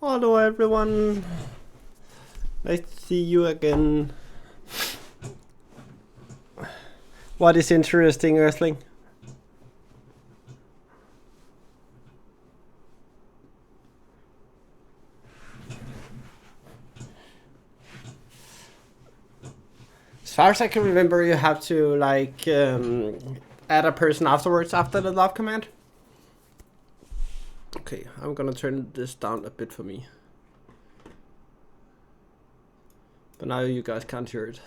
Hello everyone. Nice to see you again. What is interesting, Earthling? As far as I can remember, you have to like add a person afterwards after the love command. Okay, I'm gonna turn this down a bit for me. But now you guys can't hear it.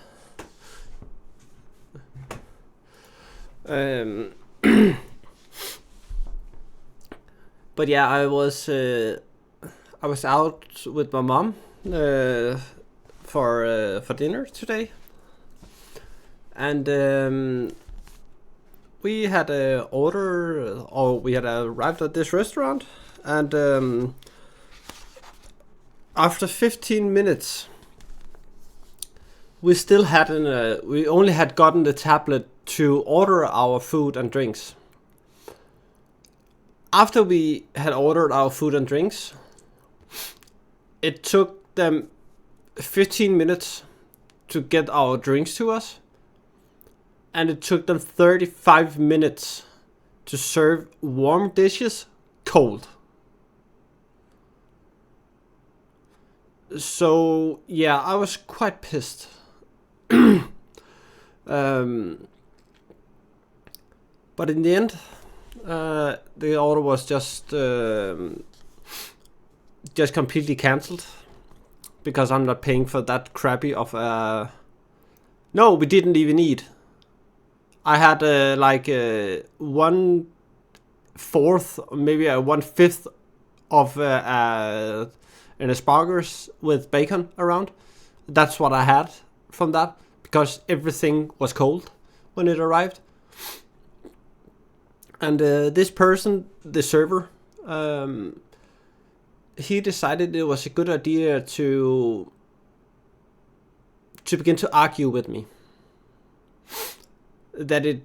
But yeah, I was out with my mom for dinner today, and we had we had arrived at this restaurant, and after 15 minutes, we still hadn't. We only had gotten the tablet to order our food and drinks. After we had ordered our food and drinks, it took them 15 minutes to get our drinks to us, and it took them 35 minutes to serve warm dishes cold. So yeah, I was quite pissed. But in the end, the order was just completely cancelled because I'm not paying for that crappy of a. No, we didn't even eat. I had like 1/4, maybe 1/5 of an asparagus with bacon around. That's what I had from that because everything was cold when it arrived. And this person, the server, he decided it was a good idea to begin to argue with me. That it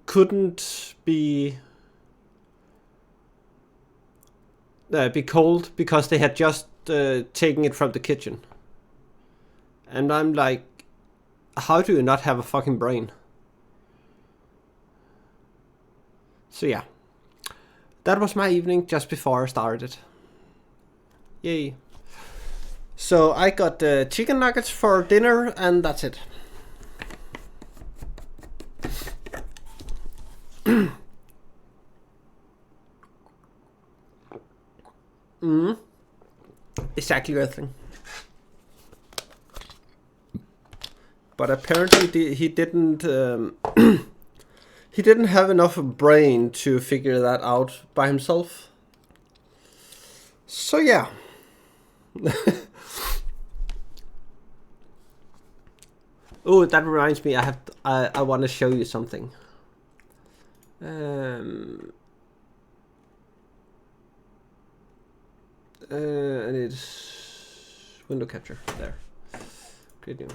couldn't be cold because they had just taken it from the kitchen. And I'm like, how do you not have a fucking brain? So yeah, that was my evening just before I started. Yay. So I got chicken nuggets for dinner and that's it. Exactly that thing. But apparently he didn't he didn't have enough brain to figure that out by himself. So yeah. Oh, that reminds me, I want to show you something. And it's window capture there. Good new.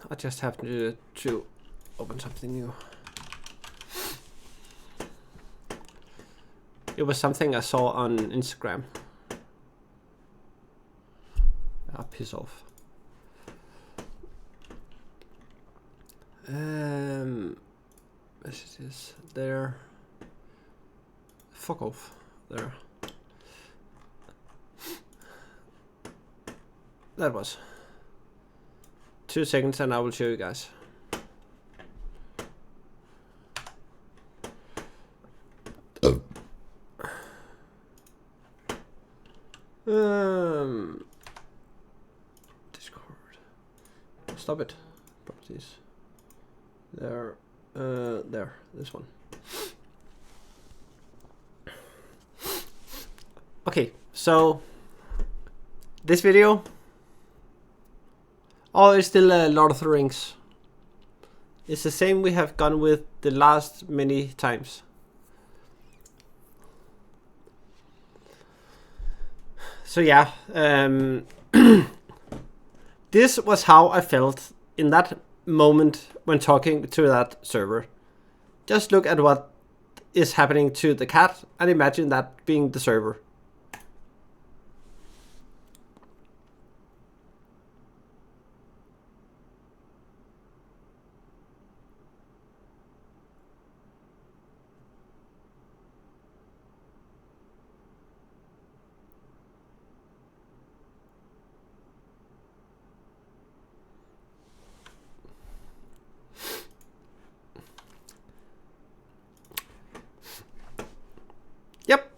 I just have to open something new. It was something I saw on Instagram. Ah, piss off. This is there. Fuck off. There. That was 2 seconds and I will show you guys. Discord. Stop it. Properties. There. There. This one. Okay, so this video. Oh, it's still a Lord of the Rings. It's the same we have gone with the last many times. So yeah, this was how I felt in that moment when talking to that server. Just look at what is happening to the cat, and imagine that being the server. Yep.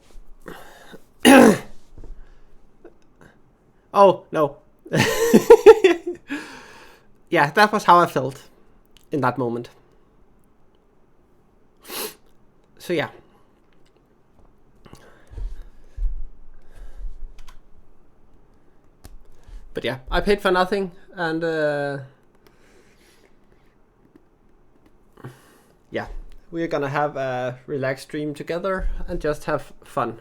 Oh, no. Yeah, that was how I felt in that moment. So yeah. But yeah, I paid for nothing, and yeah, we're gonna have a relaxed stream together and just have fun.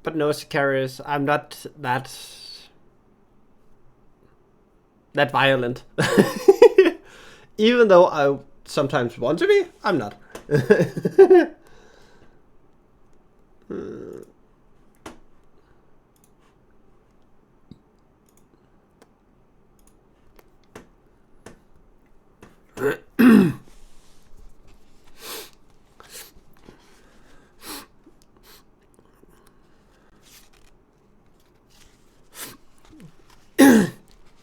But no, Sicarius, I'm not that violent. Even though I sometimes want to be, I'm not.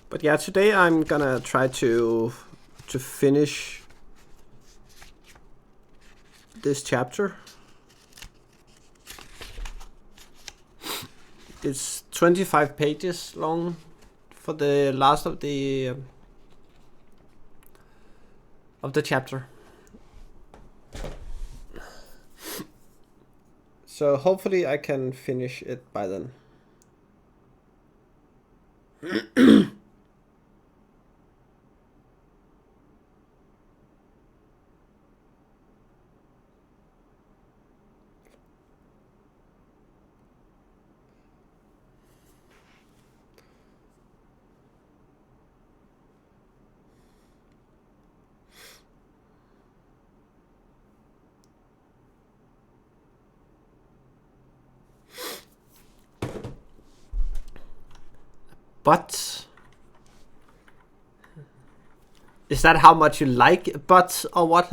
But yeah, today I'm gonna try to finish this chapter. It's 25 pages long for the last of the chapter. So hopefully I can finish it by then. But is that how much you like butts or what?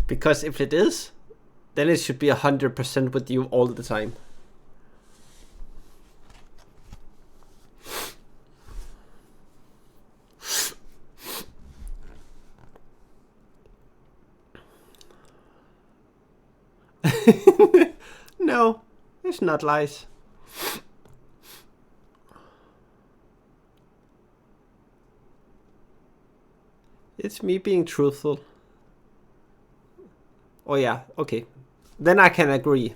Because if it is, then it should be 100% with you all the time. No, it's not lies. It's me being truthful. Oh yeah, okay. Then I can agree.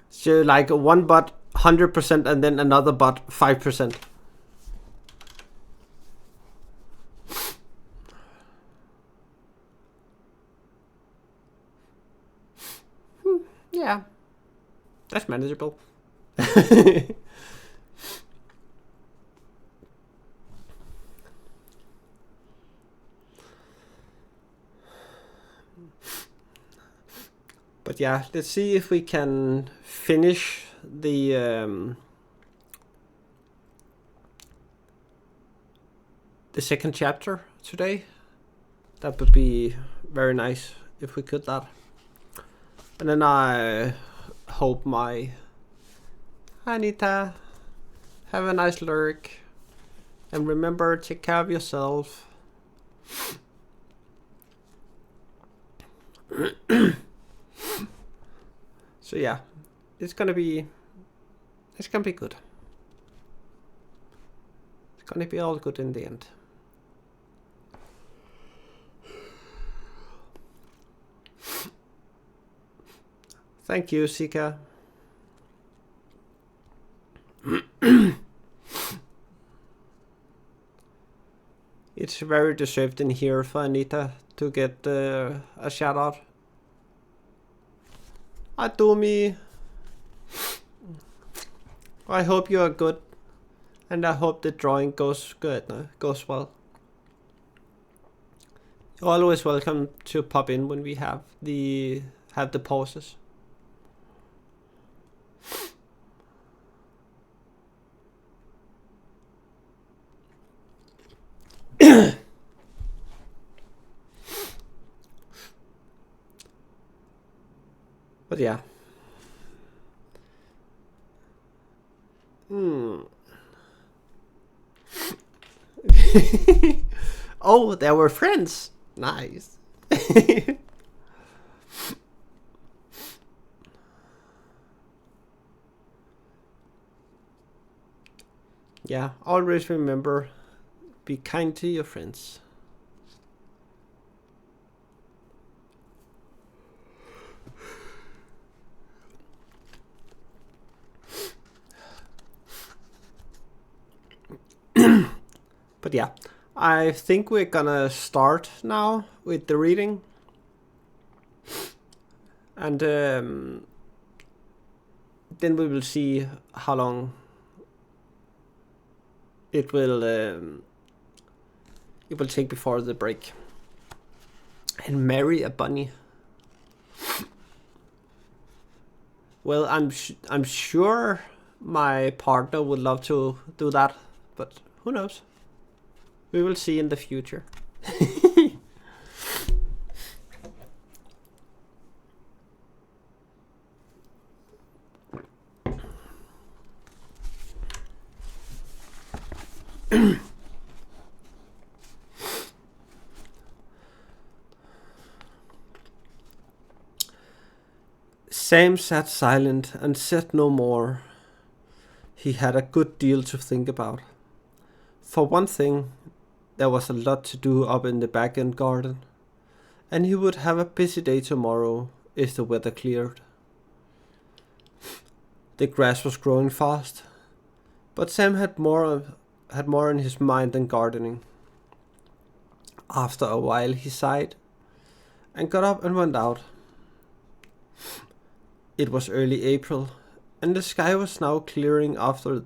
So like one bot 100% and then another bot 5%. Yeah, that's manageable. But yeah, let's see if we can finish the second chapter today. That would be very nice if we could that. And then I hope my Anita have a nice lurk. And remember, take care of yourself. So yeah, it's gonna be good. It's gonna be all good in the end. Thank you, Sika. It's very deserved in here for Anita to get a shout out. Adumi, I hope you are good, and I hope the drawing goes well. You're always welcome to pop in when we have the pauses. But yeah. Oh, they were friends. Nice. Yeah, always remember, be kind to your friends. But yeah, I think we're gonna start now with the reading. And then we will see how long it will take before the break. And marry a bunny. Well, I'm sure my partner would love to do that, but who knows? We will see in the future. Sam sat silent and said no more. He had a good deal to think about. For one thing, there was a lot to do up in the back end garden, and he would have a busy day tomorrow if the weather cleared. The grass was growing fast, but Sam had more on his mind than gardening. After a while he sighed and got up and went out. It was early April, and the sky was now clearing after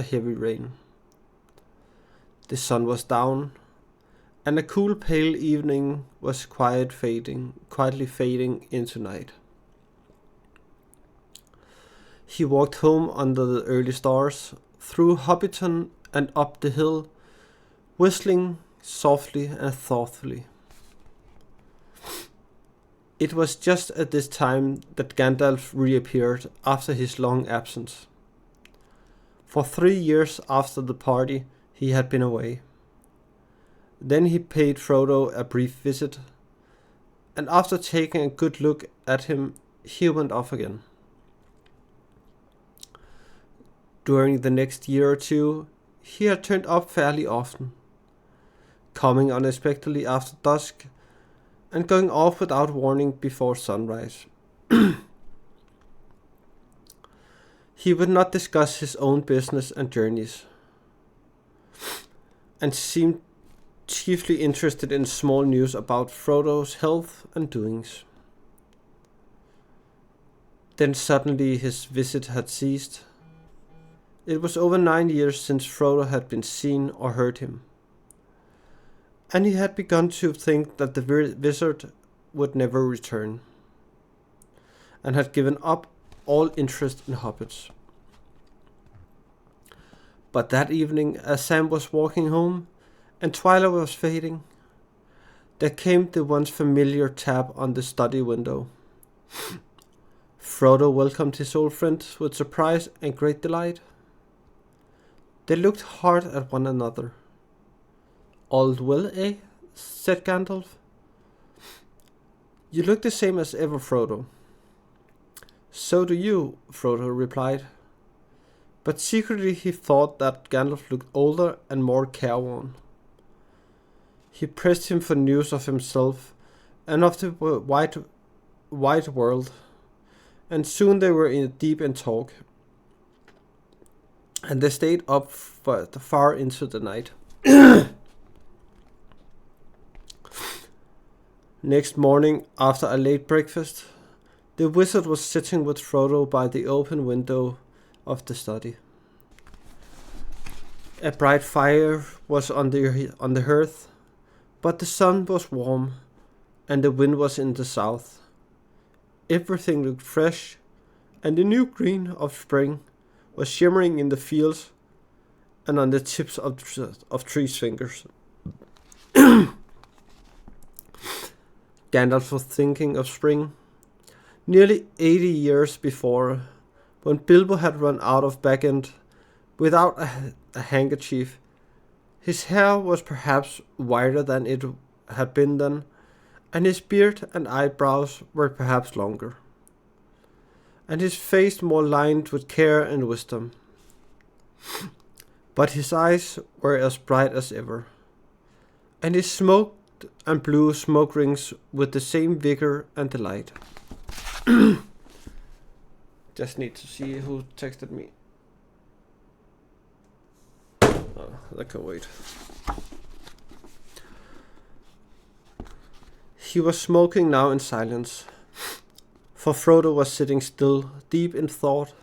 heavy rain. The sun was down, and a cool pale evening was quietly fading into night. He walked home under the early stars, through Hobbiton and up the hill, whistling softly and thoughtfully. It was just at this time that Gandalf reappeared after his long absence. For 3 years after the party, he had been away. Then he paid Frodo a brief visit, and after taking a good look at him, he went off again. During the next year or two, he had turned up fairly often, coming unexpectedly after dusk and going off without warning before sunrise. He would not discuss his own business and journeys, and seemed chiefly interested in small news about Frodo's health and doings. Then suddenly his visit had ceased. It was over 9 years since Frodo had been seen or heard him, and he had begun to think that the wizard would never return, and had given up all interest in hobbits. But that evening, as Sam was walking home and twilight was fading, there came the once familiar tap on the study window. Frodo welcomed his old friend with surprise and great delight. They looked hard at one another. "All well, eh?" said Gandalf. "You look the same as ever, Frodo." "So do you," Frodo replied. But secretly he thought that Gandalf looked older and more careworn. He pressed him for news of himself and of the wide world, and soon they were deep in talk, and they stayed up far into the night. Next morning, after a late breakfast, the wizard was sitting with Frodo by the open window of the study. A bright fire was on the hearth, but the sun was warm and the wind was in the south. Everything looked fresh, and the new green of spring was shimmering in the fields and on the tips of trees' fingers. Gandalf was thinking of spring. Nearly 80 years before, when Bilbo had run out of Bag End without a handkerchief, his hair was perhaps whiter than it had been then, and his beard and eyebrows were perhaps longer, and his face more lined with care and wisdom. But his eyes were as bright as ever, and he smoked and blew smoke rings with the same vigor and delight. Just need to see who texted me. Oh, that can wait. He was smoking now in silence, for Frodo was sitting still, deep in thought.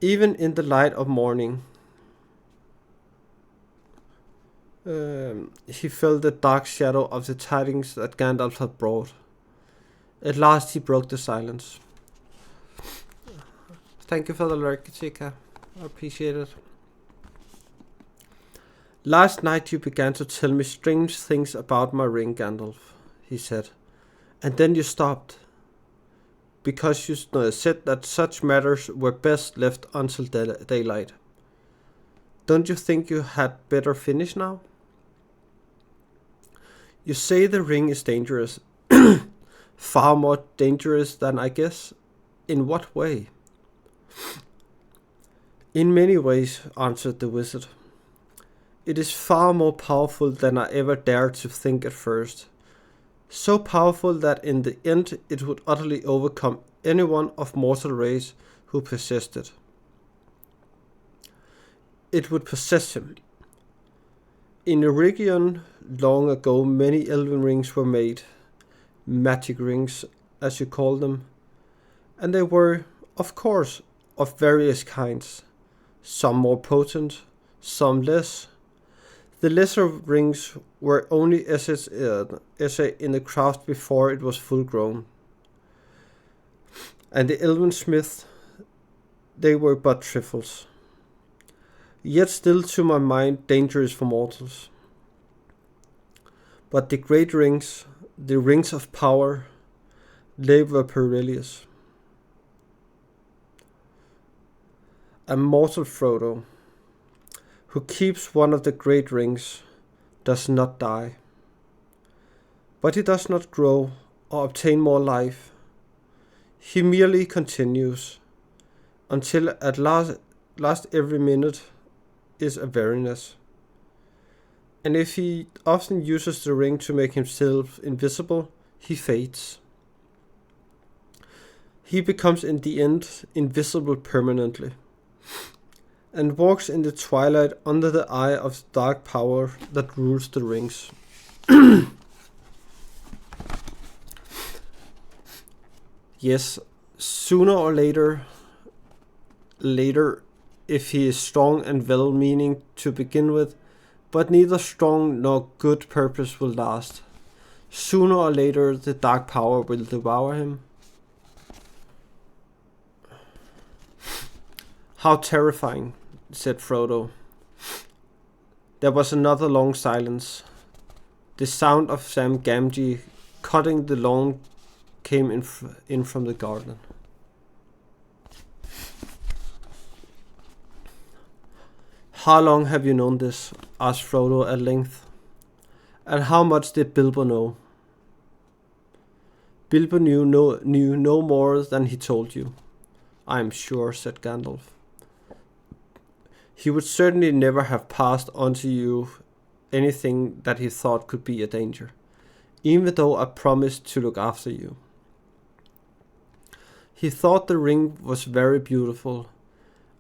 Even in the light of morning, he felt the dark shadow of the tidings that Gandalf had brought. At last he broke the silence. Thank you for the lurk, Chica. I appreciate it. Last night you began to tell me strange things about my ring, Gandalf, he said. And then you stopped. Because you said that such matters were best left until daylight. Don't you think you had better finish now? You say the ring is dangerous. Far more dangerous than I guess. In what way? In many ways, answered the wizard. It is far more powerful than I ever dared to think at first. So powerful that in the end it would utterly overcome anyone of mortal race who possessed it. It would possess him. In Eregion, long ago, many elven rings were made, magic rings, as you call them, and they were, of course, of various kinds, some more potent, some less. The lesser rings were only essays in the craft before it was full grown. And the elven smiths, they were but trifles. Yet still to my mind dangerous for mortals. But the great rings, the rings of power, they were perilous. A mortal Frodo, who keeps one of the great rings, does not die. But he does not grow or obtain more life. He merely continues, until at last every minute is a weariness. And if he often uses the ring to make himself invisible, he fades. He becomes in the end invisible permanently, and walks in the twilight under the eye of the dark power that rules the rings. Yes, sooner or later, if he is strong and well-meaning to begin with, but neither strong nor good purpose will last. Sooner or later, the dark power will devour him. How terrifying, said Frodo. There was another long silence. The sound of Sam Gamgee cutting the lawn came in from the garden. How long have you known this? Asked Frodo at length. And how much did Bilbo know? Bilbo knew no more than he told you, I am sure, said Gandalf. He would certainly never have passed on to you anything that he thought could be a danger, even though I promised to look after you. He thought the ring was very beautiful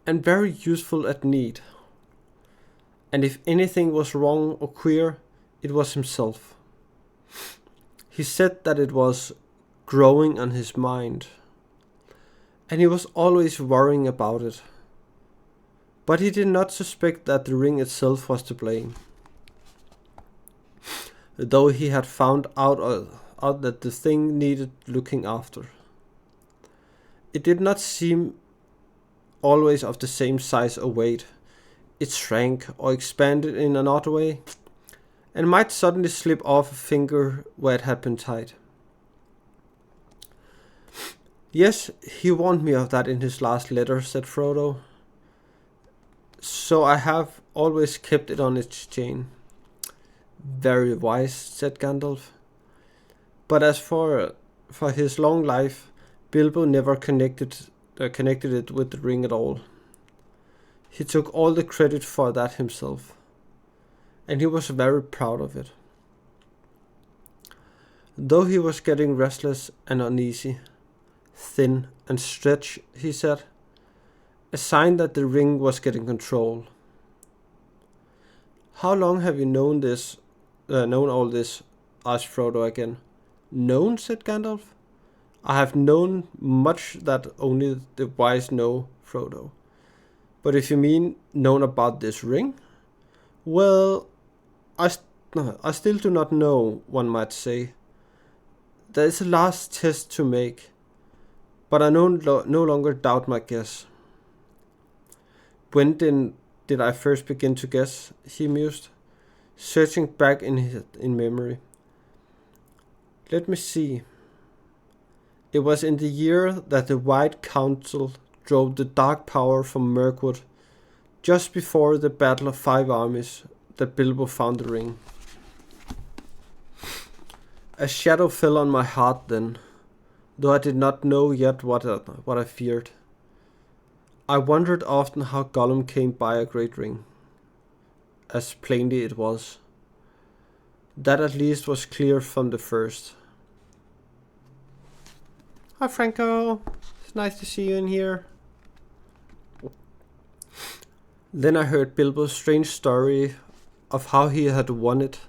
and very useful at need. And if anything was wrong or queer, it was himself. He said that it was growing on his mind, and he was always worrying about it. But he did not suspect that the ring itself was to blame, though he had found out that the thing needed looking after. It did not seem always of the same size or weight. It shrank or expanded in an odd way, and might suddenly slip off a finger where it had been tied. Yes, he warned me of that in his last letter, said Frodo. So I have always kept it on its chain. Very wise, said Gandalf. But as for his long life, Bilbo never connected it with the ring at all. He took all the credit for that himself, and he was very proud of it. Though he was getting restless and uneasy, thin and stretched, he said, a sign that the ring was getting control. How long have you known all this? Asked Frodo again. Known, said Gandalf. I have known much that only the wise know, Frodo. But if you mean known about this ring, well, I still do not know, one might say. There is a last test to make, but I no longer doubt my guess. When did I first begin to guess? He mused, searching back in memory. Let me see. It was in the year that the White Council drove the Dark Power from Mirkwood, just before the Battle of Five Armies, that Bilbo found the ring. A shadow fell on my heart then, though I did not know yet what I feared. I wondered often how Gollum came by a great ring. As plainly it was. That at least was clear from the first. Hi Franco, it's nice to see you in here. Then I heard Bilbo's strange story of how he had won it,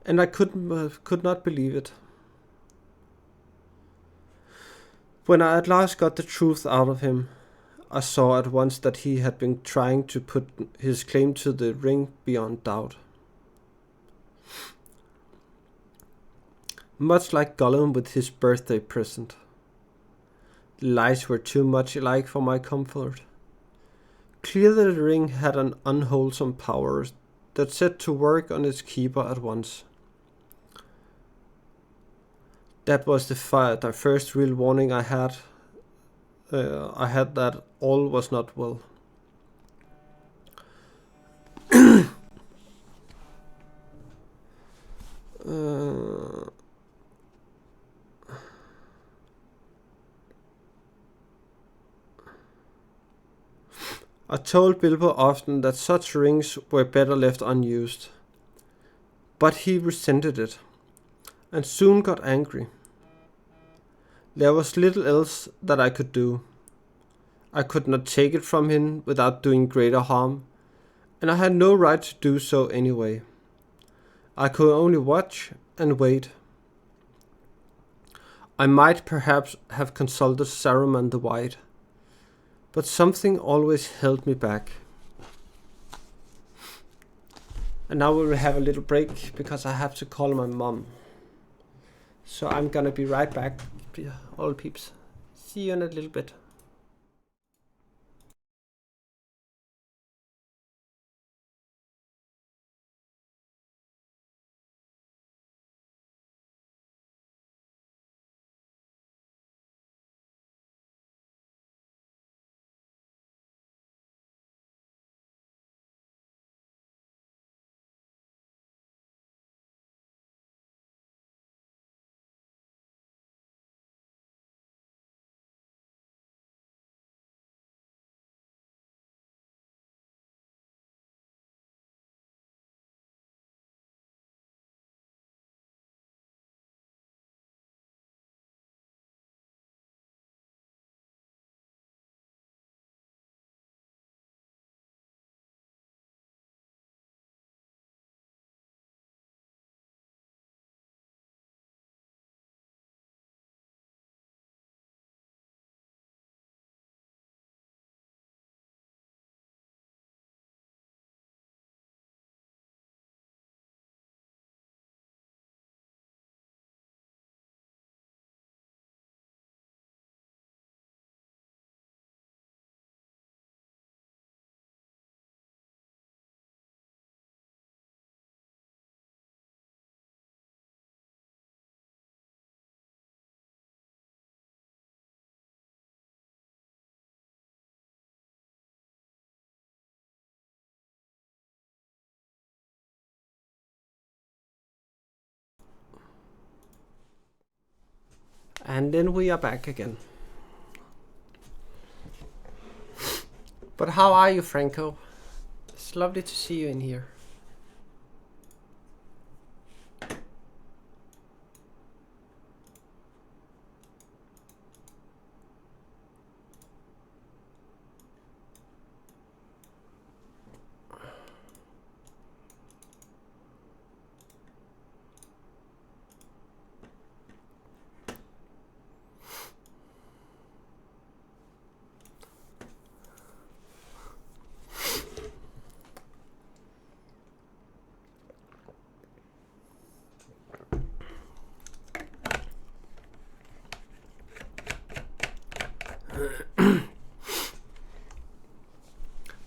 and I could not believe it. When I at last got the truth out of him, I saw at once that he had been trying to put his claim to the ring beyond doubt. Much like Gollum with his birthday present. The lies were too much alike for my comfort. Clearly the ring had an unwholesome power that set to work on its keeper at once. That was the first real warning I had. I had that all was not well. I told Bilbo often that such rings were better left unused. But he resented it, and soon got angry. There was little else that I could do. I could not take it from him without doing greater harm, and I had no right to do so anyway. I could only watch and wait. I might perhaps have consulted Saruman the White, but something always held me back. And now we will have a little break because I have to call my mom. So I'm gonna be right back, all peeps. See you in a little bit. And then we are back again. But how are you, Franco? It's lovely to see you in here.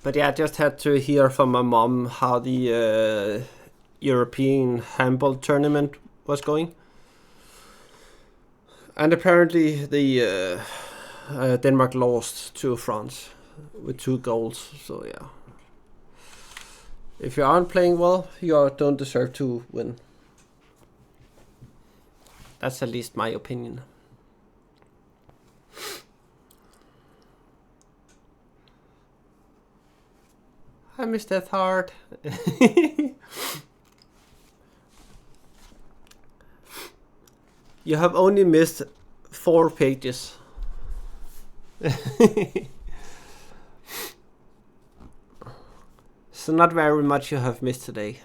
But yeah, I just had to hear from my mom how the European handball tournament was going. And apparently the Denmark lost to France with 2 goals. So yeah. If you aren't playing well, you don't deserve to win. That's at least my opinion. I miss that heart. You have only missed 4 pages. So not very much you have missed today.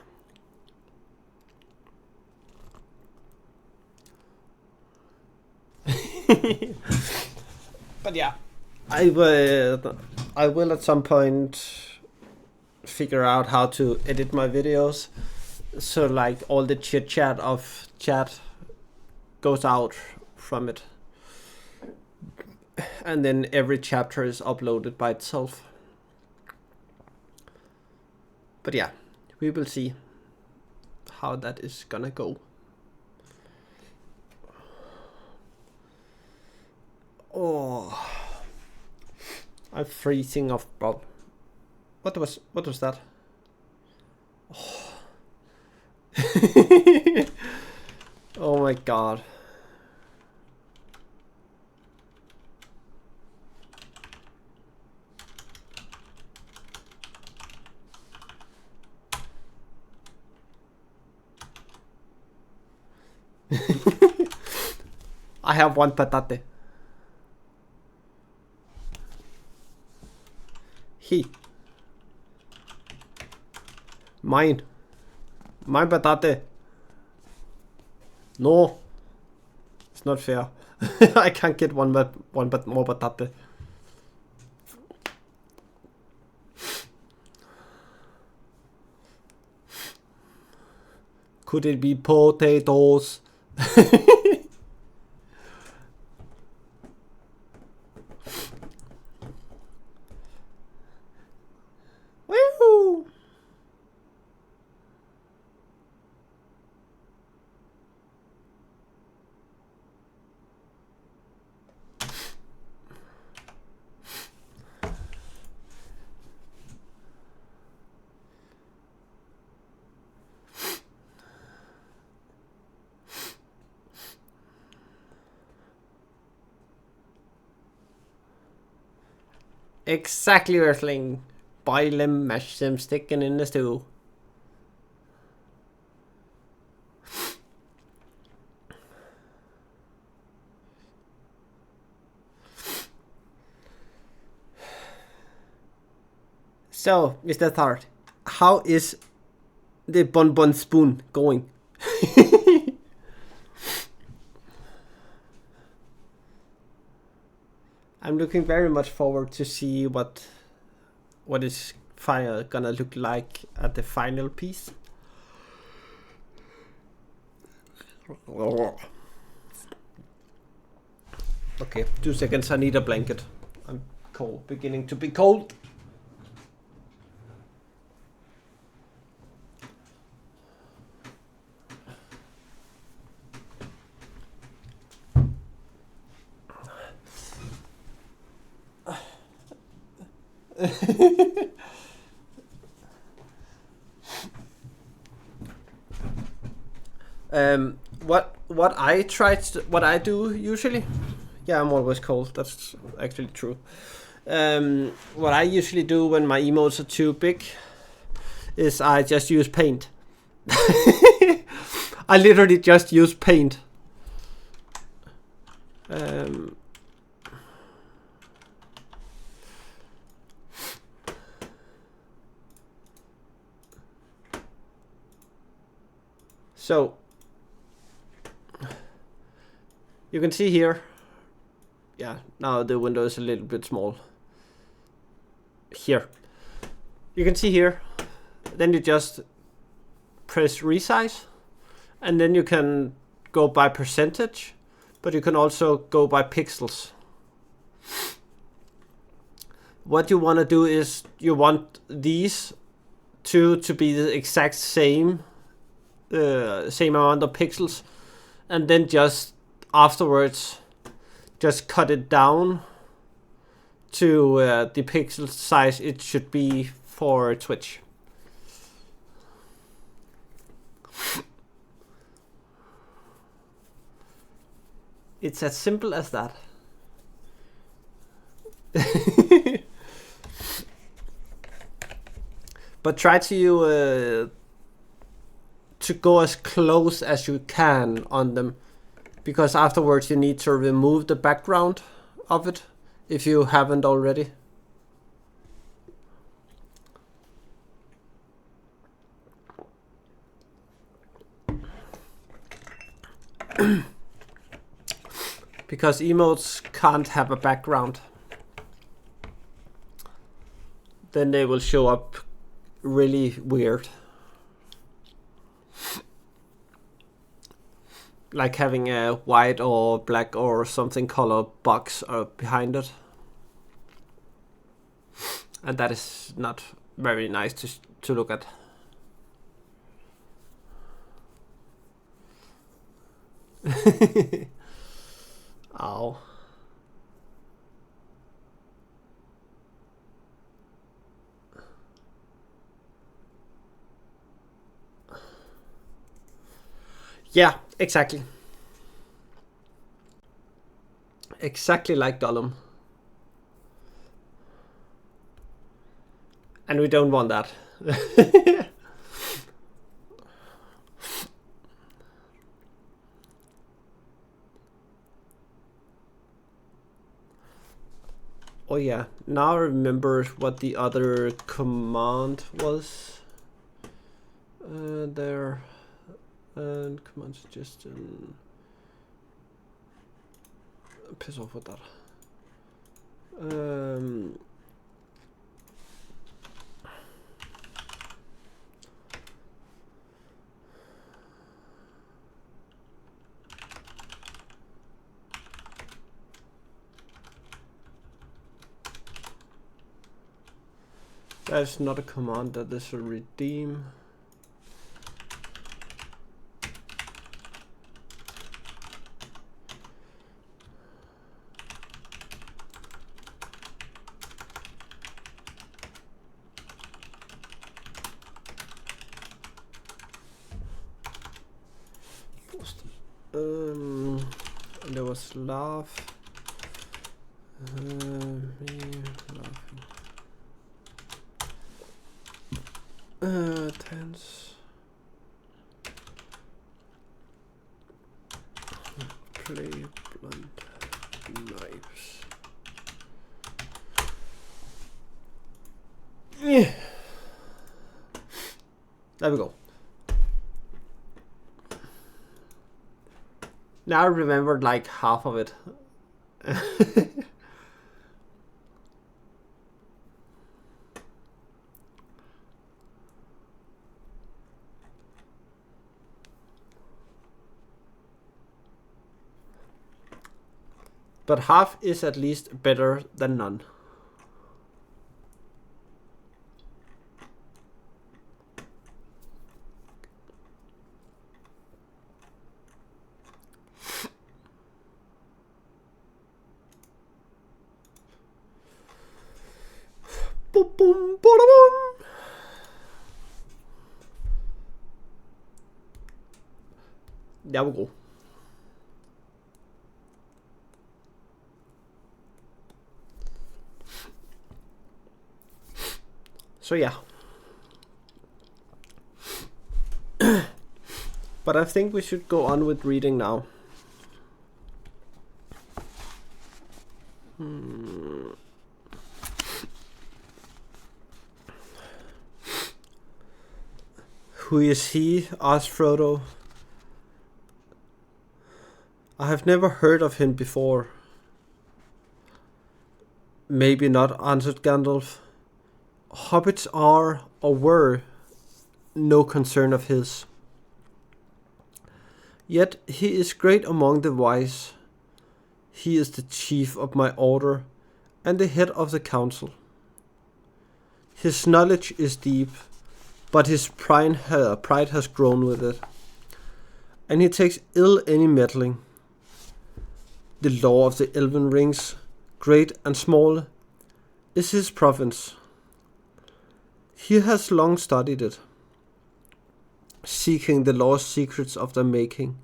But yeah, I will at some point figure out how to edit my videos so like all the chit chat of chat goes out from it, and then every chapter is uploaded by itself. But yeah, we will see how that is gonna go. Oh, I'm freezing off, bro. What was that? Oh. Oh my god. I have 1 patate. Mine patate. No, it's not fair. I can't get one more patate. Could it be potatoes? Woo! Exactly, Earthling. Boil them, mash them, stick them in the stew. So, Mr. Thart, how is the Bon Spoon going? I'm looking very much forward to see what is fire gonna look like at the final piece. Okay, 2 seconds. I need a blanket. I'm cold, beginning to be cold. what I do usually. Yeah, I'm always cold. That's actually true. What I usually do when my emotes are too big is I just use paint. I literally just use paint. So you can see here. Yeah, now the window is a little bit small. Here. You can see here. Then you just press resize. And then you can go by percentage. But you can also go by pixels. What you want to do is you want these two to be the exact same amount of pixels, and then just afterwards just cut it down to the pixel size it should be for Twitch. It's as simple as that. But try to go as close as you can on them, because afterwards you need to remove the background of it if you haven't already. Because emotes can't have a background. Then they will show up really weird. Like having a white or black or something color box behind it. And that is not very nice to look at. Ow. Yeah, exactly. Exactly like Gollum. And we don't want that. Oh yeah, now I remember what the other command was. There. And command suggestion. Piss off with that. That's not a command, that is a redeem. There was laugh. Me laughing. Tense. Play blunt knives. Yeah. There we go. Now I remembered like half of it. But half is at least better than none. Boom, boom, boom, boom. Jeg var god. So yeah. But I think we should go on with reading now. Who is he? Asked Frodo. I have never heard of him before. Maybe not, answered Gandalf. Hobbits are, or were, no concern of his. Yet he is great among the wise. He is the chief of my order and the head of the council. His knowledge is deep, but his pride has grown with it, and he takes ill any meddling. The law of the Elven Rings, great and small, is his province. He has long studied it, seeking the law's secrets of their making.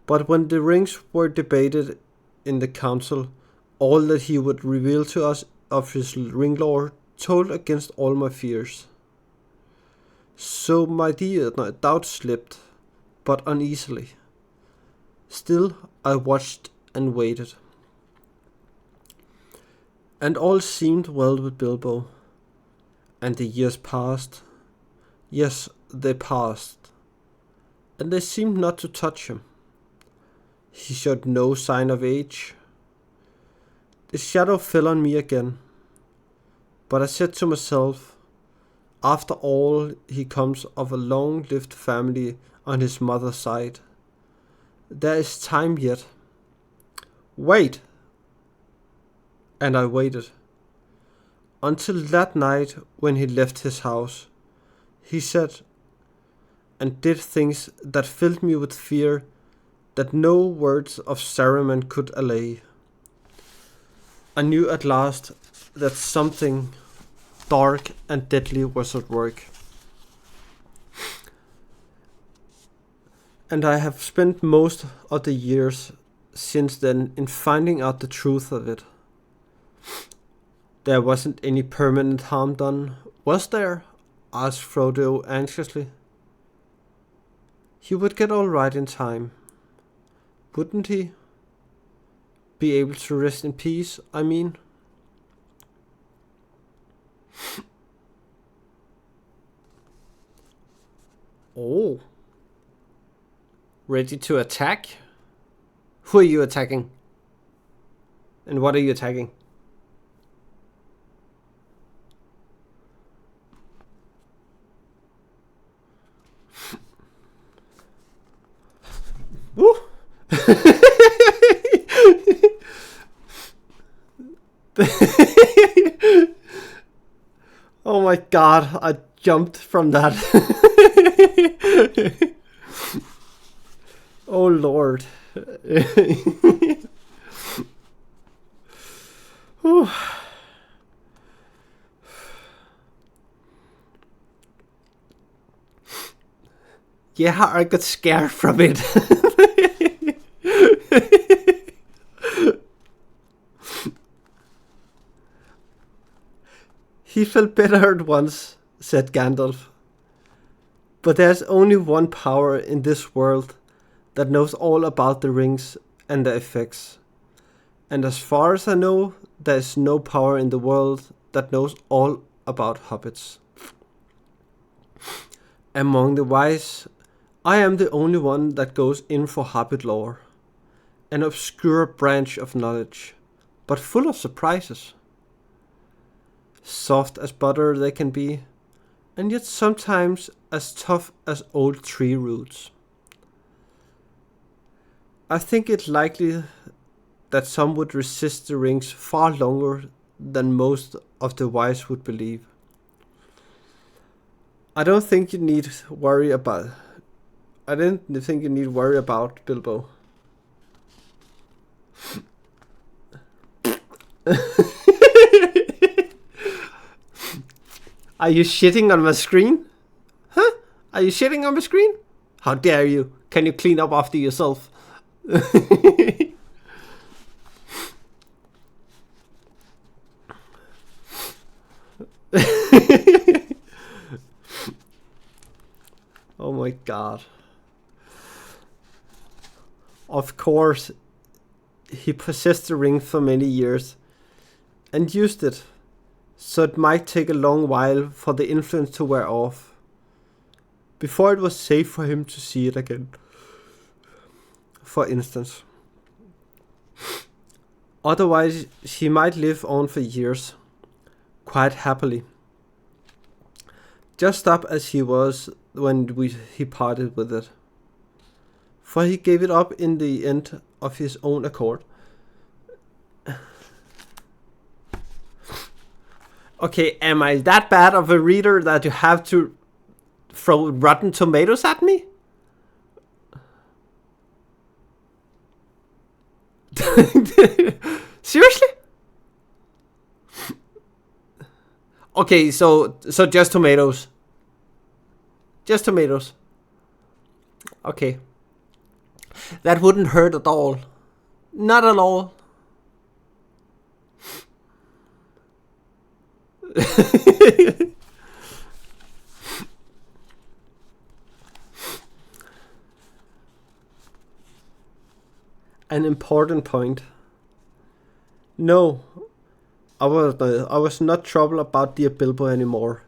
But when the rings were debated in the council, all that he would reveal to us of his ring lore told against all my fears. So my doubt slipped, but uneasily. Still I watched and waited. And all seemed well with Bilbo. And the years passed. Yes, they passed. And they seemed not to touch him. He showed no sign of age. The shadow fell on me again. But I said to myself, after all, he comes of a long-lived family on his mother's side. There is time yet. Wait! And I waited. Until that night when he left his house. He said and did things that filled me with fear that no words of Saruman could allay. I knew at last that something dark and deadly was at work. And I have spent most of the years since then in finding out the truth of it. There wasn't any permanent harm done, was there? Asked Frodo anxiously. He would get all right in time. Wouldn't he? Be able to rest in peace, I mean. Oh. Ready to attack? Who are you attacking? And what are you attacking? Woo! Oh my god, I jumped from that. Oh lord. Yeah, I got scared from it. He felt better at once, said Gandalf. But there's only one power in this world that knows all about the rings and their effects. And as far as I know, there is no power in the world that knows all about hobbits. Among the wise, I am the only one that goes in for hobbit lore. An obscure branch of knowledge, but full of surprises. Soft as butter they can be, and yet sometimes as tough as old tree roots. I think it likely that some would resist the rings far longer than most of the wise would believe. I don't think you need worry about Bilbo. Are you shitting on my screen? Huh? Are you shitting on my screen? How dare you? Can you clean up after yourself? Oh my god. Of course, he possessed the ring for many years and used it, so it might take a long while for the influence to wear off, before it was safe for him to see it again. For instance. Otherwise, he might live on for years, quite happily, just up as he was when he parted with it. For he gave it up in the end of his own accord. Okay, am I that bad of a reader that you have to throw Rotten Tomatoes at me? Seriously? Okay, so just tomatoes. Just tomatoes. Okay. That wouldn't hurt at all. Not at all. An important point. No, I was not troubled about dear Bilbo anymore.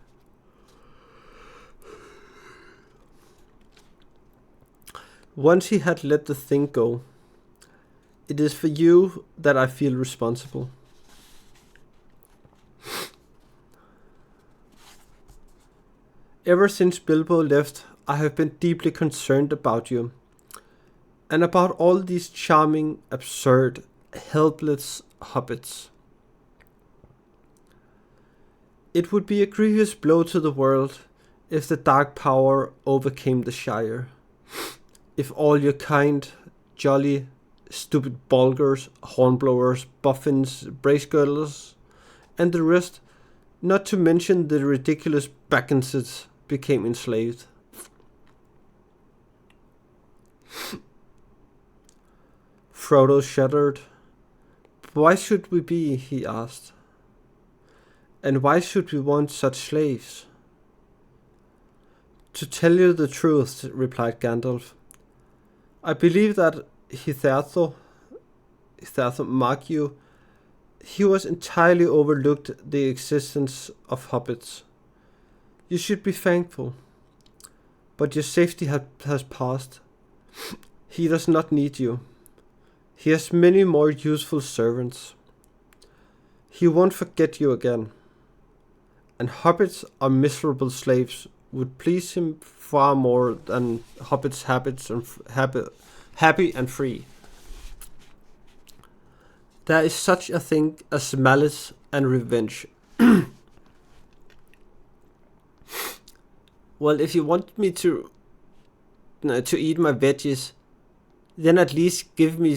Once he had let the thing go, it is for you that I feel responsible. Ever since Bilbo left, I have been deeply concerned about you, and about all these charming, absurd, helpless hobbits. It would be a grievous blow to the world if the dark power overcame the Shire. If all your kind, jolly, stupid bulgars, hornblowers, boffins, bracegirdles, and the rest, not to mention the ridiculous Bagginses, became enslaved. Frodo shuddered. Why should we be, he asked. And why should we want such slaves? To tell you the truth, replied Gandalf, I believe that hitherto, mark you, he was entirely overlooked the existence of hobbits. You should be thankful. But your safety has passed. He does not need you. He has many more useful servants. He won't forget you again. And hobbits are miserable slaves would please him far more than hobbits' habits and happy and free. There is such a thing as malice and revenge. Well, if you want me to eat my veggies, then at least give me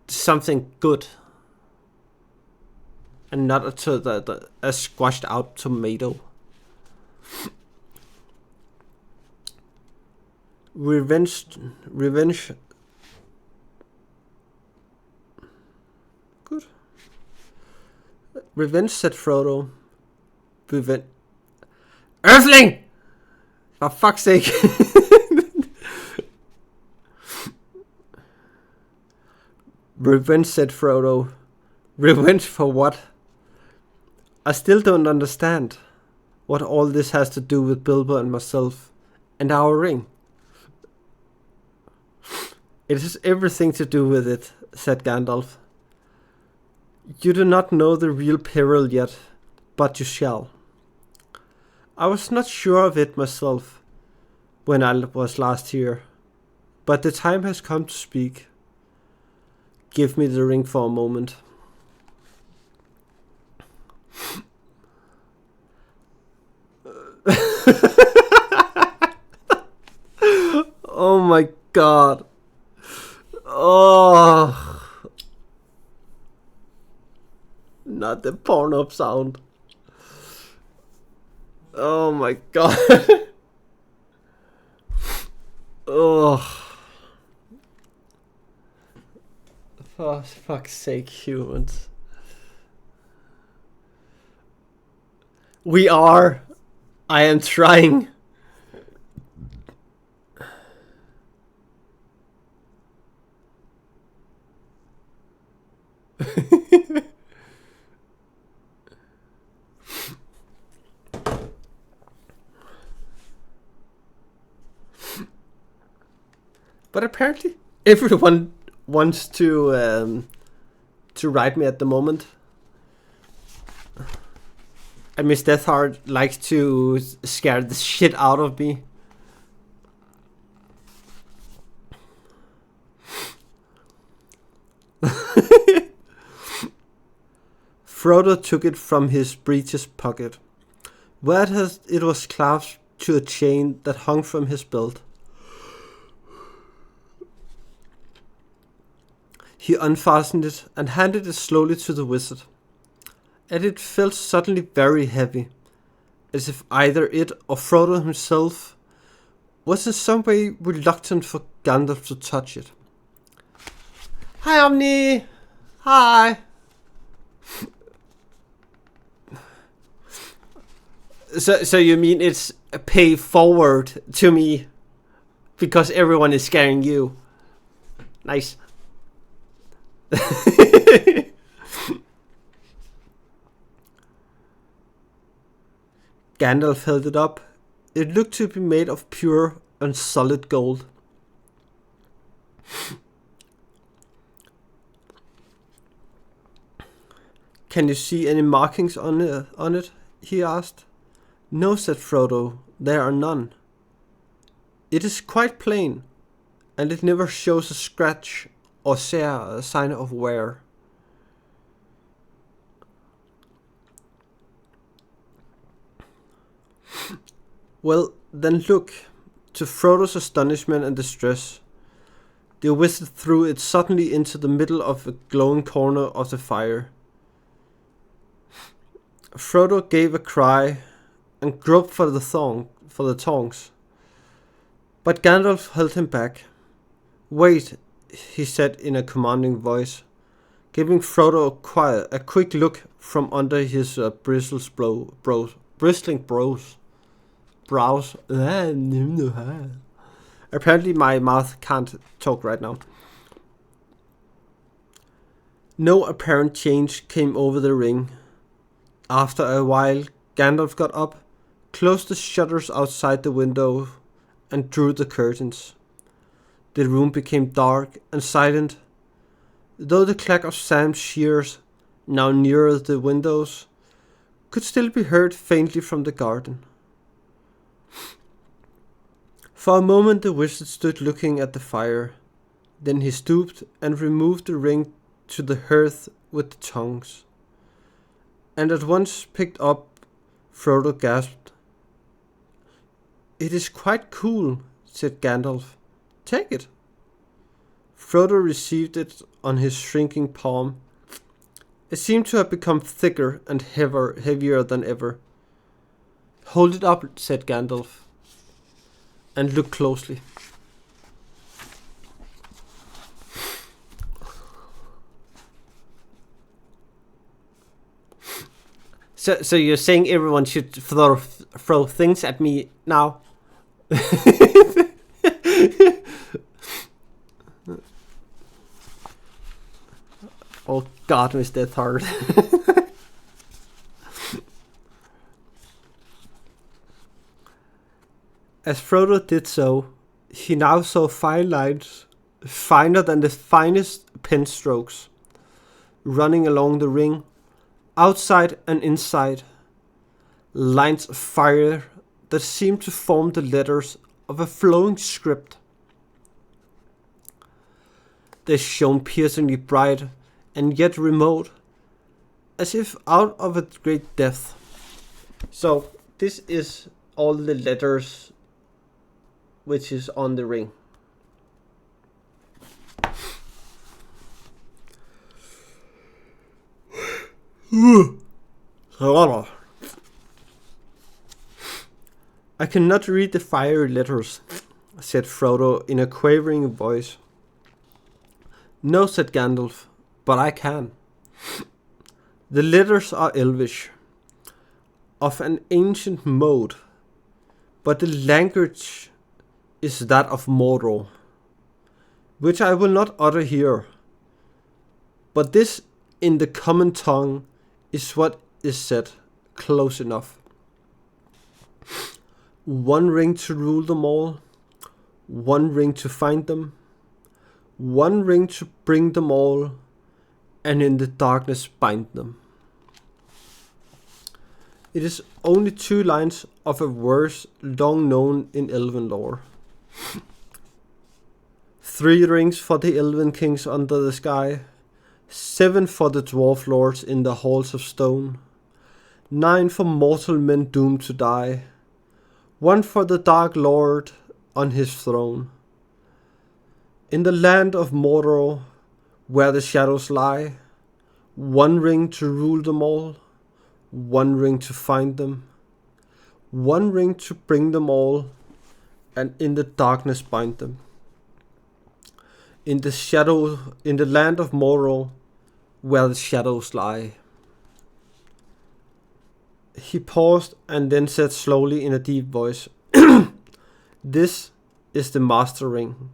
something good, and not a squashed out tomato. Revenge. Good. Revenge, said Frodo. Earthling! For fuck's sake. Revenge, said Frodo. Revenge for what? I still don't understand what all this has to do with Bilbo and myself and our ring. It has everything to do with it, said Gandalf. You do not know the real peril yet, but you shall. I was not sure of it myself when I was last here, but the time has come to speak. Give me the ring for a moment. Oh my god. Oh. Not the Pornhub sound. Oh my god. Oh. For fuck's sake, humans. We are. I am trying. But apparently everyone wants to write me at the moment. And Miss Deathheart likes to scare the shit out of me. Frodo took it from his breeches pocket, where it was clasped to a chain that hung from his belt. He unfastened it and handed it slowly to the wizard, and it felt suddenly very heavy, as if either it or Frodo himself was in some way reluctant for Gandalf to touch it. Hi, Omni! Hi! So you mean it's a pay forward to me because everyone is scaring you? Nice. Gandalf held it up. It looked to be made of pure and solid gold. Can you see any markings on it? He asked. No, said Frodo, there are none. It is quite plain, and it never shows a scratch or a sign of wear. Well, then look. To Frodo's astonishment and distress, the wizard threw it suddenly into the middle of a glowing corner of the fire. Frodo gave a cry and groped for the tongs. But Gandalf held him back. Wait, he said in a commanding voice, giving Frodo a quick look from under his bristling brows. Apparently my mouth can't talk right now. No apparent change came over the ring. After a while, Gandalf got up, closed the shutters outside the window, and drew the curtains. The room became dark and silent, though the clack of Sam's shears, now nearer the windows, could still be heard faintly from the garden. For a moment the wizard stood looking at the fire. Then he stooped and removed the ring to the hearth with the tongs, and at once picked up. Frodo gasped. It is quite cool, said Gandalf. Take it. Frodo received it on his shrinking palm. It seemed to have become thicker and heavier than ever. Hold it up, said Gandalf, and look closely. So you're saying everyone should throw things at me now? Oh God, Miss Deathheart. As Frodo did so, he now saw fine lines, finer than the finest pen strokes, running along the ring, outside and inside, lines of fire that seemed to form the letters of a flowing script. They shone piercingly bright and yet remote, as if out of a great depth. So this is all the letters which is on the ring. I cannot read the fiery letters, said Frodo in a quavering voice. No, said Gandalf, but I can. The letters are Elvish, of an ancient mode, but the language is that of Mordor, which I will not utter here. But this in the common tongue is what is said, close enough. One ring to rule them all, one ring to find them, one ring to bring them all, and in the darkness bind them. It is only 2 lines of a verse long known in elven lore. 3 rings for the elven kings under the sky, 7 for the dwarf lords in the halls of stone, 9 for mortal men doomed to die, 1 for the dark lord on his throne. In the land of Mordor, where the shadows lie, 1 ring to rule them all, 1 ring to find them, 1 ring to bring them all, and in the darkness bind them. In the land of Mordor, where the shadows lie. He paused and then said slowly in a deep voice, This is the Master Ring,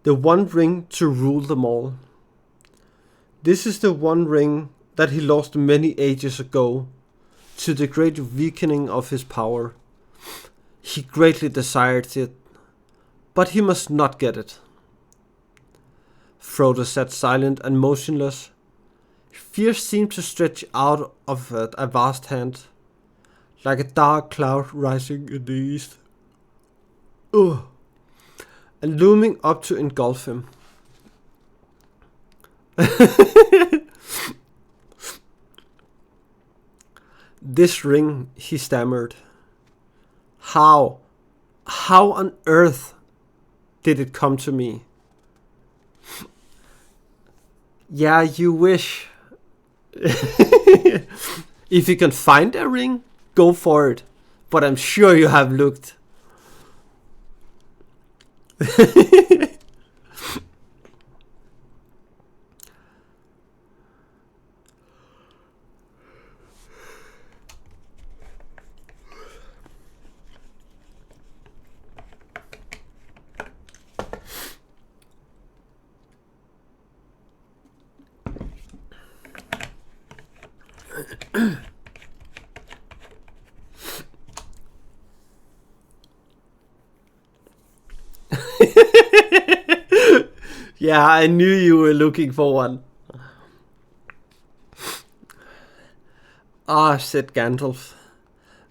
the 1 ring to rule them all. This is the 1 ring that he lost many ages ago to the great weakening of his power. He greatly desired it, but he must not get it. Frodo sat silent and motionless. Fear seemed to stretch out of a vast hand, like a dark cloud rising in the east, and looming up to engulf him. This ring, he stammered. How on earth did it come to me? Yeah, you wish. If you can find a ring, go for it. But I'm sure you have looked. Yeah, I knew you were looking for one. Ah, said Gandalf.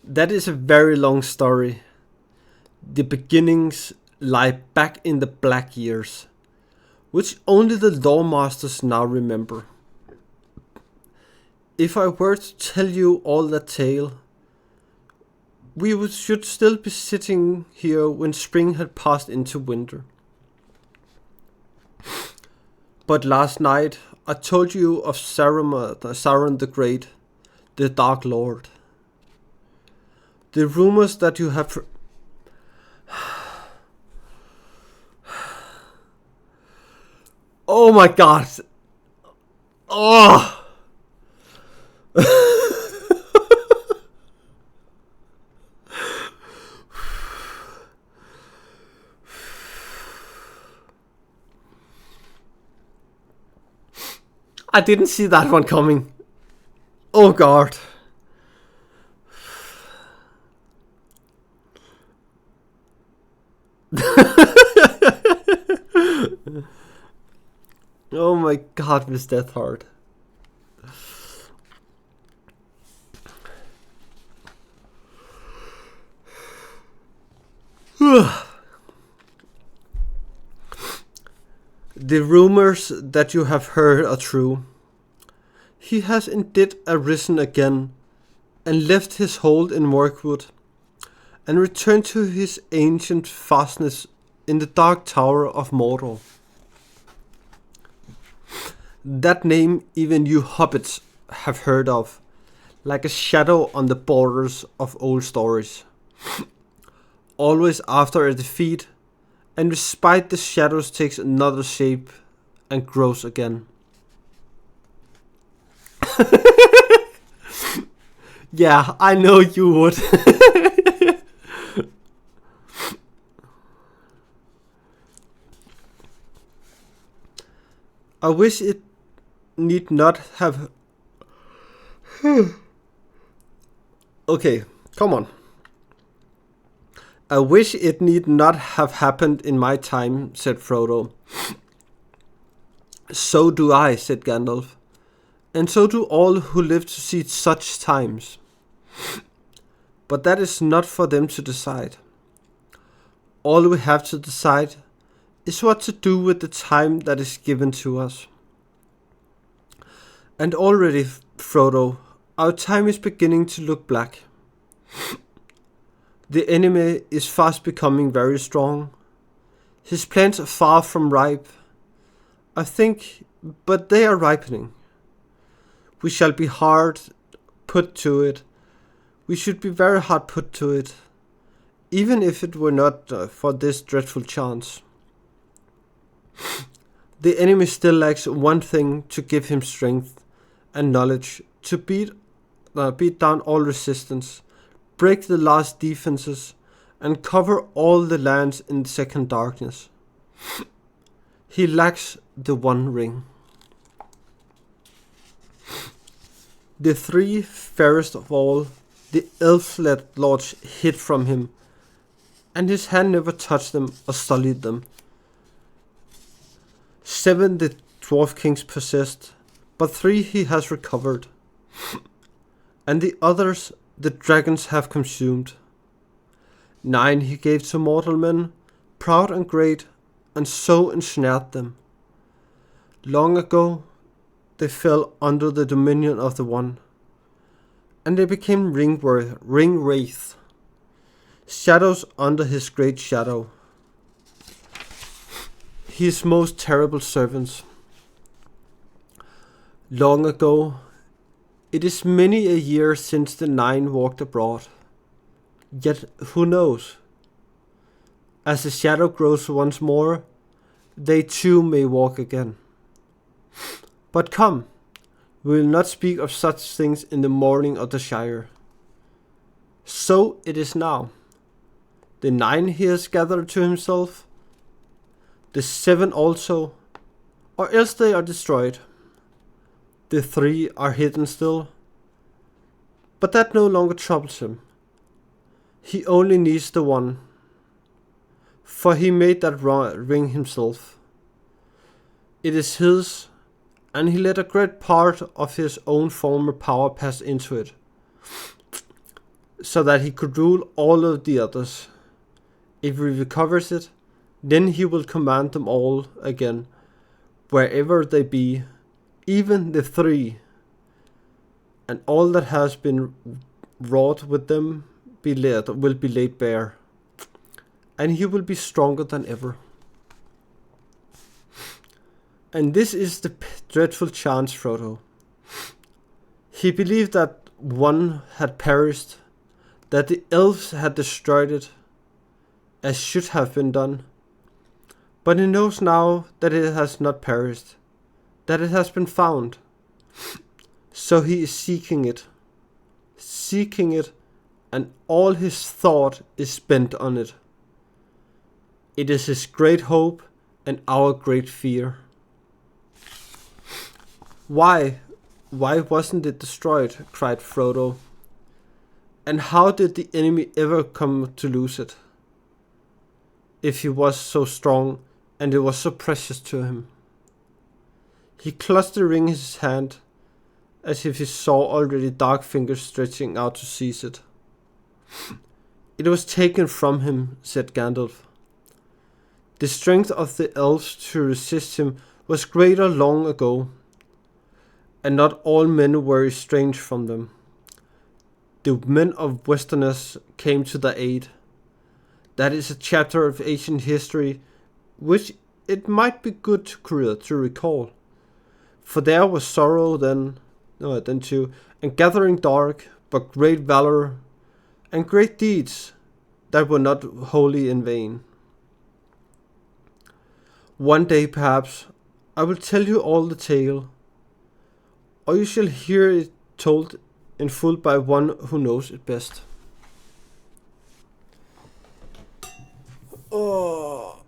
That is a very long story. The beginnings lie back in the Black Years, which only the Lore Masters now remember. If I were to tell you all that tale, should still be sitting here when spring had passed into winter. But last night I told you of Sauron the Great, the Dark Lord. The rumors that you have... Oh my god! Oh! I didn't see that one coming. Oh god. Oh my god, Miss Deathheart. The rumors that you have heard are true. He has indeed arisen again, and left his hold in Mirkwood, and returned to his ancient fastness in the dark tower of Mordor. That name even you hobbits have heard of, like a shadow on the borders of old stories. Always after a defeat, and despite the shadows takes another shape, and grows again. Yeah, I know you would. I wish it need not have... Okay, come on. I wish it need not have happened in my time, said Frodo. So do I, said Gandalf, and so do all who live to see such times. But that is not for them to decide. All we have to decide is what to do with the time that is given to us. And already, Frodo, our time is beginning to look black. The enemy is fast becoming very strong. His plans are far from ripe, I think, but they are ripening. We shall be hard put to it. We should be very hard put to it, even if it were not for this dreadful chance. The enemy still lacks one thing to give him strength and knowledge to beat down all resistance, break the last defenses, and cover all the lands in second darkness. He lacks the one ring. The three fairest of all, the elf-led lords, hid from him, and his hand never touched them or sullied them. 7 the dwarf kings possessed, but 3 he has recovered, and the others the dragons have consumed. 9 he gave to mortal men, proud and great, and so ensnared them. Long ago they fell under the dominion of the One, and they became ring-wraiths, shadows under his great shadow. His most terrible servants. Long ago, it is many a year since the 9 walked abroad. Yet who knows? As the shadow grows once more, they too may walk again. But come, we will not speak of such things in the morning of the Shire. So it is now. The 9 he has gathered to himself, the 7 also, or else they are destroyed. The 3 are hidden still, but that no longer troubles him. He only needs the one, for he made that ring himself. It is his, and he let a great part of his own former power pass into it, so that he could rule all of the others. If he recovers it, then he will command them all again, wherever they be, even the 3, and all that has been wrought with them will be laid bare, and he will be stronger than ever. And this is the dreadful chance, Frodo. He believed that one had perished, that the elves had destroyed it, as should have been done. But he knows now that it has not perished, that it has been found. So he is seeking it, and all his thought is bent on it. It is his great hope and our great fear. Why wasn't it destroyed? Cried Frodo. And how did the enemy ever come to lose it? If he was so strong and it was so precious to him. He clutched the ring in his hand, as if he saw already dark fingers stretching out to seize it. It was taken from him, said Gandalf. The strength of the elves to resist him was greater long ago, and not all men were estranged from them. The men of Westerners came to their aid. That is a chapter of ancient history which it might be good to recall. For there was sorrow then too, and gathering dark, but great valor, and great deeds that were not wholly in vain. One day perhaps I will tell you all the tale, or you shall hear it told in full by one who knows it best. Oh,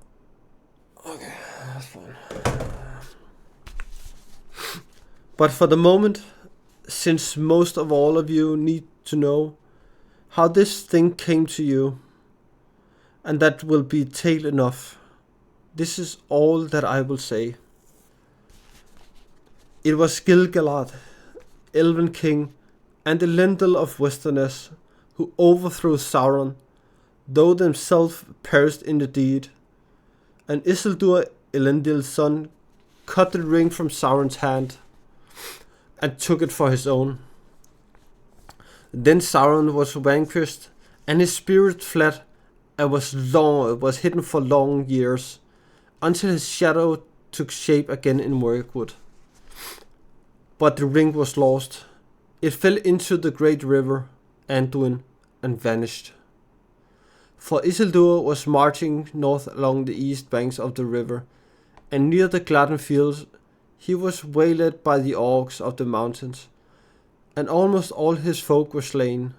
okay, that's fine. But for the moment, since most of all of you need to know how this thing came to you, and that will be tale enough, this is all that I will say. It was Gilgalad, Elven King, and the Lindel of Westerness, who overthrew Sauron, though themselves perished in the deed. And Isildur, Elendil's son, cut the ring from Sauron's hand, and took it for his own. Then Sauron was vanquished, and his spirit fled, and was hidden for long years, until his shadow took shape again in Mirkwood. But the ring was lost. It fell into the great river, Anduin, and vanished. For Isildur was marching north along the east banks of the river, and near the Gladden fields he was waylaid by the orcs of the mountains, and almost all his folk were slain.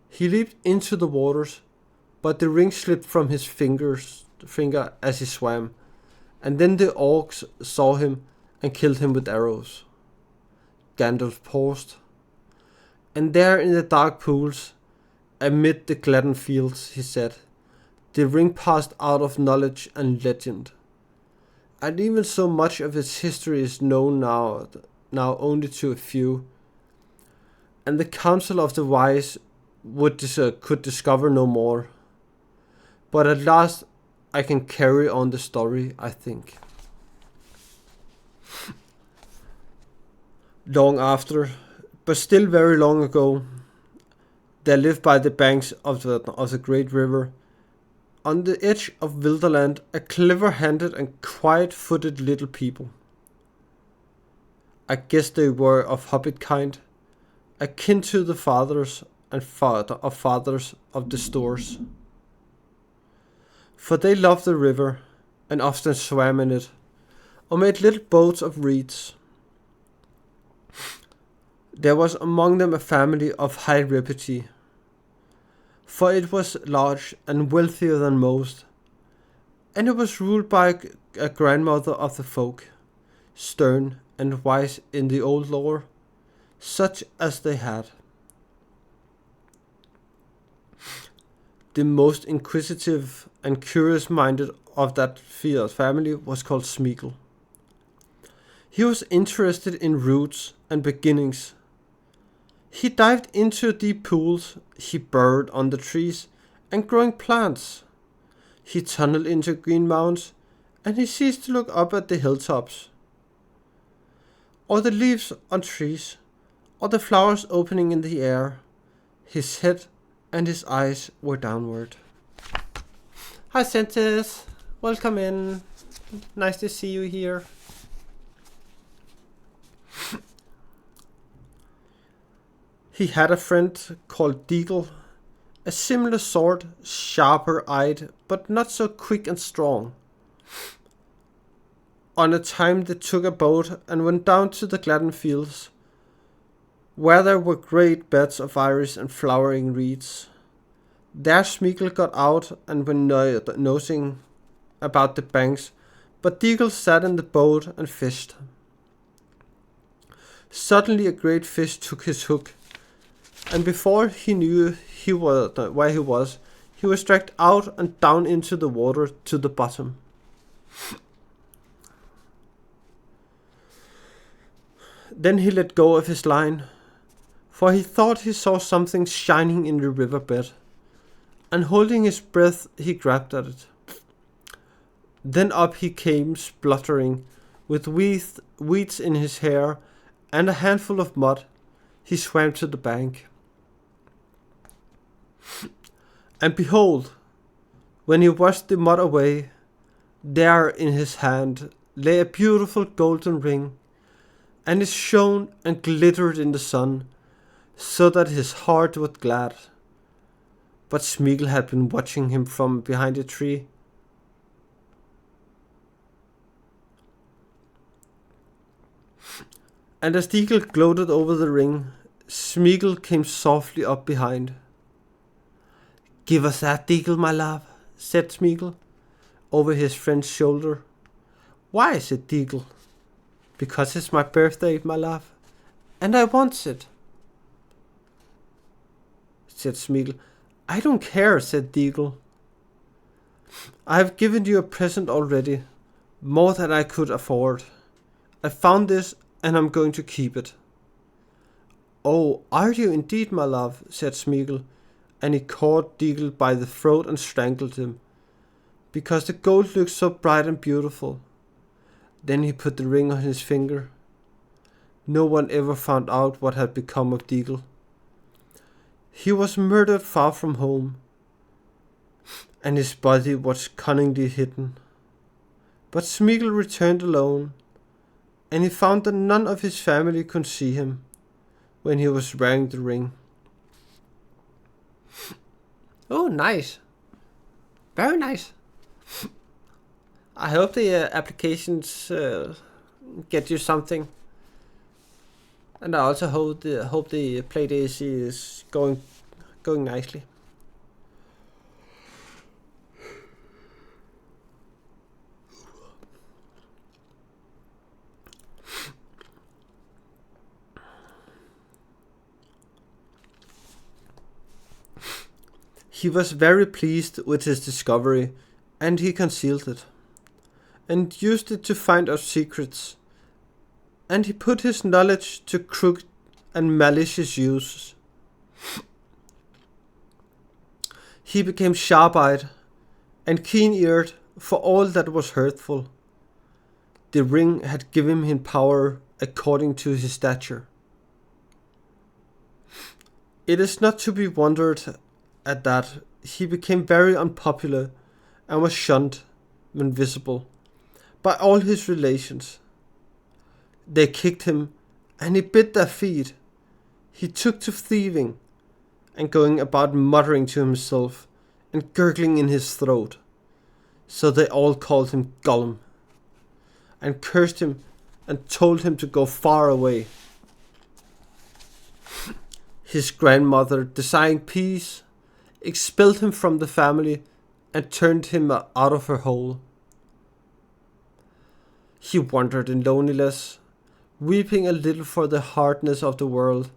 He leaped into the waters, but the ring slipped from his finger as he swam, and then the orcs saw him and killed him with arrows. Gandalf paused, and there in the dark pools, amid the Gladden fields, he said, the ring passed out of knowledge and legend, and even so much of its history is known now only to a few, and the council of the wise could discover no more. But at last I can carry on the story, I think. Long after, but still very long ago, there lived by the banks of the great river, on the edge of Wilderland, a clever-handed and quiet-footed little people. I guess they were of hobbit kind, akin to the fathers of the stores. For they loved the river, and often swam in it, or made little boats of reeds. There was among them a family of high repute, for it was large and wealthier than most, and it was ruled by a grandmother of the folk, stern and wise in the old lore, such as they had. The most inquisitive and curious-minded of that family was called Smeagol. He was interested in roots and beginnings. He dived into deep pools, he burrowed under trees and growing plants. He tunneled into green mounds, and he ceased to look up at the hilltops, or the leaves on trees, or the flowers opening in the air. His head and his eyes were downward. Hi, Sentis. Welcome in. Nice to see you here. He had a friend called Deagle, a similar sort, sharper-eyed, but not so quick and strong. On a time they took a boat and went down to the Gladden fields, where there were great beds of iris and flowering reeds. There Smeagol got out and went nosing about the banks, but Deagle sat in the boat and fished. Suddenly a great fish took his hook, and before he knew where he was dragged out and down into the water to the bottom. Then he let go of his line, for he thought he saw something shining in the riverbed, and holding his breath he grabbed at it. Then up he came spluttering, with weeds in his hair and a handful of mud. He swam to the bank. And behold, when he washed the mud away, there in his hand lay a beautiful golden ring, and it shone and glittered in the sun, so that his heart was glad. But Smeagol had been watching him from behind a tree. And as Deagle gloated over the ring, Smeagol came softly up behind. "Give us that, Deagle, my love," said Smeagol, over his friend's shoulder. "Why?" said Deagle. "Because it's my birthday, my love, and I want it," said Smeagol. "I don't care," said Deagle. "I have given you a present already, more than I could afford. I found this, and I'm going to keep it." "Oh, are you indeed, my love?" said Smeagol, and he caught Deagle by the throat and strangled him, because the gold looked so bright and beautiful. Then he put the ring on his finger. No one ever found out what had become of Deagle. He was murdered far from home, and his body was cunningly hidden. But Smeagol returned alone, and he found that none of his family could see him when he was wearing the ring. Oh, nice. Very nice. I hope the applications get you something. And I also hope the play days is going nicely. He was very pleased with his discovery, and he concealed it, and used it to find out secrets, and he put his knowledge to crooked and malicious use. He became sharp-eyed and keen-eared for all that was hurtful. The ring had given him power according to his stature. It is not to be wondered at that he became very unpopular and was shunned when visible by all his relations. They kicked him, and he bit their feet. He took to thieving and going about muttering to himself and gurgling in his throat. So they all called him Gollum and cursed him and told him to go far away. His grandmother, desiring peace, expelled him from the family and turned him out of her hole. He wandered in loneliness, weeping a little for the hardness of the world,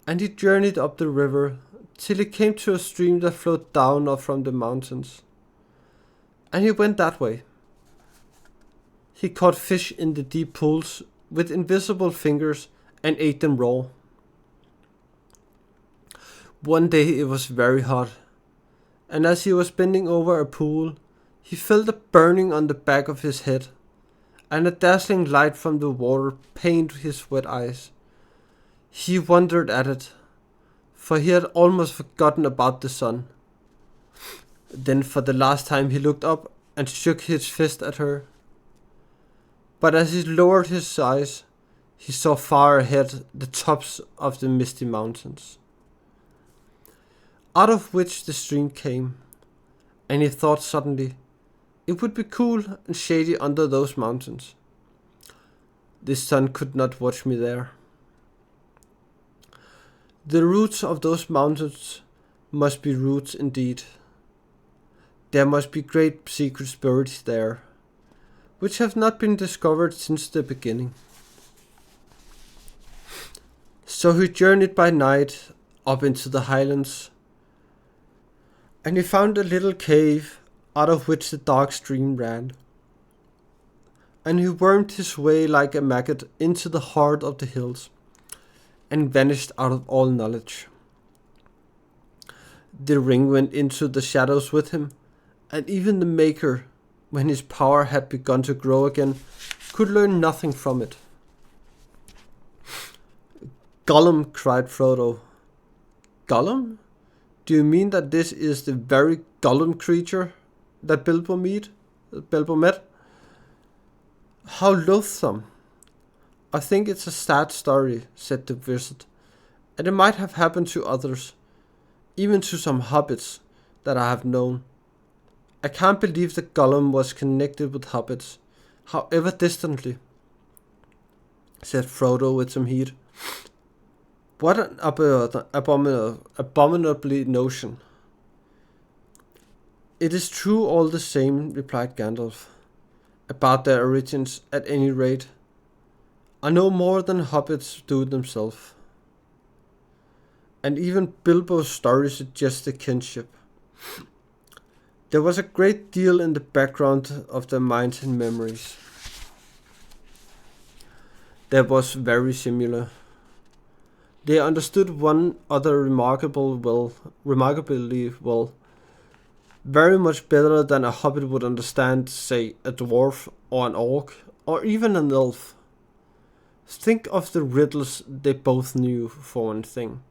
and he journeyed up the river till he came to a stream that flowed down from the mountains. And he went that way. He caught fish in the deep pools with invisible fingers and ate them raw. One day it was very hot, and as he was bending over a pool, he felt a burning on the back of his head, and a dazzling light from the water pained his wet eyes. He wondered at it, for he had almost forgotten about the sun. Then for the last time he looked up and shook his fist at her. But as he lowered his eyes, he saw far ahead the tops of the misty mountains, out of which the stream came, and he thought suddenly, it would be cool and shady under those mountains. The sun could not watch me there. The roots of those mountains must be roots indeed. There must be great secrets buried there, which have not been discovered since the beginning. So he journeyed by night up into the highlands, and he found a little cave out of which the dark stream ran. And he wormed his way like a maggot into the heart of the hills, and vanished out of all knowledge. The ring went into the shadows with him, and even the Maker, when his power had begun to grow again, could learn nothing from it. "Gollum," cried Frodo. "Gollum? Do you mean that this is the very Gollum creature that Bilbo met? How loathsome! I think it's a sad story," said the wizard, "and it might have happened to others, even to some hobbits that I have known. I can't believe that Gollum was connected with hobbits, however distantly." said Frodo with some heat. What an abominably notion. It is true all the same, replied Gandalf. About their origins, at any rate. I know more than hobbits do themselves. And even Bilbo's story suggests a kinship. There was a great deal in the background of their minds and memories that was very similar. They understood one another remarkably well, very much better than a hobbit would understand, say, a dwarf or an orc, or even an elf. Think of the riddles they both knew, for one thing.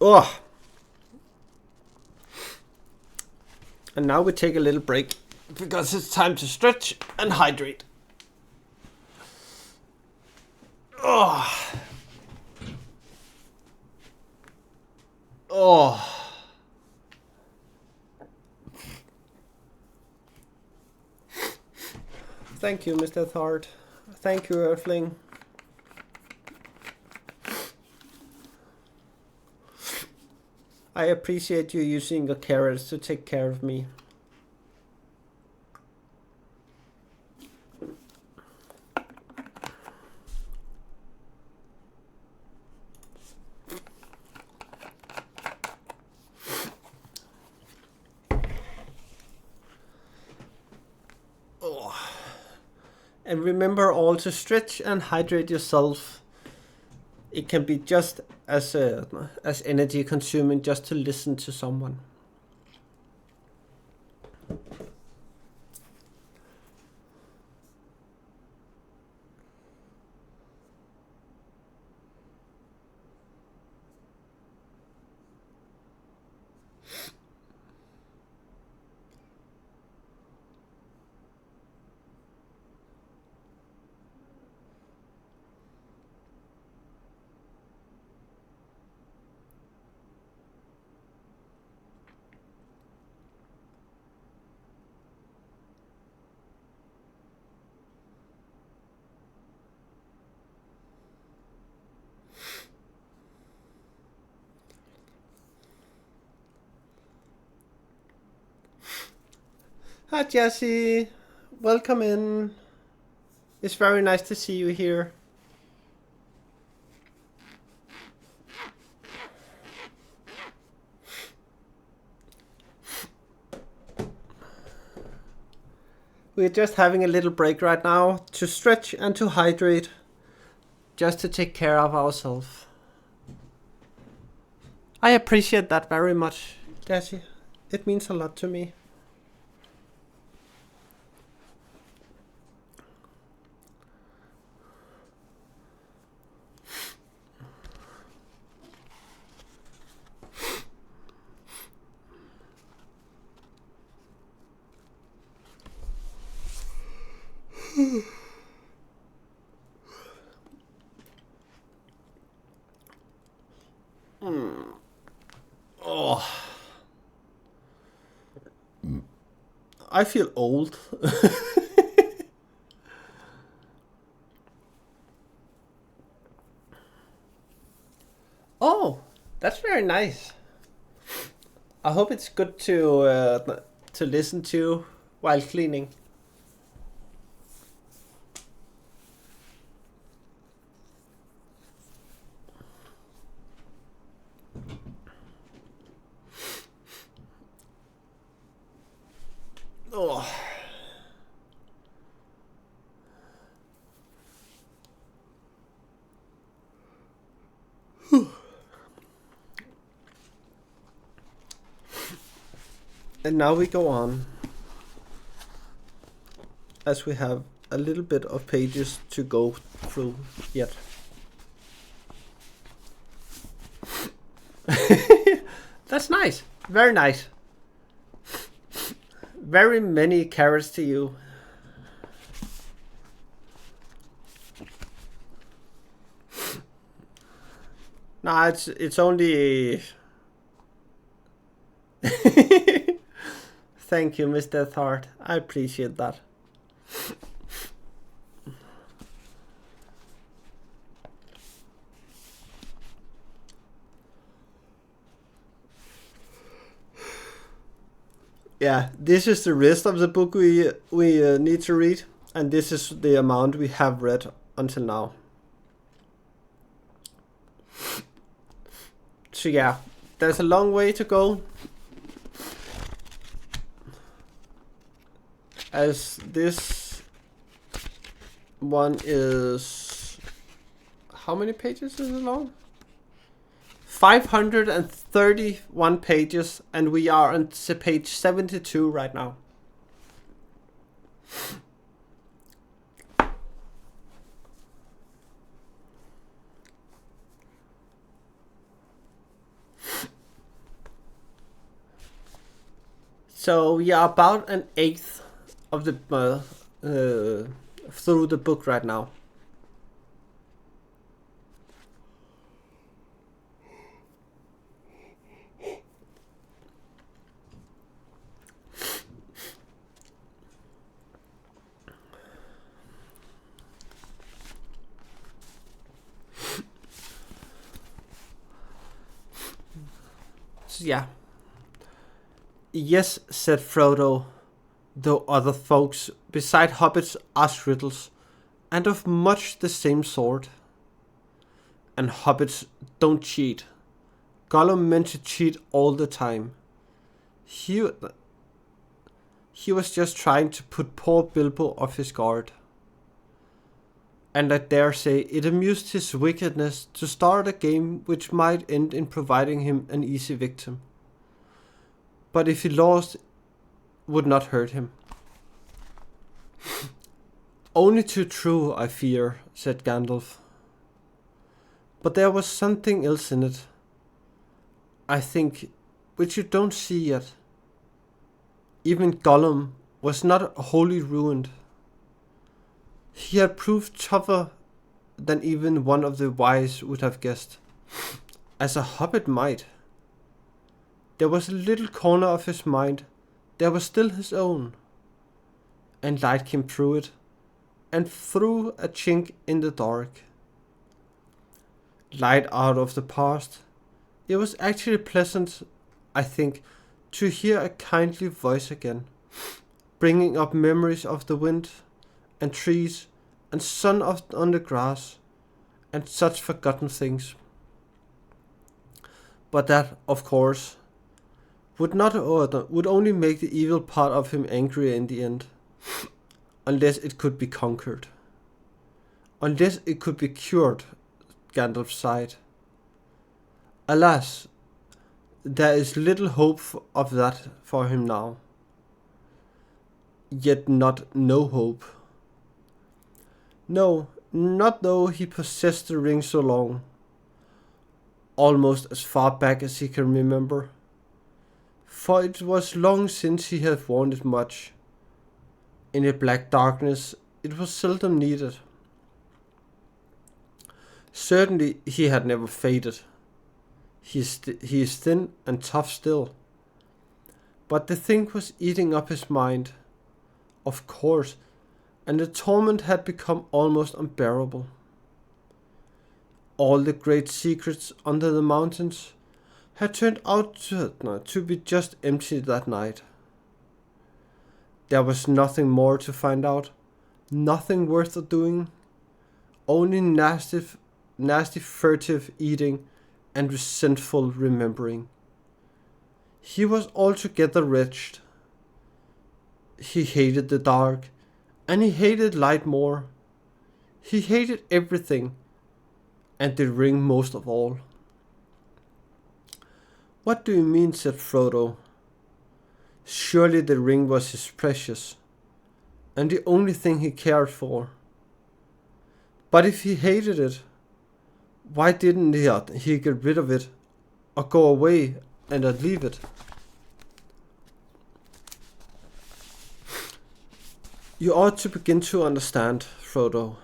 Oh. And now we take a little break, because it's time to stretch and hydrate. Oh. Oh. Thank you, Mr. Thard. Thank you, Earthling. I appreciate you using your carrots to take care of me. Oh. And remember all to stretch and hydrate yourself. It can be just as energy consuming just to listen to someone. Hi Jesse, welcome in. It's very nice to see you here. We're just having a little break right now to stretch and to hydrate, just to take care of ourselves. I appreciate that very much, Jesse. It means a lot to me. Oh. I feel old. Oh, that's very nice. I hope it's good to listen to while cleaning. Oh. And now we go on, as we have a little bit of pages to go through yet. That's nice. Very nice. Very many carrots to you. Nah, it's only Thank you, Mr. Thart. I appreciate that. Yeah, this is the rest of the book we need to read, and this is the amount we have read until now. So yeah, there's a long way to go. As this one is... How many pages is it long? 531 pages, and we are on page 72 right now. So we are about an eighth of the through the book right now. So yeah. Yes, said Frodo, though other folks beside hobbits ask riddles, and of much the same sort. And hobbits don't cheat. Gollum meant to cheat all the time. He was just trying to put poor Bilbo off his guard. And I dare say it amused his wickedness to start a game which might end in providing him an easy victim. But if he lost, would not hurt him. Only too true, I fear, said Gandalf. But there was something else in it, I think, which you don't see yet. Even Gollum was not wholly ruined. He had proved tougher than even one of the wise would have guessed, as a hobbit might. There was a little corner of his mind that was still his own, and light came through it, and through a chink in the dark. Light out of the past. It was actually pleasant, I think, to hear a kindly voice again, bringing up memories of the wind, and trees, and sun on the grass, and such forgotten things. But that, of course, would only make the evil part of him angrier in the end, unless it could be conquered. Unless it could be cured, Gandalf sighed. Alas, there is little hope of that for him now. Yet not no hope. No, not though he possessed the ring so long, almost as far back as he can remember. For it was long since he had worn it much. In the black darkness it was seldom needed. Certainly he had never faded. He is thin and tough still. But the thing was eating up his mind, of course, and the torment had become almost unbearable. All the great secrets under the mountains had turned out to be just empty that night. There was nothing more to find out, nothing worth doing, only nasty furtive eating and resentful remembering. He was altogether wretched. He hated the dark, and he hated light more. He hated everything, and the ring most of all. What do you mean, said Frodo. Surely the ring was his precious, and the only thing he cared for. But if he hated it, why didn't he get rid of it, or go away and not leave it? You ought to begin to understand, Frodo.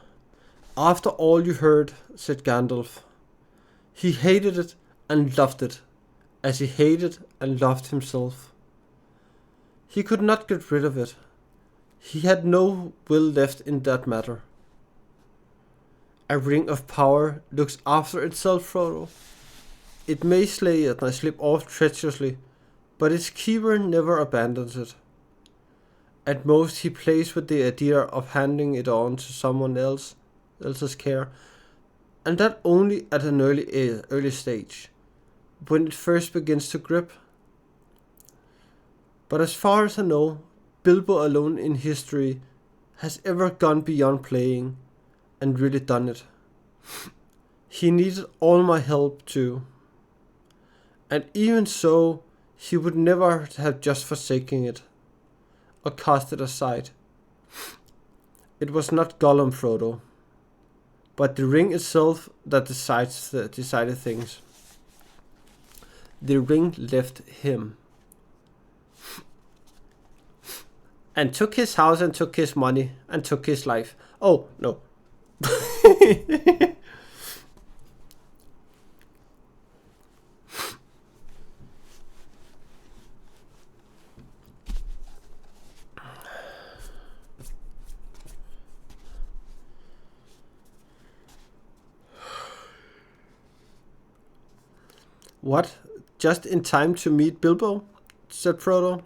After all you heard, said Gandalf, he hated it and loved it, as he hated and loved himself. He could not get rid of it. He had no will left in that matter. A ring of power looks after itself, Frodo. It may slay it and slip off treacherously, but its keeper never abandons it. At most he plays with the idea of handing it on to someone else's care, and that only at an early stage, when it first begins to grip. But as far as I know, Bilbo alone in history has ever gone beyond playing and really done it. He needed all my help too. And even so, he would never have just forsaken it, or cast it aside. It was not Gollum, Frodo, but the ring itself that decided things. The ring left him. And took his house and took his money and took his life. Oh, no. What? Just in time to meet Bilbo? Said Frodo.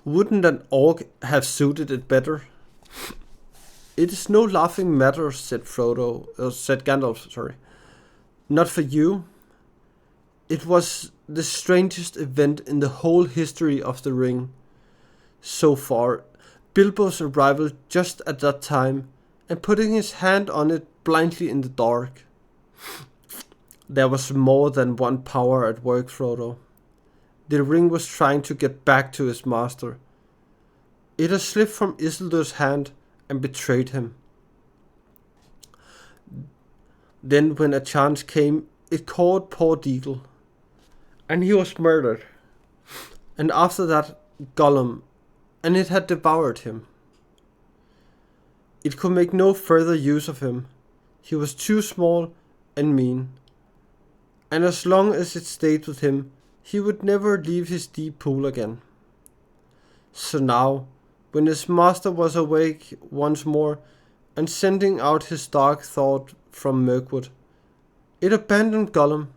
Wouldn't an orc have suited it better? It is no laughing matter, said Gandalf, sorry. Not for you. It was the strangest event in the whole history of the ring. So far, Bilbo's arrival just at that time, and putting his hand on it blindly in the dark. There was more than one power at work, Frodo. The ring was trying to get back to his master. It had slipped from Isildur's hand and betrayed him. Then when a chance came, it caught poor Deagle, and he was murdered. And after that, Gollum, and it had devoured him. It could make no further use of him. He was too small and mean. And as long as it stayed with him, he would never leave his deep pool again. So now, when his master was awake once more and sending out his dark thought from Mirkwood, it abandoned Gollum,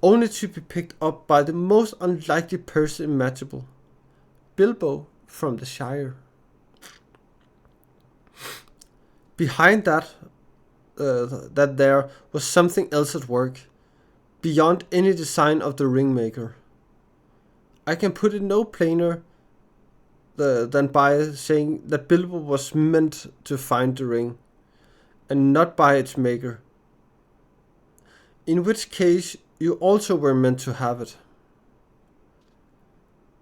only to be picked up by the most unlikely person imaginable, Bilbo from the Shire. Behind that there was something else at work, beyond any design of the Ringmaker. I can put it no plainer than by saying that Bilbo was meant to find the ring, and not by its maker. In which case, you also were meant to have it.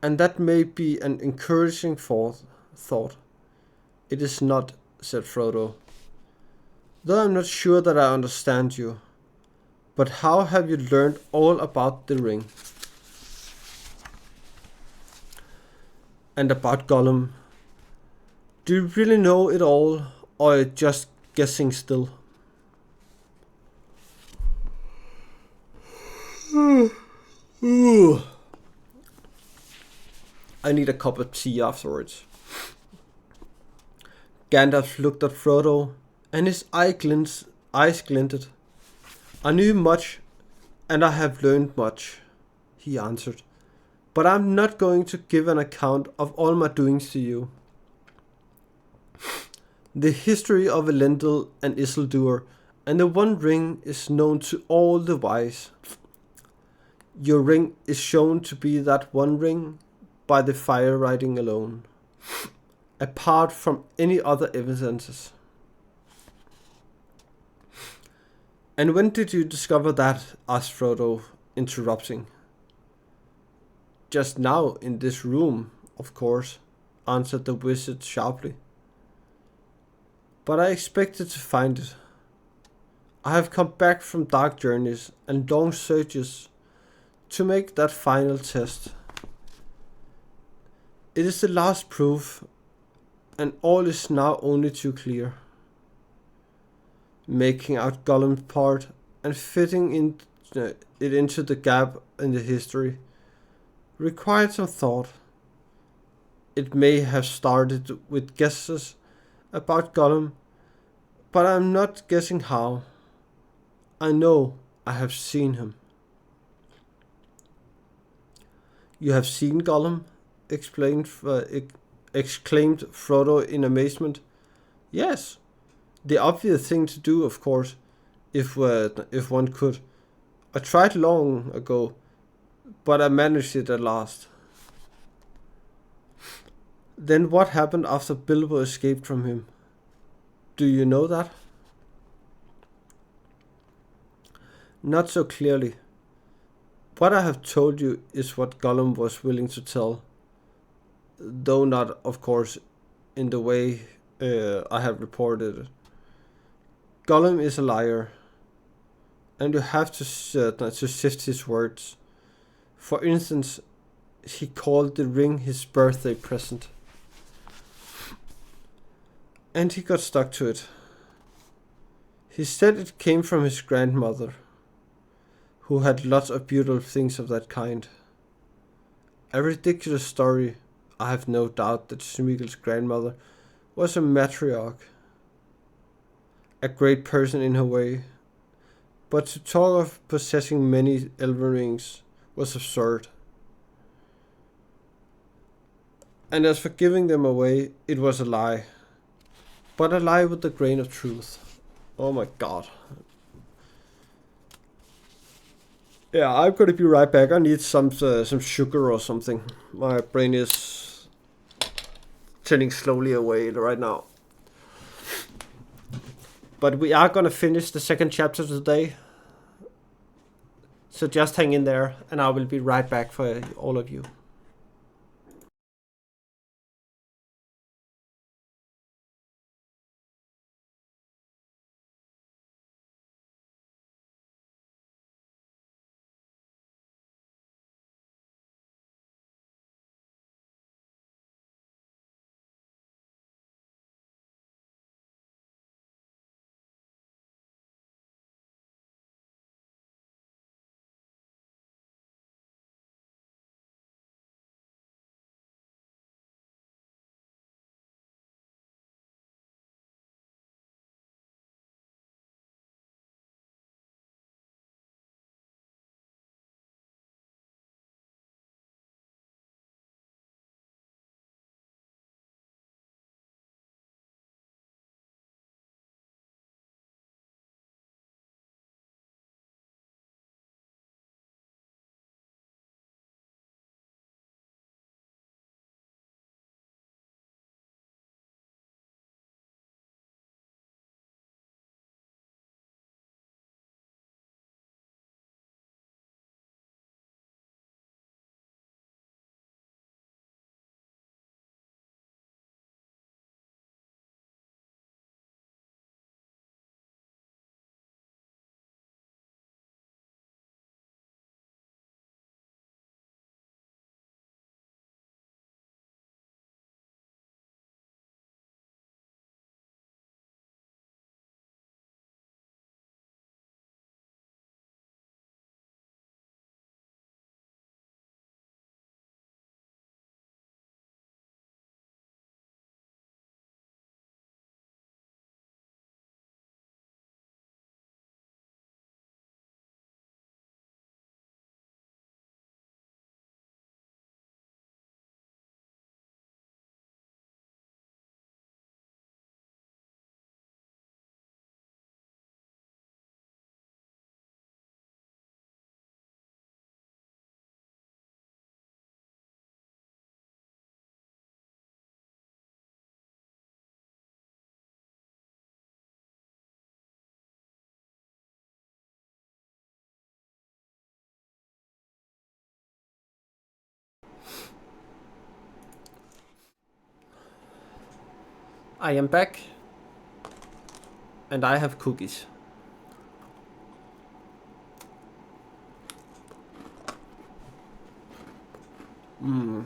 And that may be an encouraging thought. It is not, said Frodo. Though I'm not sure that I understand you. But how have you learned all about the ring? And about Gollum? Do you really know it all, or are you just guessing still? I need a cup of tea afterwards. Gandalf looked at Frodo, and his eyes glinted. I knew much, and I have learned much, he answered. But I'm not going to give an account of all my doings to you. The history of Elendil and Isildur and the One Ring is known to all the wise. Your ring is shown to be that One Ring by the fire writing alone, apart from any other evidences. And when did you discover that? Asked Frodo, interrupting. Just now, in this room, of course, answered the wizard sharply. But I expected to find it. I have come back from dark journeys and long searches to make that final test. It is the last proof, and all is now only too clear. Making out Gollum's part and fitting it into the gap in the history, required some thought. It may have started with guesses about Gollum, but I'm not guessing how. I know I have seen him. You have seen Gollum? Exclaimed Frodo in amazement. Yes, the obvious thing to do, of course, if one could. I tried long ago, but I managed it at last. Then what happened after Bilbo escaped from him? Do you know that? Not so clearly. What I have told you is what Gollum was willing to tell, though not, of course, in the way I have reported it. Gollum is a liar, and you have to sift his words. For instance, he called the ring his birthday present, and he got stuck to it. He said it came from his grandmother, who had lots of beautiful things of that kind. A ridiculous story. I have no doubt that Smeagol's grandmother was a matriarch, a great person in her way, but to talk of possessing many elven rings was absurd. And as for giving them away, it was a lie, but a lie with a grain of truth. Oh my god. Yeah, I'm gonna be right back. I need some sugar or something. My brain is turning slowly away right now. But we are gonna finish the second chapter today. So just hang in there, and I will be right back for all of you. I am back, and I have cookies. Mmm.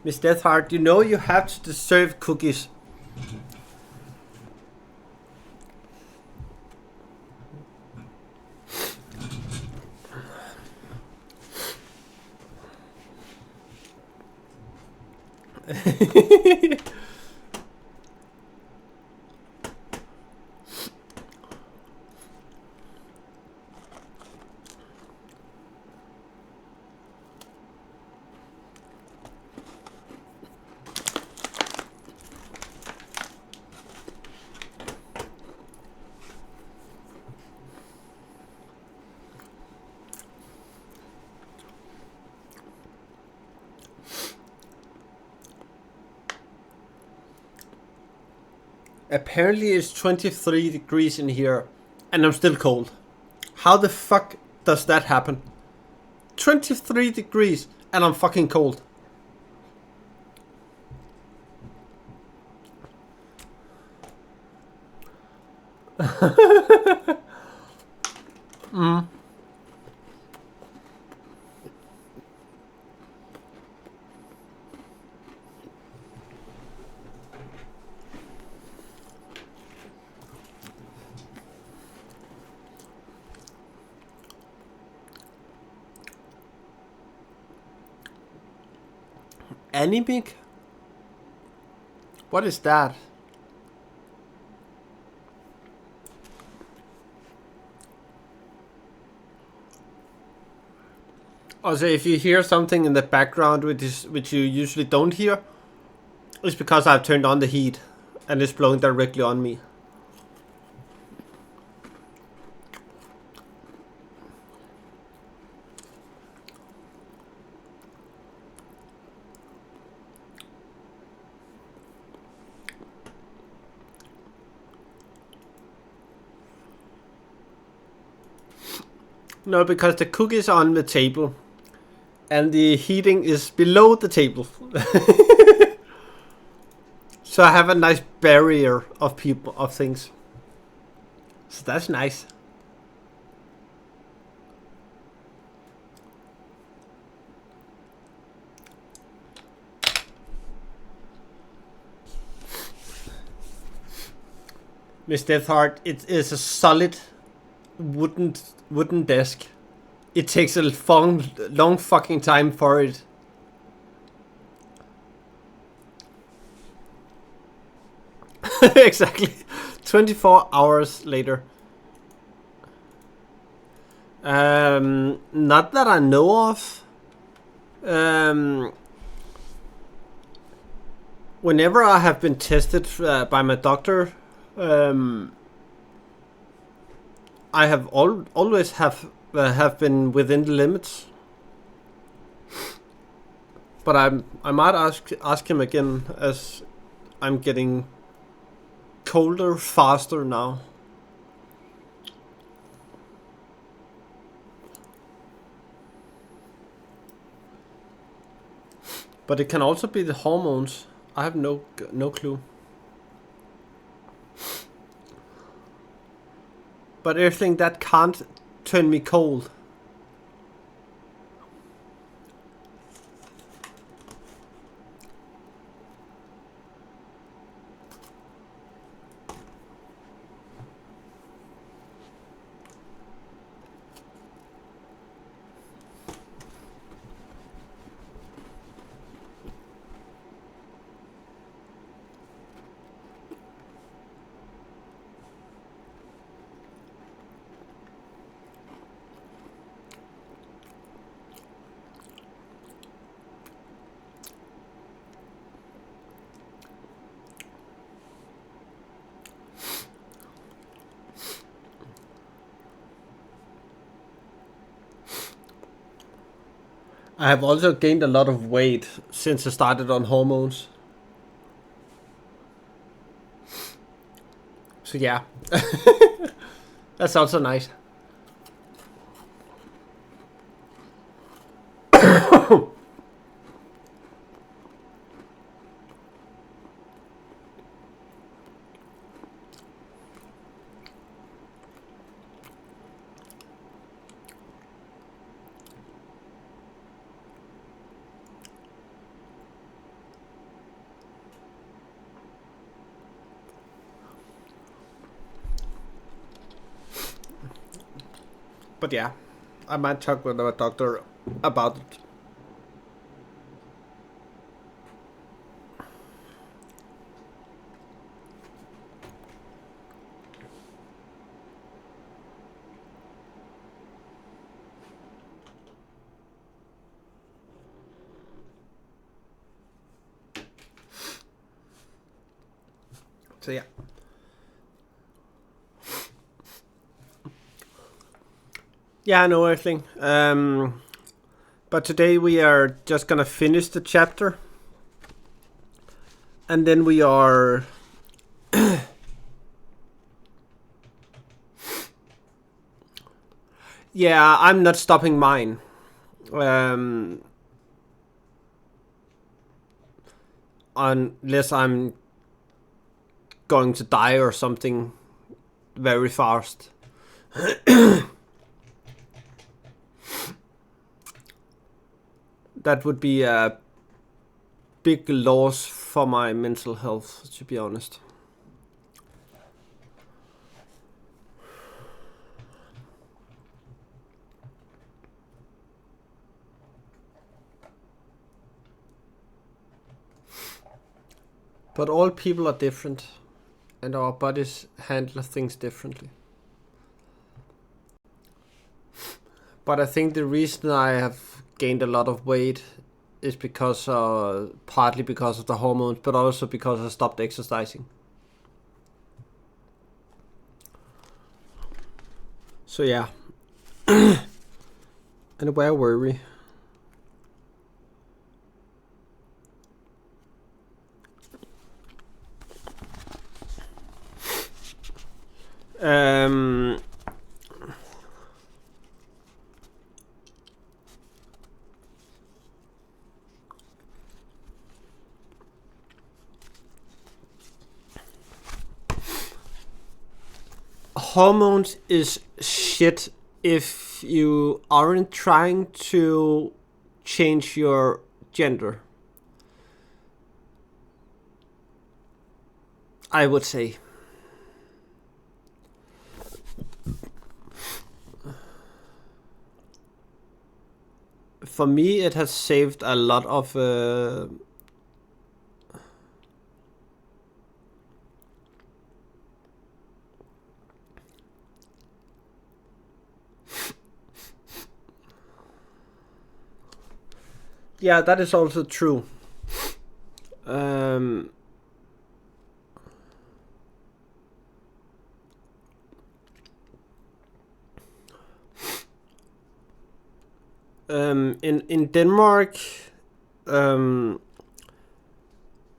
Miss Deathheart, you know you have to deserve cookies. Apparently it's 23 degrees in here and I'm still cold. How the fuck does that happen? 23 degrees and I'm fucking cold. Anemic? What is that? Also, if you hear something in the background which you usually don't hear, it's because I've turned on the heat and it's blowing directly on me. No, because the cookies are on the table and the heating is below the table. So I have a nice barrier of things. So that's nice. Miss Deathheart, it is a solid wooden desk. It takes a long fucking time for it. Exactly. 24 hours later. Not that I know of. Whenever I have been tested by my doctor, I have always have been within the limits. But I might ask him again as I'm getting colder faster now. But it can also be the hormones. I have no clue. But everything that can't turn me cold. I have also gained a lot of weight since I started on hormones. So yeah, that's also nice. But yeah, I might talk with a doctor about it. So yeah. Yeah, I know everything. But today we are just gonna finish the chapter. And then we are... Yeah, I'm not stopping mine. Unless I'm going to die or something very fast. That would be a big loss for my mental health, to be honest. But all people are different, and our bodies handle things differently. But I think the reason I have gained a lot of weight is because, partly because of the hormones, but also because I stopped exercising. So yeah. And where were we? Um, Hormones is shit if you aren't trying to change your gender, I would say. For me, it has saved a lot of yeah, that is also true. Um, in Denmark,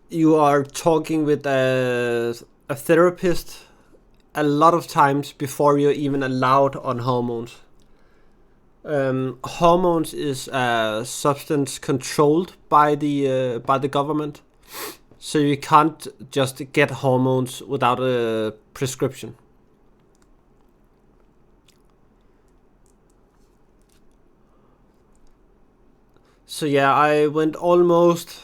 you are talking with a therapist a lot of times before you're even allowed on hormones. Hormones is a substance controlled by the government, so you can't just get hormones without a prescription. So yeah, I went almost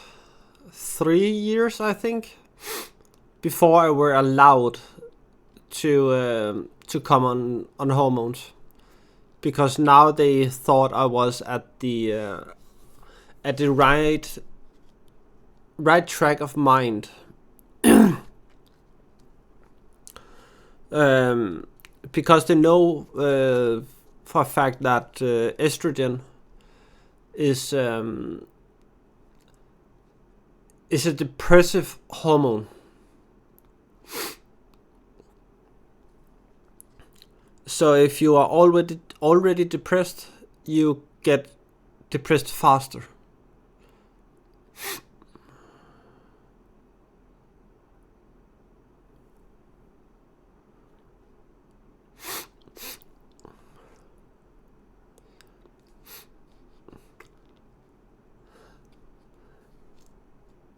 3 years, I think, before I were allowed to come on hormones, because now they thought I was at the right track of mind. Because they know for a fact that estrogen is a depressive hormone. So if you are already depressed, you get depressed faster.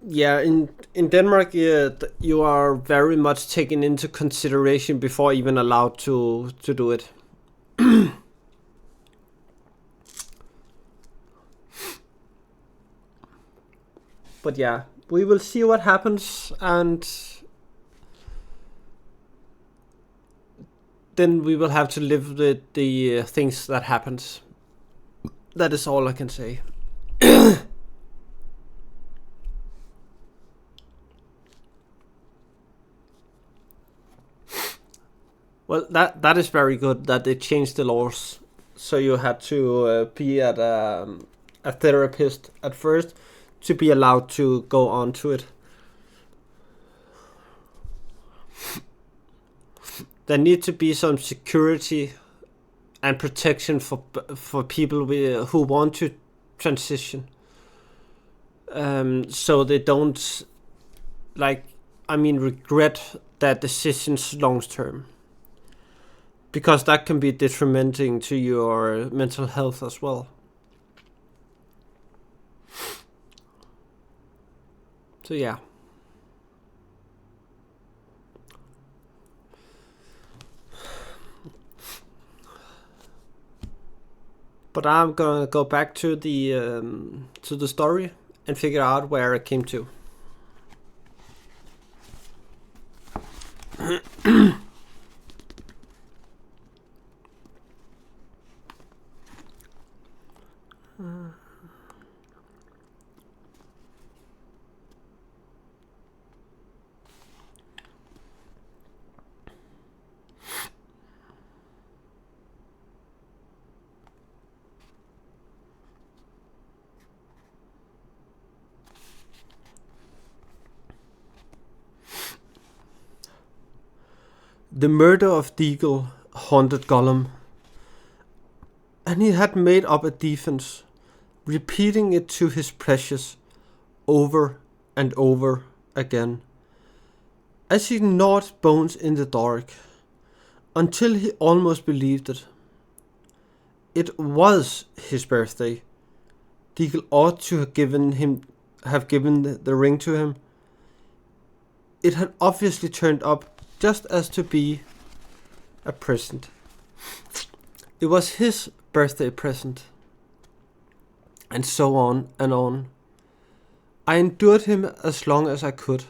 Yeah, in Denmark, you are very much taken into consideration before even allowed to do it. But yeah, we will see what happens, and then we will have to live with the things that happens. That is all I can say. Well, that is very good that they changed the laws, so you had to be at a therapist at first to be allowed to go on to it. There need to be some security and protection for people who want to transition, so they don't regret their decisions long term, because that can be detrimenting to your mental health as well. So yeah. But I'm gonna go back to the story and figure out where I came to. The murder of Deagle haunted Gollum, and he had made up a defense, repeating it to his precious over and over again, as he gnawed bones in the dark, until he almost believed it. It was his birthday. Deagle ought to have given the ring to him. It had obviously turned up just as to be a present. It was his birthday present. And so on and on. I endured him as long as I could,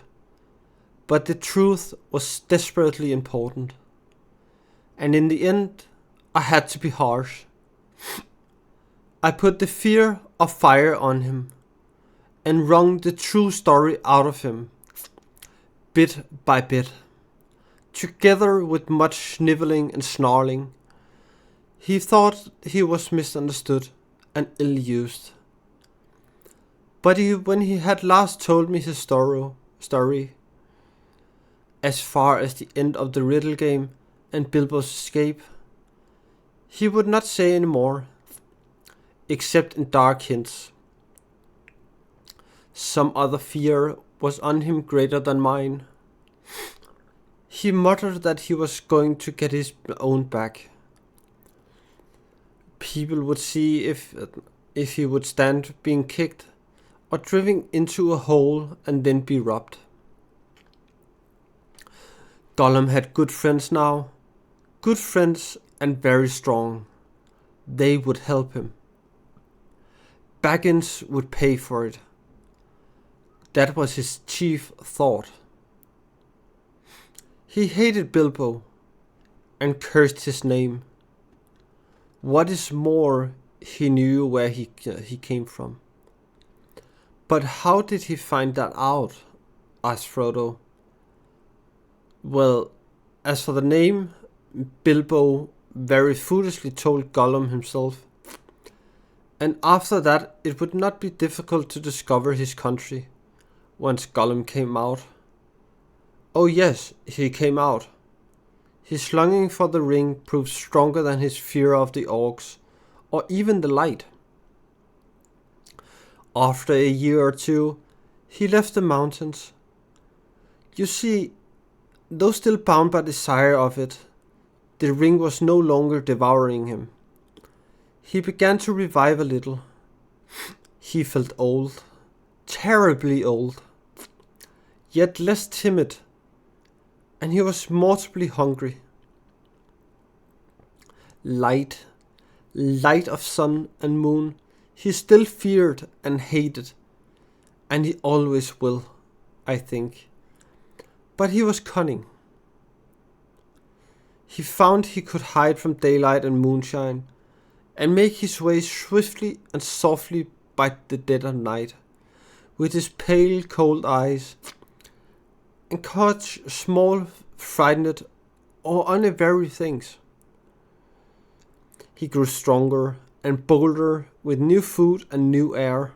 but the truth was desperately important. And in the end, I had to be harsh. I put the fear of fire on him and wrung the true story out of him, bit by bit. Together with much sniveling and snarling, he thought he was misunderstood and ill-used. But when he had last told me his story, as far as the end of the riddle game and Bilbo's escape, he would not say any more, except in dark hints. Some other fear was on him greater than mine. He muttered that he was going to get his own back. People would see if he would stand being kicked or driven into a hole and then be robbed. Gollum had good friends now. Good friends and very strong. They would help him. Baggins would pay for it. That was his chief thought. He hated Bilbo and cursed his name. What is more, he knew where he came from. But how did he find that out? Asked Frodo. Well, as for the name, Bilbo very foolishly told Gollum himself. And after that, it would not be difficult to discover his country once Gollum came out. Oh yes, he came out. His longing for the ring proved stronger than his fear of the orcs, or even the light. After a year or two, he left the mountains. You see, though still bound by desire of it, the ring was no longer devouring him. He began to revive a little. He felt old, terribly old, yet less timid, and he was mortally hungry. Light of sun and moon, he still feared and hated, and he always will, I think. But he was cunning. he found he could hide from daylight and moonshine, and make his way swiftly and softly by the dead of night, with his pale, cold eyes, and catch small, frightened, or unawary things. He grew stronger and bolder with new food and new air.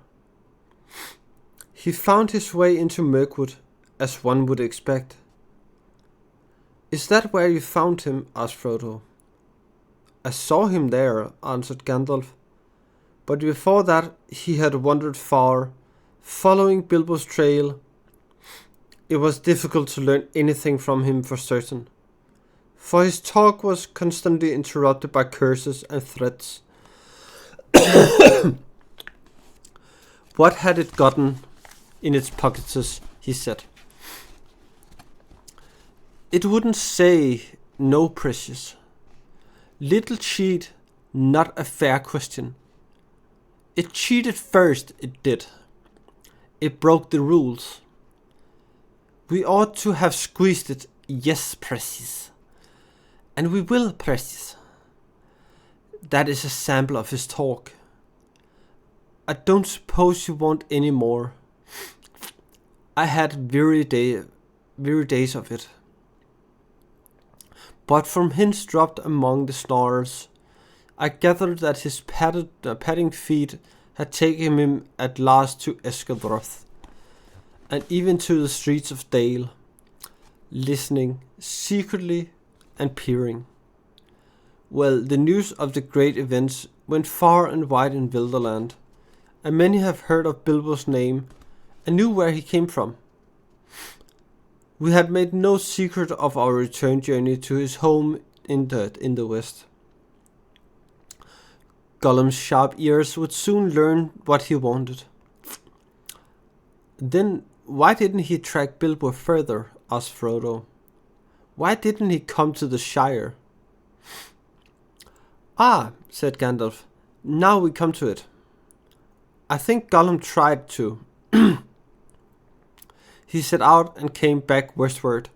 He found his way into Mirkwood, as one would expect. "Is that where you found him?" asked Frodo. "I saw him there," answered Gandalf. "But before that he had wandered far, following Bilbo's trail. It was difficult to learn anything from him for certain, for his talk was constantly interrupted by curses and threats. What had it gotten in its pockets?" he said. "It wouldn't say no, precious. Little cheat, not a fair question. It cheated first, it did. It broke the rules. We ought to have squeezed it, yes, precious. And we will, precious." That is a sample of his talk. I don't suppose you want any more. I had weary days of it. But from hints dropped among the snarls, I gathered that his padding feet had taken him at last to Esgaroth, and even to the streets of Dale, listening secretly and peering. Well, the news of the great events went far and wide in Wilderland, and many have heard of Bilbo's name and knew where he came from. We had made no secret of our return journey to his home in the west. Gollum's sharp ears would soon learn what he wanted. "Then why didn't he track Bilbo further?" asked Frodo. "Why didn't he come to the Shire?" "Ah," said Gandalf, "now we come to it. I think Gollum tried to. He set out and came back westward,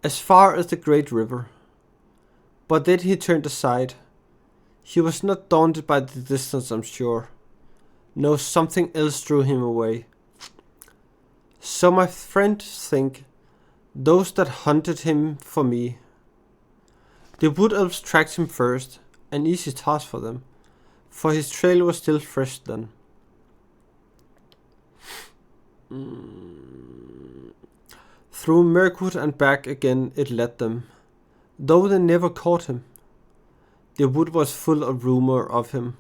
as far as the great river. But then he turned aside. He was not daunted by the distance, I'm sure. No, something else drew him away. So my friends think, those that hunted him for me. The wood elves tracked him first, an easy task for them, for his trail was still fresh then. Through Mirkwood and back again it led them, though they never caught him. The wood was full of rumor of him,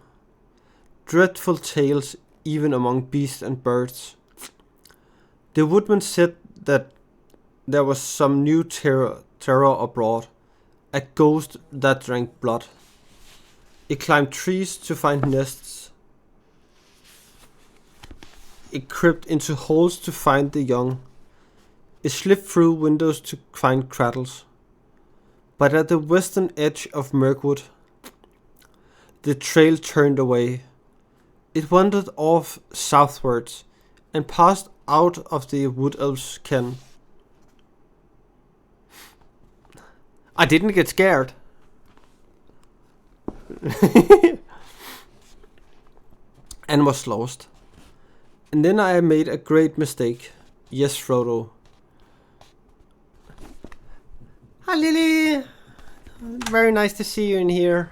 dreadful tales even among beasts and birds. The woodman said that there was some new terror abroad, a ghost that drank blood. It climbed trees to find nests. It crept into holes to find the young. It slipped through windows to find cradles. But at the western edge of Mirkwood, the trail turned away. It wandered off southwards and passed out of the wood elf's ken. I didn't get scared. And was lost. And then I made a great mistake. Yes, Frodo. Hi, Lily. Very nice to see you in here.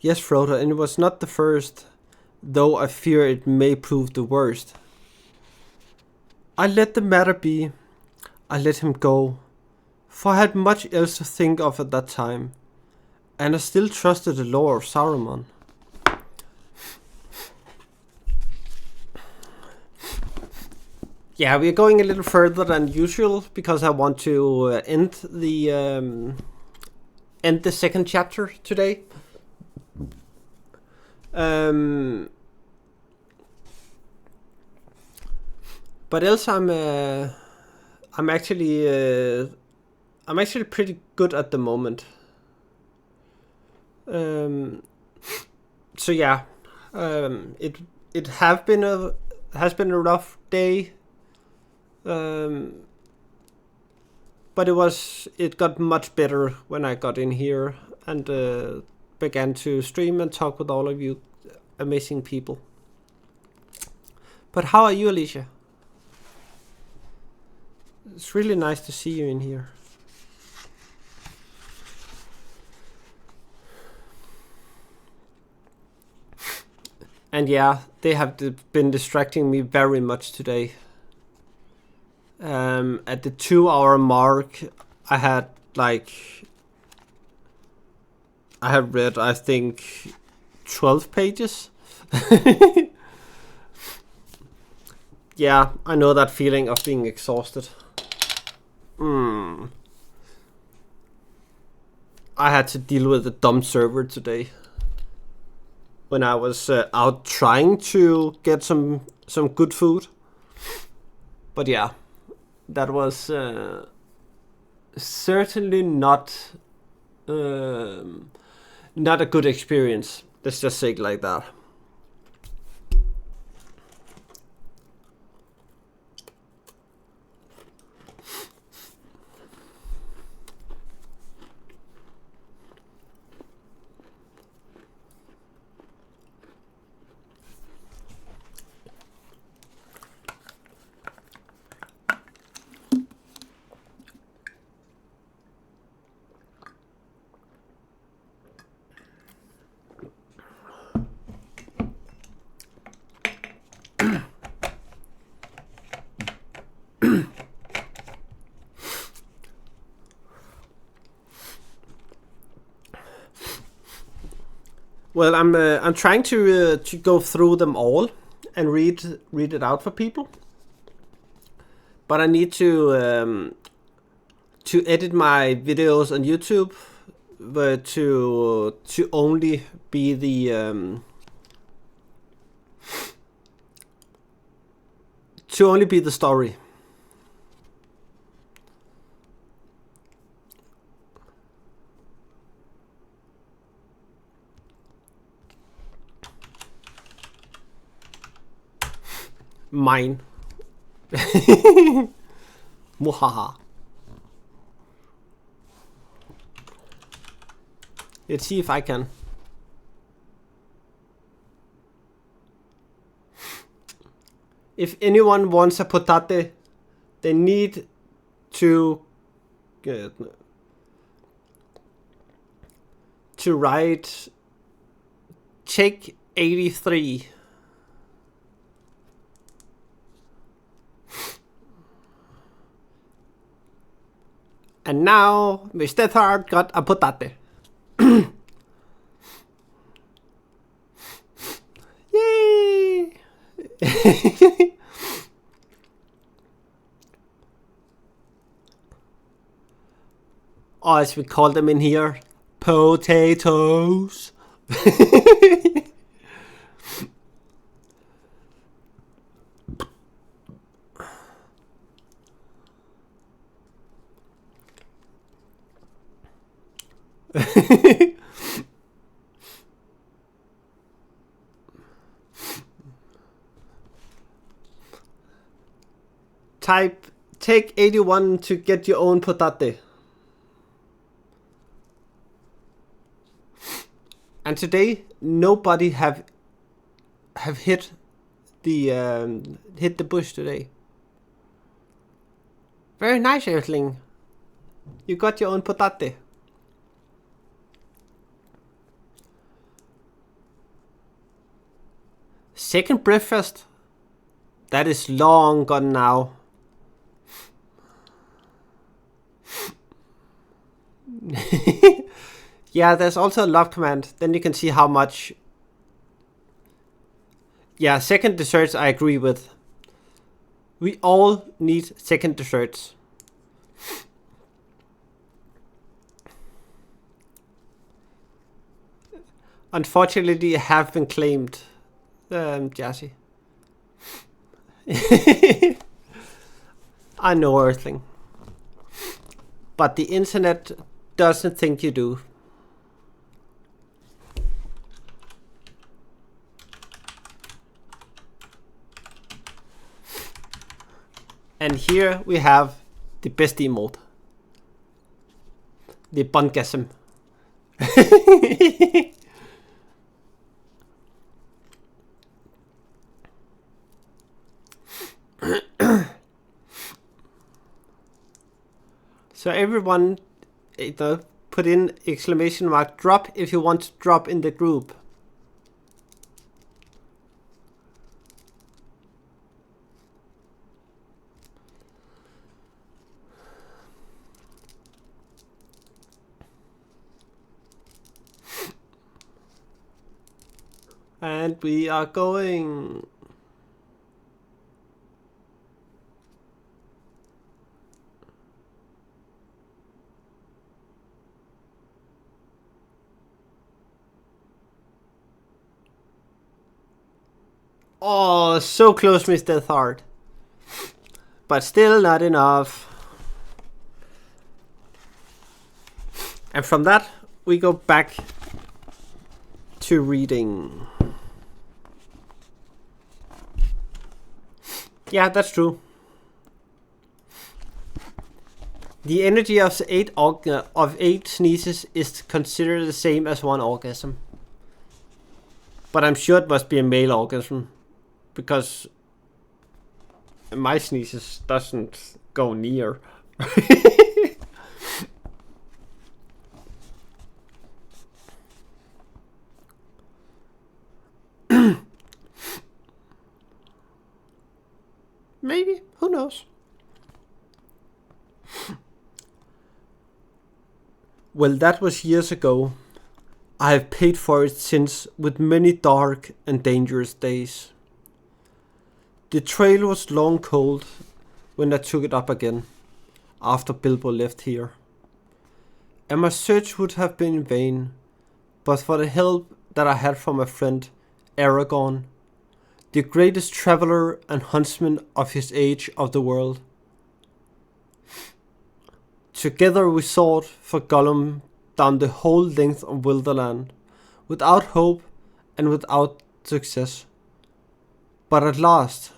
Yes, Frodo, and it was not the first, though I fear it may prove the worst. I let the matter be. I let him go, for I had much else to think of at that time, and I still trusted the lore of Saruman. Yeah, we're going a little further than usual because I want to end the second chapter today. But else I'm actually pretty good at the moment. So yeah, it have been has been a rough day. But it got much better when I got in here and began to stream and talk with all of you amazing people. But how are you, Alicia? It's really nice to see you in here. And yeah, they have been distracting me very much today. At the 2-hour mark, I have read, I think, 12 pages. Yeah, I know that feeling of being exhausted. I had to deal with a dumb server today when I was out trying to get some good food. But yeah, that was certainly not a good experience. Let's just say it like that. Well, I'm trying to go through them all and read it out for people, but I need to edit my videos on YouTube to only be the story. Mine. Muhaha. Let's see if I can. If anyone wants a potate, they need to write check 83. And now Mr. Thard got a potate. Yay! Or as we call them in here, potatoes. Type take 81 to get your own potate. And today nobody have hit the bush today. Very nice, Earthling. You got your own potate. Second breakfast. That is long gone now. Yeah, there's also a love command. Then you can see how much. Yeah, second desserts I agree with. We all need second desserts. Unfortunately, have been claimed, Jassy. I know, Earthling. But the internet doesn't think you do. And here we have the best emote. The bungasm. So everyone, put in exclamation mark drop if you want to drop in the group. And we are going. Oh, so close, Mr. Thard. But still not enough. And from that, we go back to reading. Yeah, that's true. The energy of 8 sneezes is considered the same as one orgasm. But I'm sure it must be a male orgasm, because my sneezes doesn't go near. Maybe, who knows? Well, that was years ago. I have paid for it since, with many dark and dangerous days. The trail was long cold when I took it up again, after Bilbo left here. And my search would have been in vain, but for the help that I had from my friend Aragorn, the greatest traveller and huntsman of his age of the world. Together we sought for Gollum down the whole length of Wilderland, without hope and without success. But at last,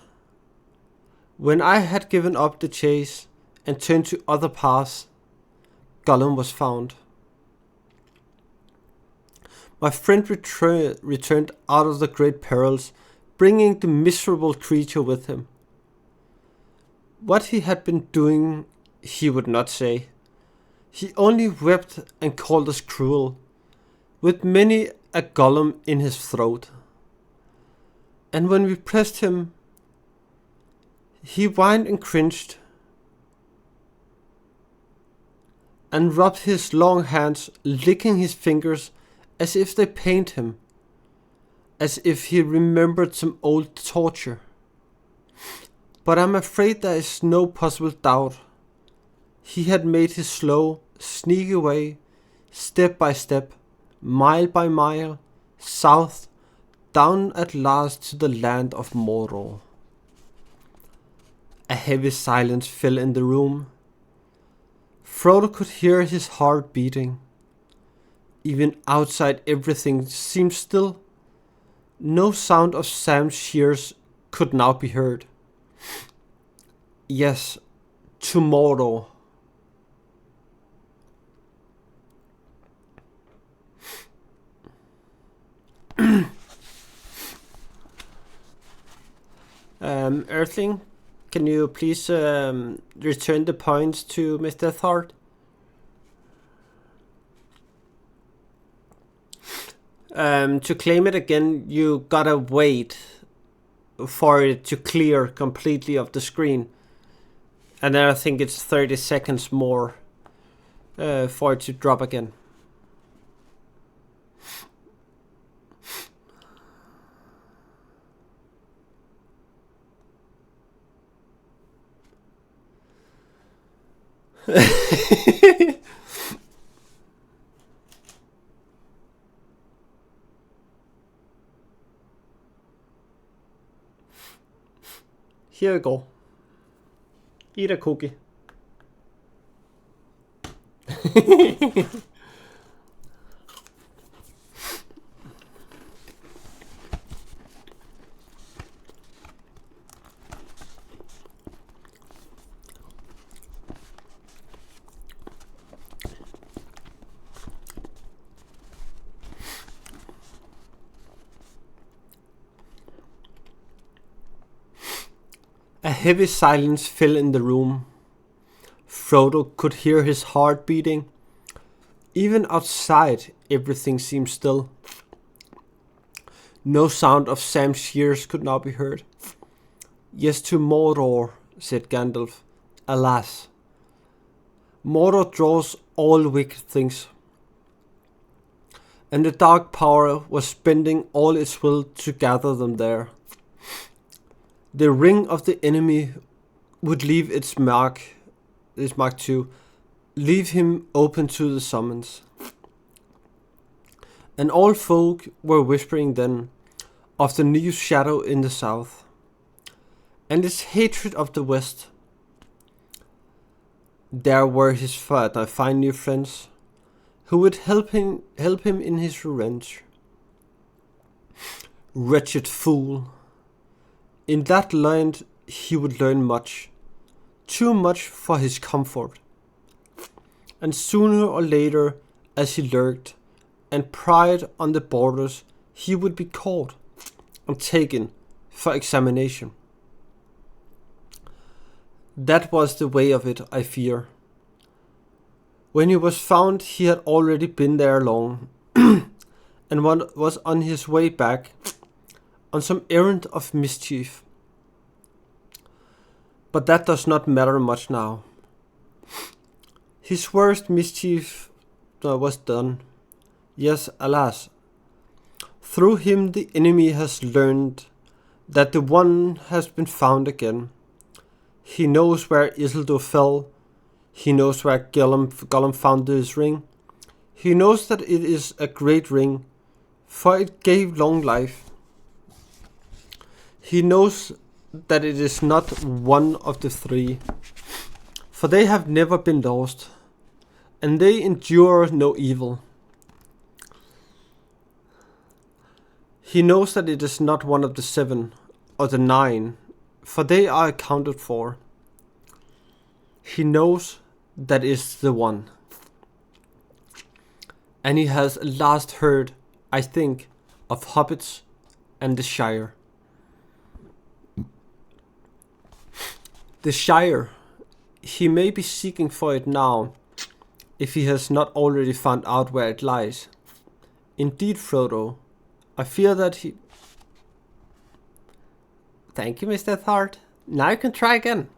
when I had given up the chase and turned to other paths, Gollum was found. My friend returned out of the great perils, bringing the miserable creature with him. What he had been doing, he would not say. He only wept and called us cruel, with many a Gollum in his throat. And when we pressed him, he whined and cringed, and rubbed his long hands, licking his fingers as if they pained him, as if he remembered some old torture. But I'm afraid there is no possible doubt. He had made his slow, sneaky way, step by step, mile by mile, south, down at last to the land of Mordor. A heavy silence fell in the room. Frodo could hear his heart beating. Even outside everything seemed still. No sound of Sam's shears could now be heard. Yes, to Mordor. Earthling, can you please return the points to Mr. Thard? To claim it again, you gotta wait for it to clear completely of the screen. And then I think it's 30 seconds more for it to drop again. Here we go. Eat a cookie. A heavy silence fell in the room. Frodo could hear his heart beating. Even outside, everything seemed still. No sound of Sam's shears could now be heard. Yes to Mordor, said Gandalf. Alas, Mordor draws all wicked things. And the Dark Power was spending all its will to gather them there. The ring of the enemy would leave its mark too, leave him open to the summons. And all folk were whispering then of the new shadow in the south, and his hatred of the west. There were his fine new friends, who would help him in his revenge. Wretched fool! In that land he would learn much, too much for his comfort. And sooner or later, as he lurked and pried on the borders, he would be caught and taken for examination. That was the way of it, I fear. When he was found, he had already been there long, and was on his way back on some errand of mischief. But that does not matter much now. His worst mischief was done. Yes, alas. Through him the enemy has learned that the One has been found again. He knows where Isildur fell. He knows where Gollum found his ring. He knows that it is a great ring, for it gave long life. He knows that it is not one of the three, for they have never been lost, and they endure no evil. He knows that it is not one of the 7 or the 9, for they are accounted for. He knows that is the one. And he has last heard, I think, of hobbits and the Shire. The Shire, he may be seeking for it now, if he has not already found out where it lies. Indeed, Frodo, I fear that he... Thank you, Mr. Thart. Now you can try again.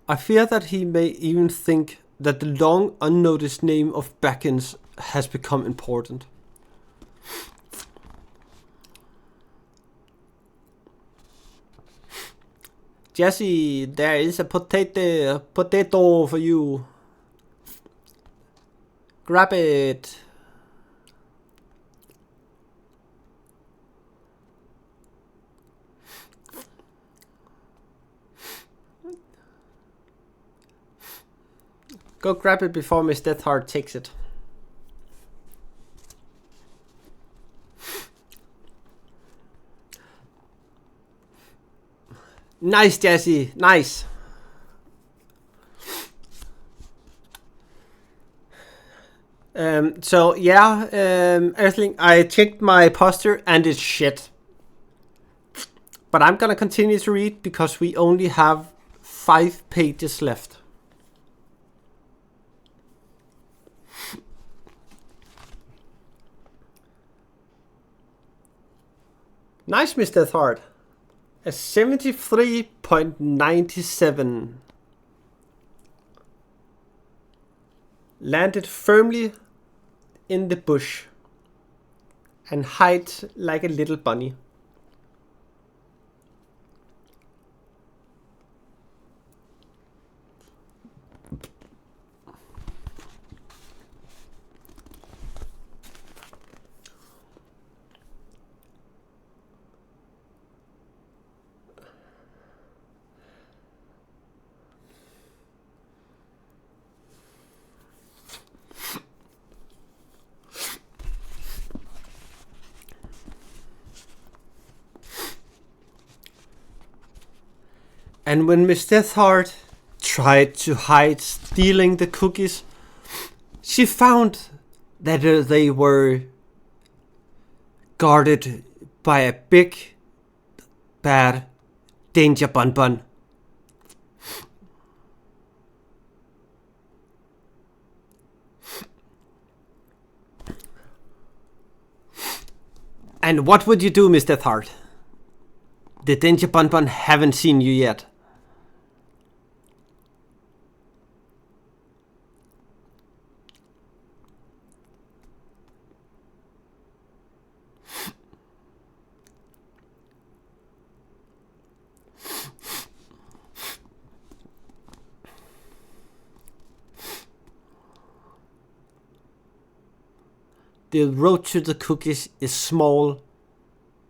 I fear that he may even think that the long unnoticed name of Baggins has become important. Jesse, there is a potato for you. Grab it. Go grab it before Miss Deathheart takes it. Nice, Jesse. Nice. So yeah, everything. I checked my posture and it's shit. But I'm gonna continue to read because we only have 5 pages left. Nice, Mr. Thart. A 73.97. Landed firmly in the bush and hide like a little bunny. And when Miss Deathheart tried to hide stealing the cookies, she found that they were guarded by a big bad danger bun bun. And what would you do, Mr. Thard? The danger bun bun haven't seen you yet. The road to the cookies is small,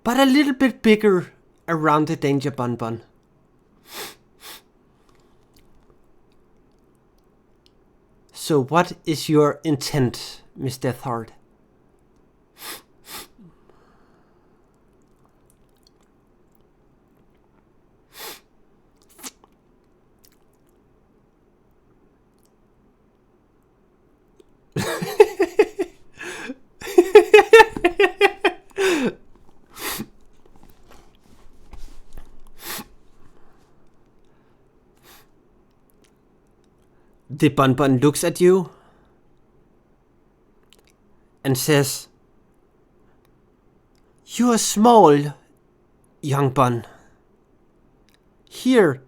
but a little bit bigger around the danger bun bun. So what is your intent, Mr. Thard? The bun bun looks at you and says, "You are small, young bun. Here,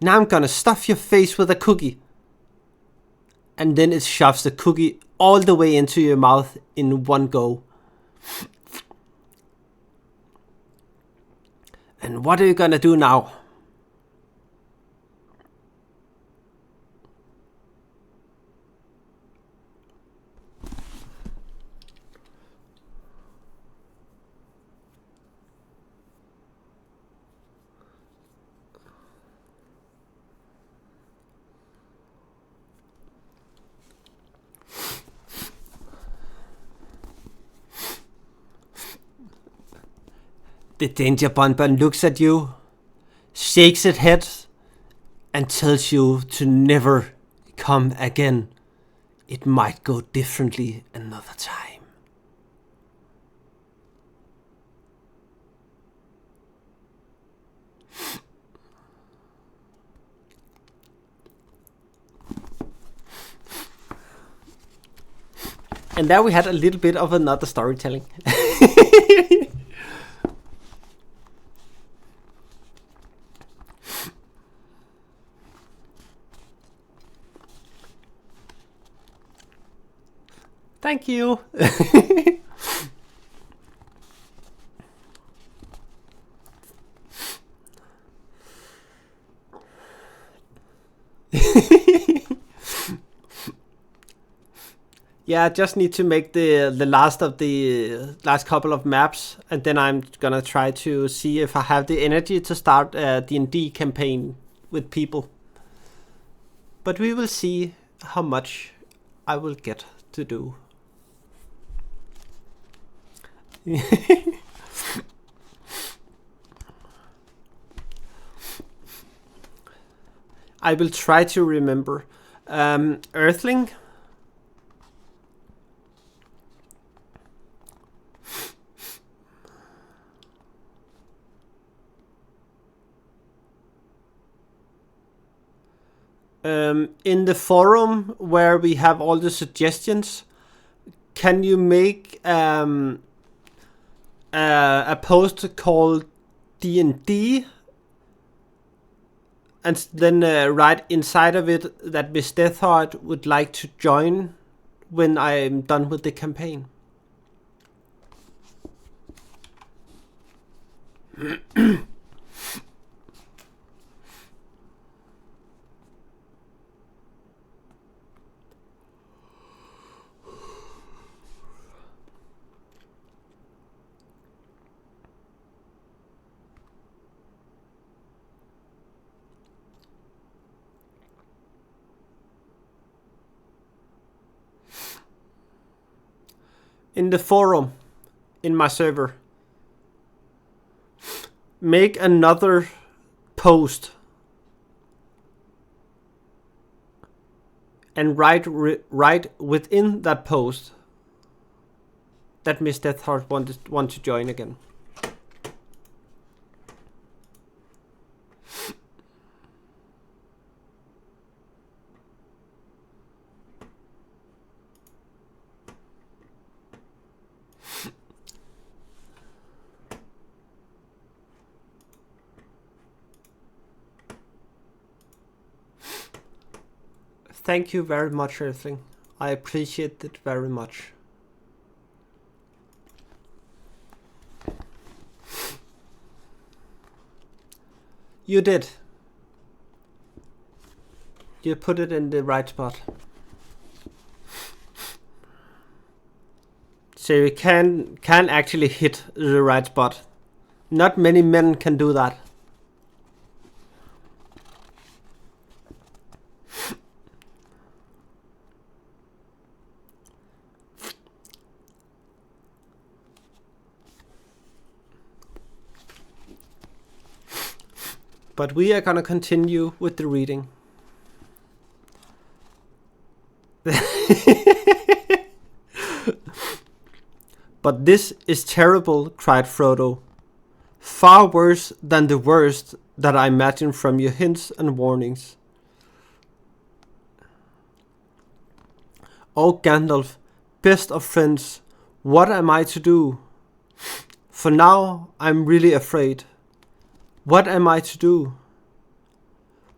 now I'm gonna stuff your face with a cookie." And then it shoves the cookie all the way into your mouth in one go. And what are you gonna do now? The danger bun bun looks at you, shakes its head, and tells you to never come again. It might go differently another time. And there we had a little bit of another storytelling. Thank you. Yeah, I just need to make the last of the last couple of maps, and then I'm gonna try to see if I have the energy to start a D&D campaign with people. But we will see how much I will get to do. I will try to remember. Earthling. In the forum where we have all the suggestions, can you make a post called D&D and then write inside of it that Miss Deathheart would like to join when I'm done with the campaign? In the forum, in my server, make another post and write within that post that Miss Deathheart want to join again. Thank you very much, Earthling. I appreciate it very much. You did. You put it in the right spot. So you can actually hit the right spot. Not many men can do that. But we are gonna continue with the reading. But this is terrible, cried Frodo. Far worse than the worst that I imagine from your hints and warnings. Oh Gandalf, best of friends, what am I to do? For now I'm really afraid. What am I to do?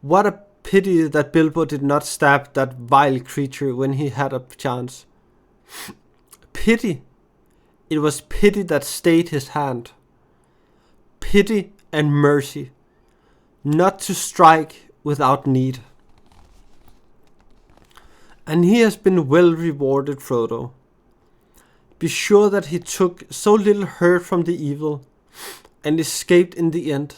What a pity that Bilbo did not stab that vile creature when he had a chance. Pity? It was pity that stayed his hand. Pity and mercy. Not to strike without need. And he has been well rewarded, Frodo. Be sure that he took so little hurt from the evil and escaped in the end.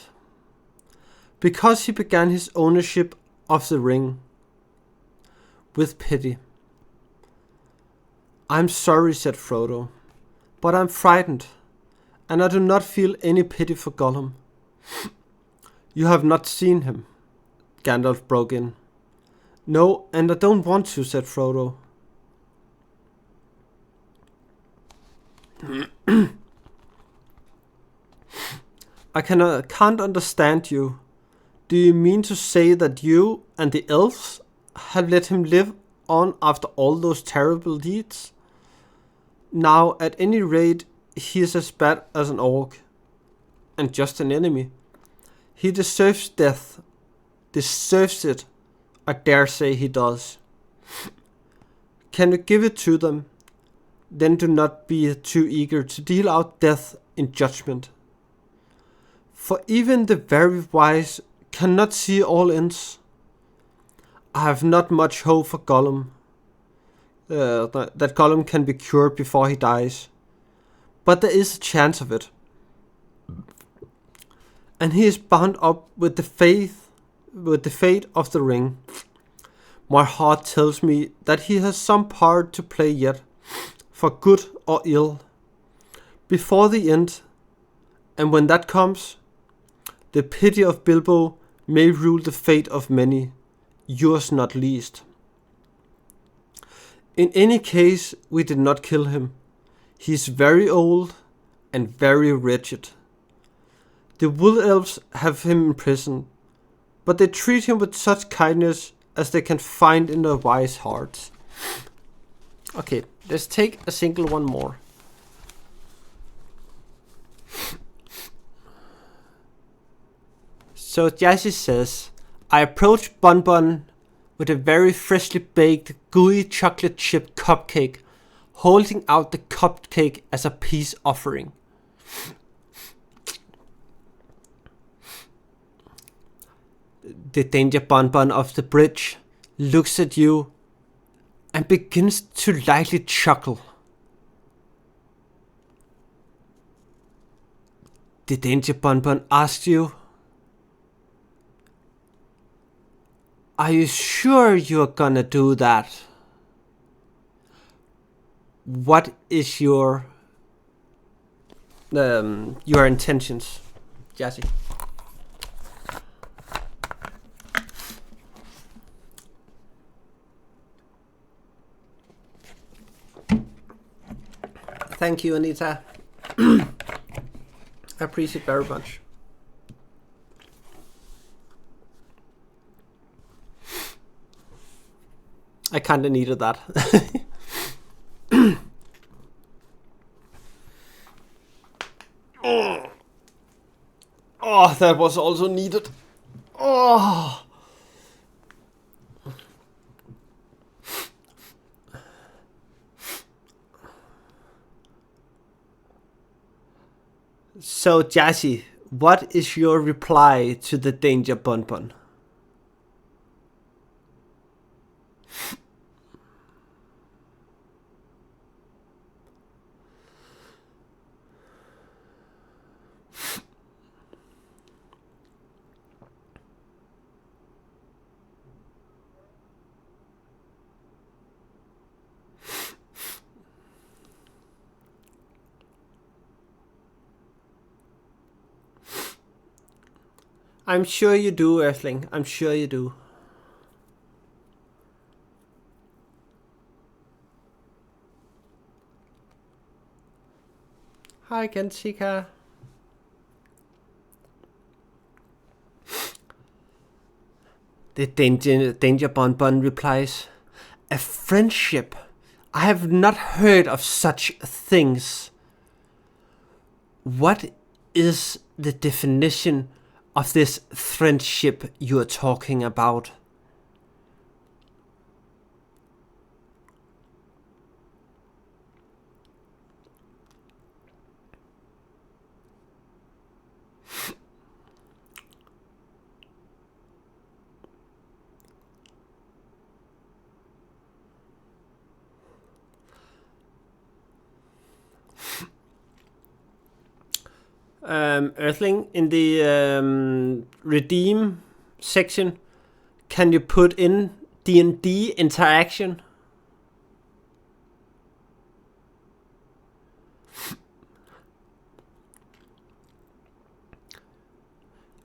Because he began his ownership of the ring with pity. I'm sorry, said Frodo, but I'm frightened, and I do not feel any pity for Gollum. You have not seen him, Gandalf broke in. No, and I don't want to, said Frodo. I can't understand you. Do you mean to say that you and the elves have let him live on after all those terrible deeds? Now, at any rate, he is as bad as an orc, and just an enemy. He deserves death. Deserves it. I dare say he does. Can you give it to them? Then do not be too eager to deal out death in judgment. For even the very wise cannot see all ends. I have not much hope for Gollum. That Gollum can be cured before he dies. But there is a chance of it. And he is bound up with the fate of the ring. My heart tells me that he has some part to play yet, for good or ill, before the end. And when that comes, the pity of Bilbo may rule the fate of many, yours not least. In any case, we did not kill him. He is very old and very wretched. The wood elves have him in prison, but they treat him with such kindness as they can find in their wise hearts. Okay, let's take a single one more. So Jazzy says, I approached Bun Bun with a very freshly baked, gooey chocolate chip cupcake, holding out the cupcake as a peace offering. The danger Bun Bun of the bridge looks at you and begins to lightly chuckle. The danger Bun Bun asks you, are you sure you're gonna do that? What is your intentions, Jazzy? Thank you, Anita. I appreciate it very much. I kinda needed that. Oh, that was also needed. Oh. So, Jassy, what is your reply to the danger bonbon? I'm sure you do, Earthling. I'm sure you do. Hi, Kenshika. The danger bonbon replies, a friendship. I have not heard of such things. What is the definition of this friendship you are talking about? Earthling, in the redeem section, can you put in D&D interaction?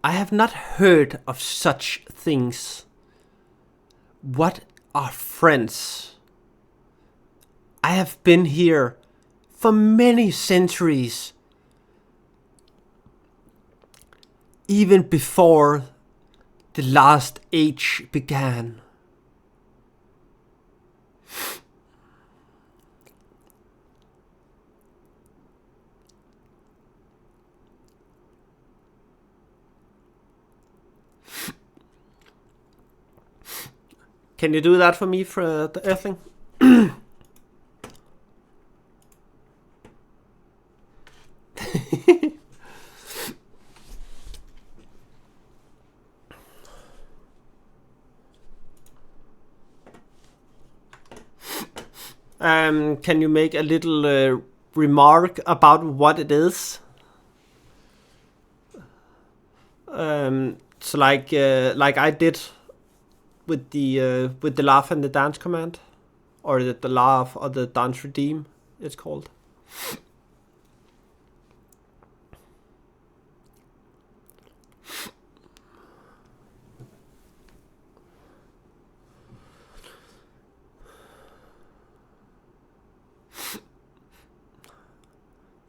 I have not heard of such things. What are friends? I have been here for many centuries. Even before the last age began. Can you do that for me, for the Earthling? Can you make a little remark about what it is? So like I did with the laugh and the dance command, or the laugh or the dance redeem, it's called.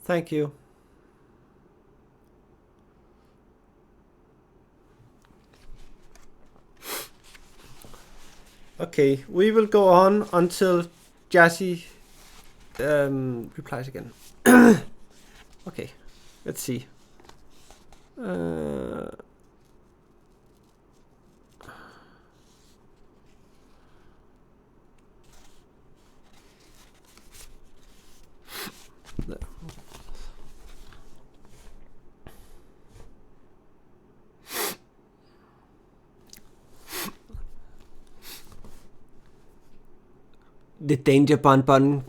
Thank you. Okay, we will go on until Jassy replies again. Okay, let's see. The danger bonbon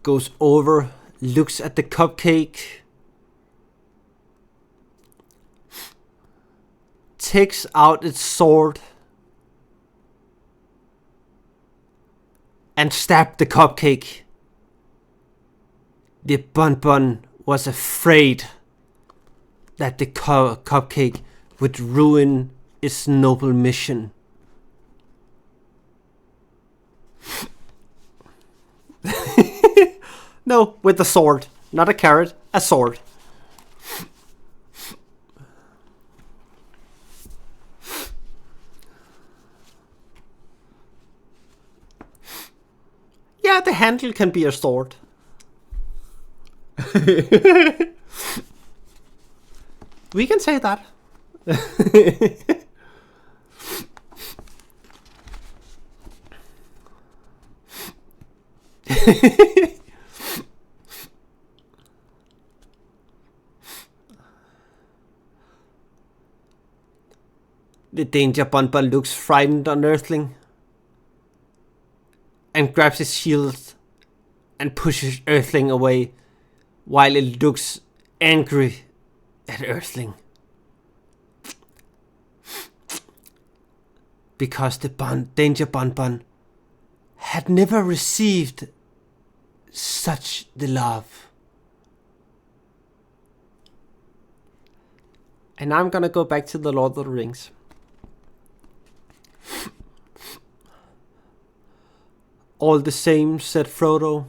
goes over, looks at the cupcake, takes out its sword, and stabbed the cupcake. The bonbon was afraid that the cupcake would ruin its noble mission. No, with a sword. Not a carrot, a sword. Yeah, the handle can be a sword. We can say that. The danger Bonbon looks frightened on Earthling and grabs his shield and pushes Earthling away while it looks angry at Earthling. Because the danger Bonbon had never received such the love. And I'm gonna go back to the Lord of the Rings. All the same, said Frodo,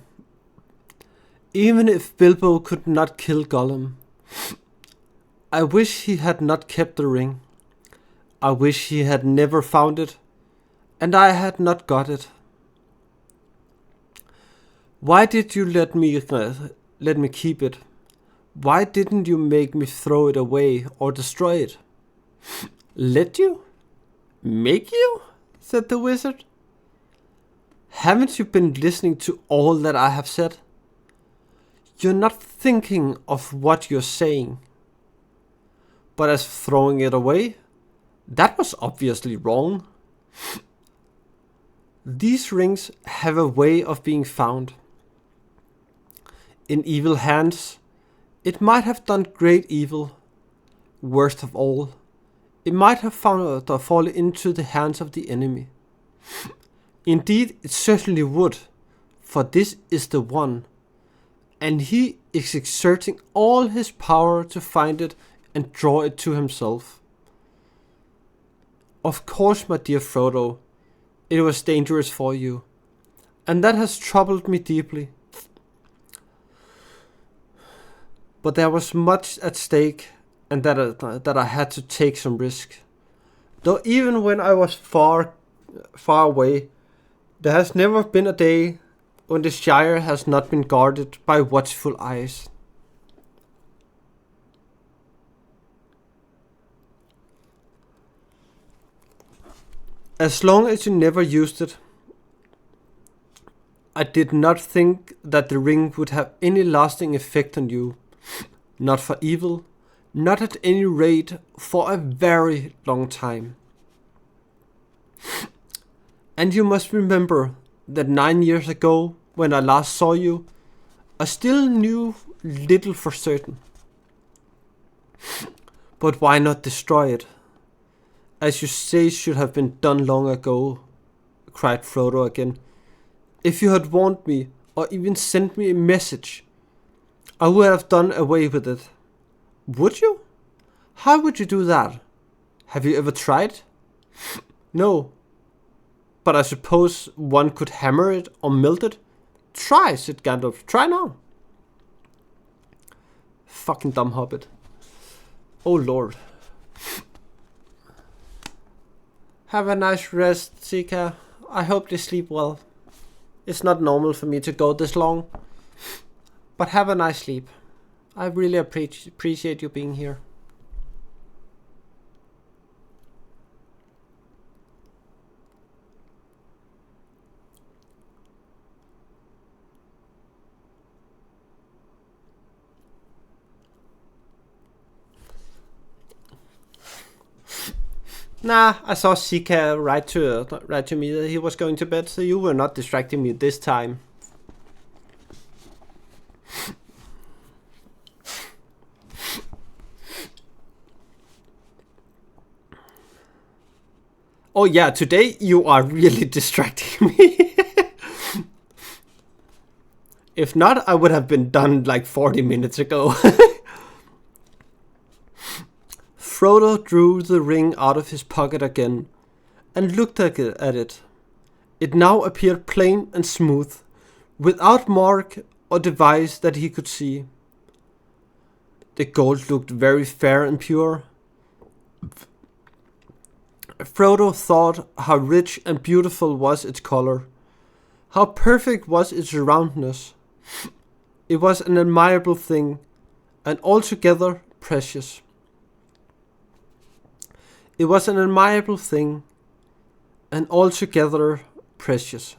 even if Bilbo could not kill Gollum, I wish he had not kept the ring. I wish he had never found it, and I had not got it. Why did you let me keep it? Why didn't you make me throw it away or destroy it? Let you? Make you? Said the wizard. Haven't you been listening to all that I have said? You're not thinking of what you're saying. But as throwing it away, that was obviously wrong. These rings have a way of being found. In evil hands, it might have done great evil. Worst of all, it might have fallen into the hands of the enemy. Indeed, it certainly would, for this is the one, and he is exerting all his power to find it and draw it to himself. Of course, my dear Frodo, it was dangerous for you, and that has troubled me deeply. But there was much at stake, and that I had to take some risk. Though even when I was far away, there has never been a day when the Shire has not been guarded by watchful eyes. As long as you never used it, I did not think that the ring would have any lasting effect on you. Not for evil, not at any rate for a very long time. And you must remember that 9 years ago, when I last saw you, I still knew little for certain. But why not destroy it? As you say should have been done long ago, cried Frodo again. If you had warned me, or even sent me a message, I would have done away with it. Would you? How would you do that? Have you ever tried? No. But I suppose one could hammer it or melt it. Try, said Gandalf. Try now. Fucking dumb hobbit. Oh lord. Have a nice rest, Sika. I hope they sleep well. It's not normal for me to go this long. But have a nice sleep. I really appreciate you being here. Nah, I saw Sika write to me that he was going to bed, so you were not distracting me this time. Oh yeah, today you are really distracting me. If not, I would have been done like 40 minutes ago. Frodo drew the ring out of his pocket again and looked at it. It now appeared plain and smooth, without mark or device that he could see. The gold looked very fair and pure. Frodo thought how rich and beautiful was its color, how perfect was its roundness. It was an admirable thing, and altogether precious. It was an admirable thing, and altogether precious.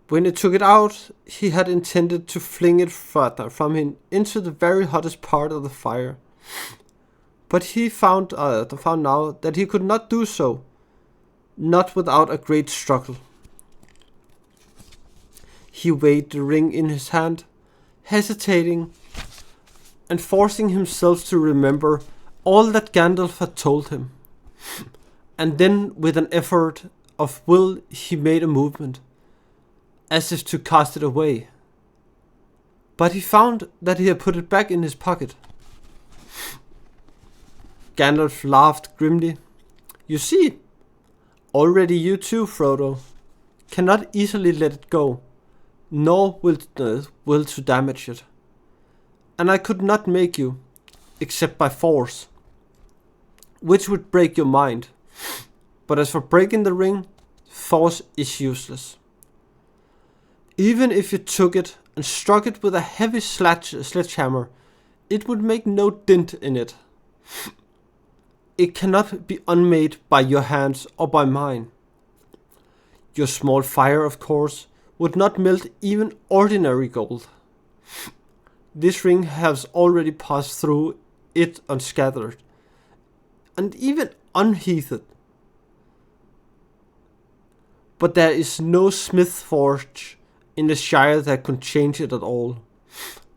When he took it out, he had intended to fling it further from him into the very hottest part of the fire. But he found now that he could not do so, not without a great struggle. He weighed the ring in his hand, hesitating and forcing himself to remember all that Gandalf had told him. And then, with an effort of will, he made a movement, as if to cast it away. But he found that he had put it back in his pocket. Gandalf laughed grimly. You see, already you too, Frodo, cannot easily let it go, nor will to damage it. And I could not make you, except by force, which would break your mind. But as for breaking the ring, force is useless. Even if you took it and struck it with a heavy sledgehammer, it would make no dent in it. It cannot be unmade by your hands or by mine. Your small fire, of course, would not melt even ordinary gold. This ring has already passed through it unscattered, and even unheathed. But there is no smith forge in the Shire that could change it at all.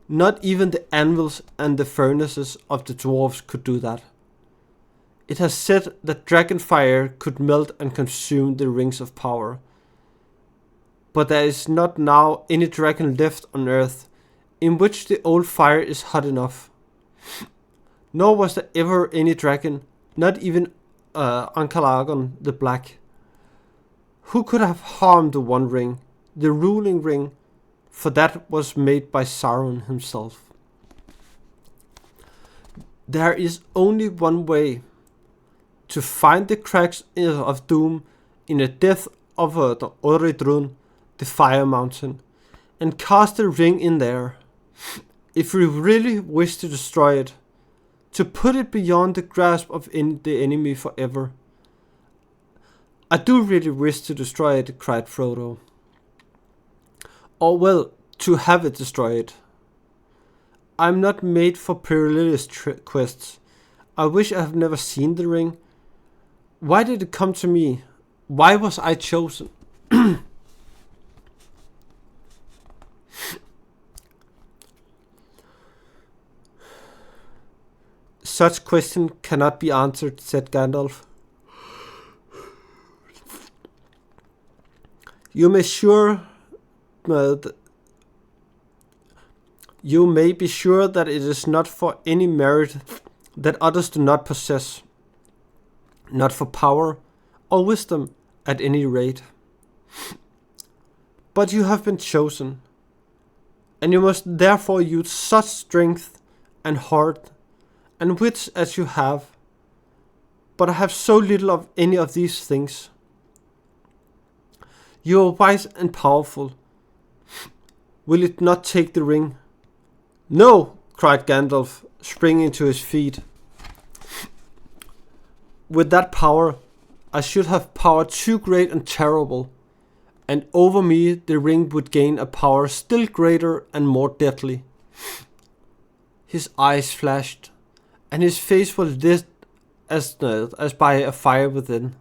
Not even the anvils and the furnaces of the dwarves could do that. It has said that dragon fire could melt and consume the rings of power. But there is not now any dragon left on earth in which the old fire is hot enough. Nor was there ever any dragon, not even Ankalagon the Black, who could have harmed the One Ring, the ruling ring, for that was made by Sauron himself. There is only one way to find the cracks of doom in the depth of the Oridrun, the Fire Mountain, and cast the ring in there. If we really wish to destroy it, to put it beyond the grasp of the enemy forever. I do really wish to destroy it, cried Frodo. Or well, to have it destroyed. I am not made for perilous quests. I wish I have never seen the ring. Why did it come to me? Why was I chosen? Such question cannot be answered, said Gandalf. You may be sure that it is not for any merit that others do not possess, not for power or wisdom at any rate. But you have been chosen, and you must therefore use such strength and heart and wits as you have. But I have so little of any of these things. You are wise and powerful. Will it not take the ring? No, cried Gandalf, springing to his feet. With that power, I should have power too great and terrible, and over me the ring would gain a power still greater and more deadly. His eyes flashed, and his face was lit as by a fire within.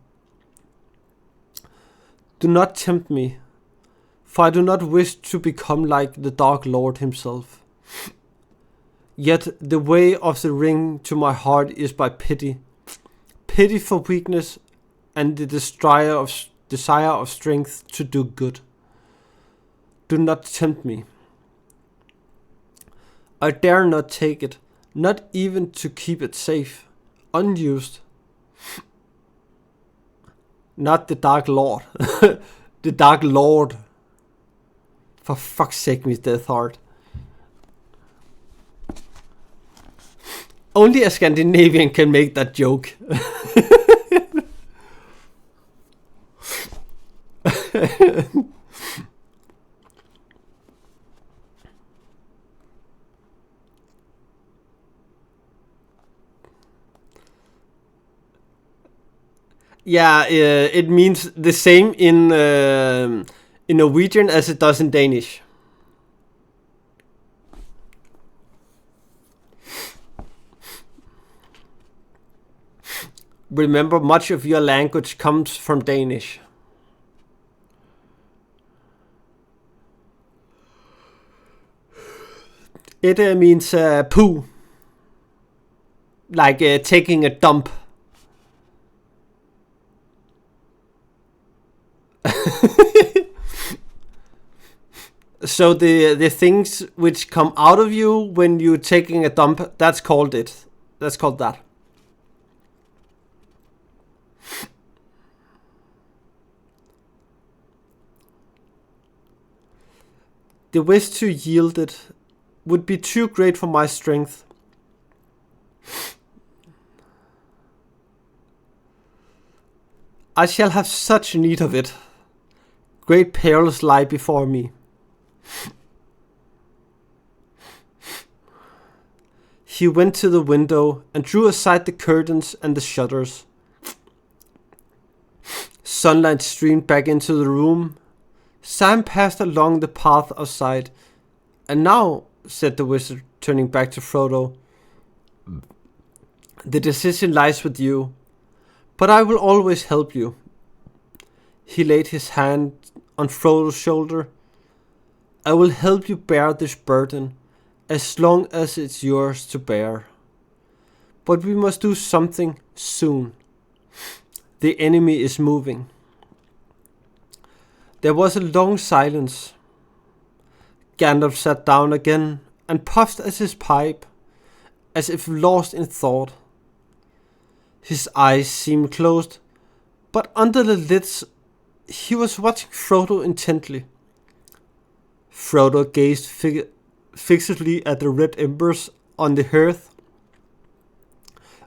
Do not tempt me, for I do not wish to become like the Dark Lord himself. Yet the way of the ring to my heart is by pity, pity for weakness and the desire of strength to do good. Do not tempt me. I dare not take it, not even to keep it safe, unused. Not the Dark Lord. The Dark Lord. For fuck's sake, Miss Deathheart. Only a Scandinavian can make that joke. Yeah, it means the same in Norwegian as it does in Danish. Remember, much of your language comes from Danish. It means poo. Like taking a dump. So the things which come out of you when you're taking a dump, that's called it. That's called that. The wish to yield it would be too great for my strength. I shall have such need of it. Great perils lie before me. He went to the window and drew aside the curtains and the shutters. Sunlight streamed back into the room. Sam passed along the path outside. And now, said the wizard, turning back to Frodo, the decision lies with you, but I will always help you. He laid his hand on Frodo's shoulder. I will help you bear this burden, as long as it's yours to bear. But we must do something soon. The enemy is moving. There was a long silence. Gandalf sat down again and puffed at his pipe, as if lost in thought. His eyes seemed closed, but under the lids he was watching Frodo intently. Frodo gazed fixedly at the red embers on the hearth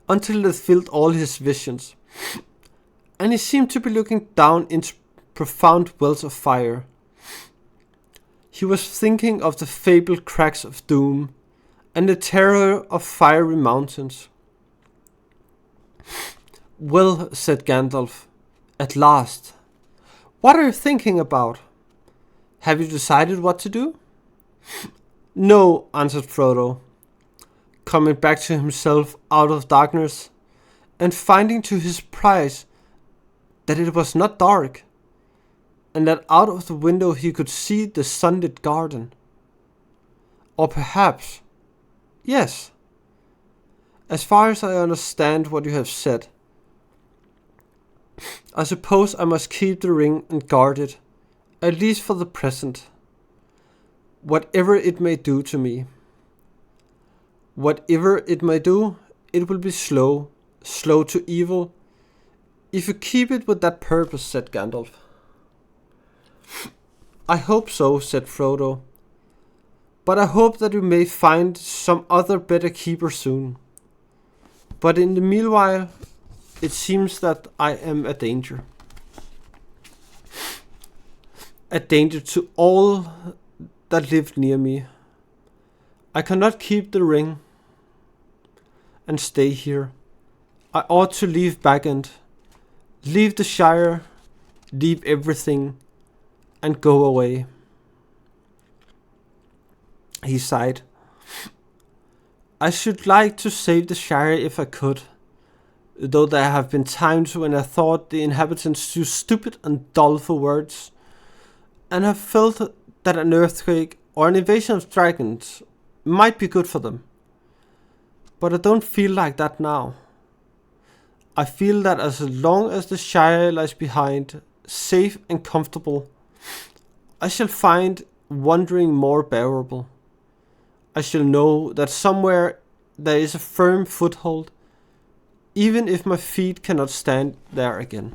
until it filled all his visions, and he seemed to be looking down into profound wells of fire. He was thinking of the fabled cracks of doom and the terror of fiery mountains. Well, said Gandalf, at last. What are you thinking about? Have you decided what to do? No, answered Frodo, coming back to himself out of darkness, and finding to his surprise that it was not dark, and that out of the window he could see the sunlit garden. Or perhaps, yes, as far as I understand what you have said, I suppose I must keep the ring and guard it, at least for the present, whatever it may do to me. Whatever it may do, it will be slow to evil, if you keep it with that purpose, said Gandalf. I hope so, said Frodo, but I hope that you may find some other better keeper soon. But in the meanwhile, it seems that I am a danger. A danger to all that lived near me. I cannot keep the ring and stay here. I ought to leave Bag End, leave the Shire, leave everything, and go away. He sighed. I should like to save the Shire if I could, though there have been times when I thought the inhabitants too stupid and dull for words, and have felt that an earthquake or an invasion of dragons might be good for them. But I don't feel like that now. I feel that as long as the Shire lies behind, safe and comfortable, I shall find wandering more bearable. I shall know that somewhere there is a firm foothold, even if my feet cannot stand there again.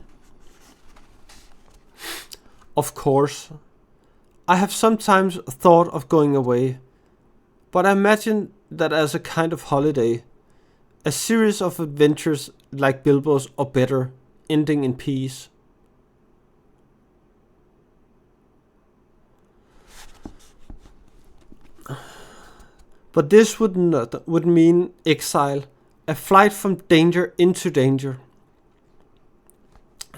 Of course, I have sometimes thought of going away, but I imagine that as a kind of holiday, a series of adventures like Bilbo's or better, ending in peace. But this would mean exile, a flight from danger into danger,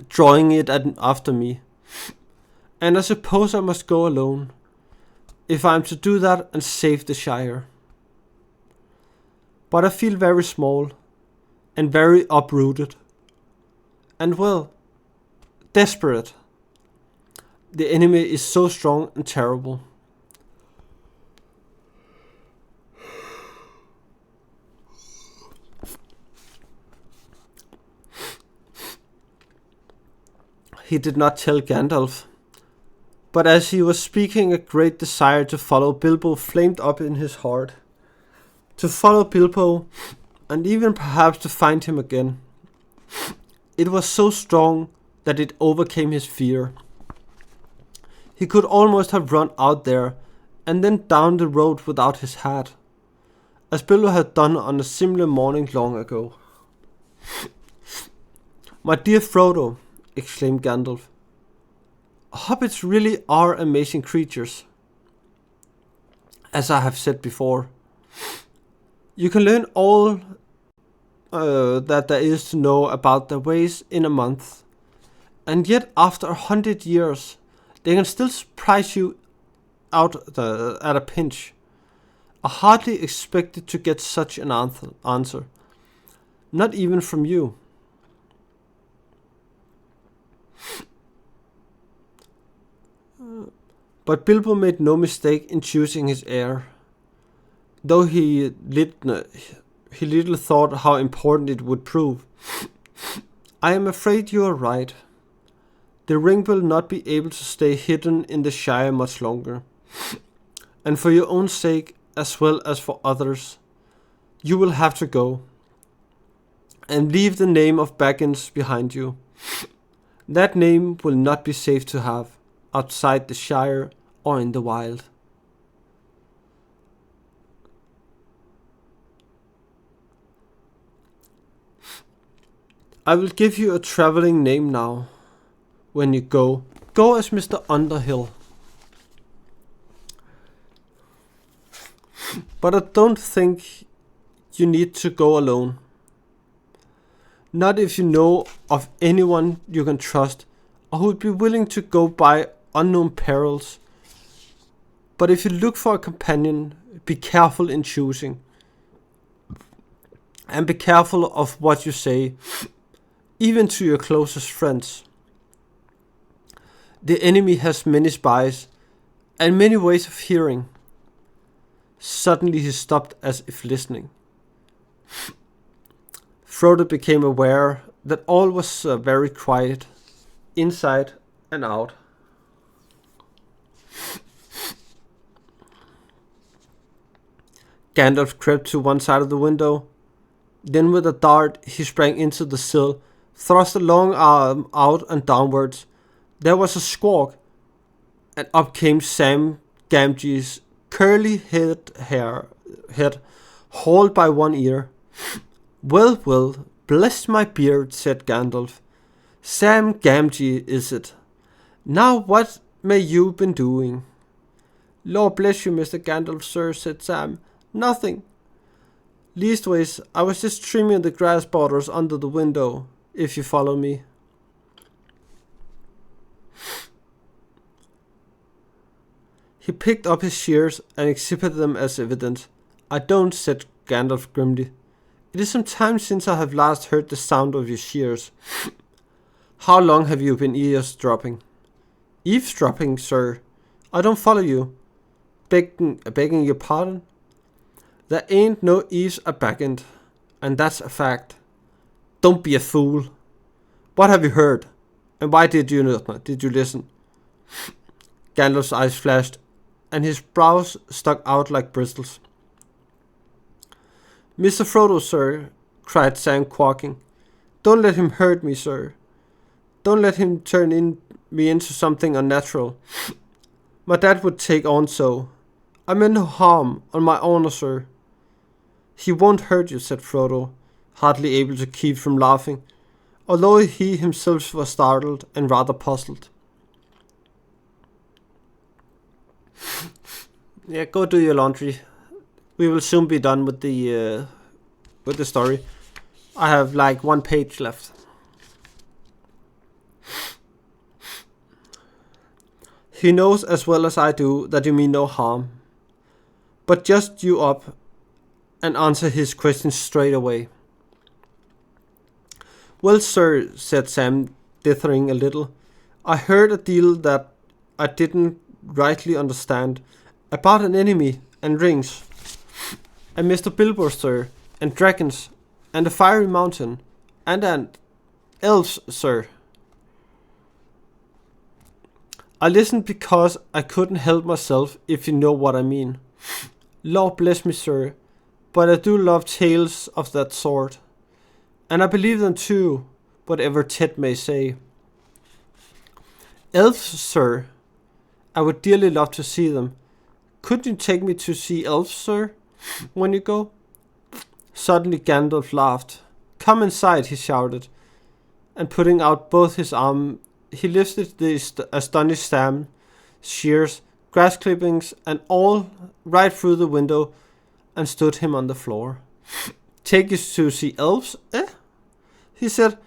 drawing it after me. And I suppose I must go alone, if I am to do that and save the Shire. But I feel very small and very uprooted. and well, desperate. The enemy is so strong and terrible. He did not tell Gandalf, but as he was speaking, a great desire to follow Bilbo flamed up in his heart. To follow Bilbo, and even perhaps to find him again. It was so strong that it overcame his fear. He could almost have run out there and then down the road without his hat, as Bilbo had done on a similar morning long ago. "My dear Frodo," exclaimed Gandalf, "hobbits really are amazing creatures. As I have said before, you can learn all that there is to know about their ways in a month, and yet after 100 years, they can still surprise you out at a pinch. I hardly expected to get such an answer, not even from you." But Bilbo made no mistake in choosing his heir, though he little thought how important it would prove. "I am afraid you are right. The ring will not be able to stay hidden in the Shire much longer. And for your own sake, as well as for others, you will have to go. And leave the name of Baggins behind you. That name will not be safe to have, outside the Shire or in the wild." "I will give you a traveling name now. When you go as Mr. Underhill. But I don't think you need to go alone. Not if you know of anyone you can trust or who would be willing to go by unknown perils. But if you look for a companion, be careful in choosing. And be careful of what you say, even to your closest friends. The enemy has many spies and many ways of hearing." Suddenly he stopped as if listening. Frodo became aware that all was very quiet, inside and out. Gandalf crept to one side of the window. Then with a dart he sprang into the sill, thrust a long arm out and downwards. There was a squawk, and up came Sam Gamgee's curly head, hauled by one ear. Well, bless my beard," said Gandalf. "Sam Gamgee is it? Now what may you been doing?" "Lord bless you, Mr. Gandalf, sir," said Sam. "Nothing. Leastways, I was just trimming the grass borders under the window, if you follow me." He picked up his shears and exhibited them as evidence. "I don't," said Gandalf grimly. "It is some time since I have last heard the sound of your shears." "How long have you been eavesdropping?" "Eavesdropping, sir? I don't follow you." Begging your pardon?" "There ain't no eaves a backend, and that's a fact." "Don't be a fool. What have you heard? And why did you listen?" Gandalf's eyes flashed, and his brows stuck out like bristles. "Mr. Frodo, sir," cried Sam, quaking. "Don't let him hurt me, sir. Don't let him turn me into something unnatural. My dad would take on so. I meant no harm, on my honor, sir." "He won't hurt you," said Frodo, hardly able to keep from laughing, although he himself was startled and rather puzzled. "Yeah, go do your laundry. We will soon be done with the story. I have like 1 page left." "He knows as well as I do that you mean no harm. But just you up and answer his questions straight away. Well, sir, said Sam, dithering a little, I heard a deal that I didn't rightly understand about an enemy and rings, and Mr. Bilbo, sir, and dragons, and a fiery mountain, and elves, sir. I listened because I couldn't help myself, if you know what I mean. Lord bless me, sir, but I do love tales of that sort. And I believe them too, whatever Ted may say. Elves, sir, I would dearly love to see them. Could you take me to see elves, sir, when you go? Suddenly Gandalf laughed. Come inside, he shouted, and putting out both his arms, he lifted the astonished Sam, shears, grass clippings, and all right through the window, and stood him on the floor. Take you to see elves, eh? He said,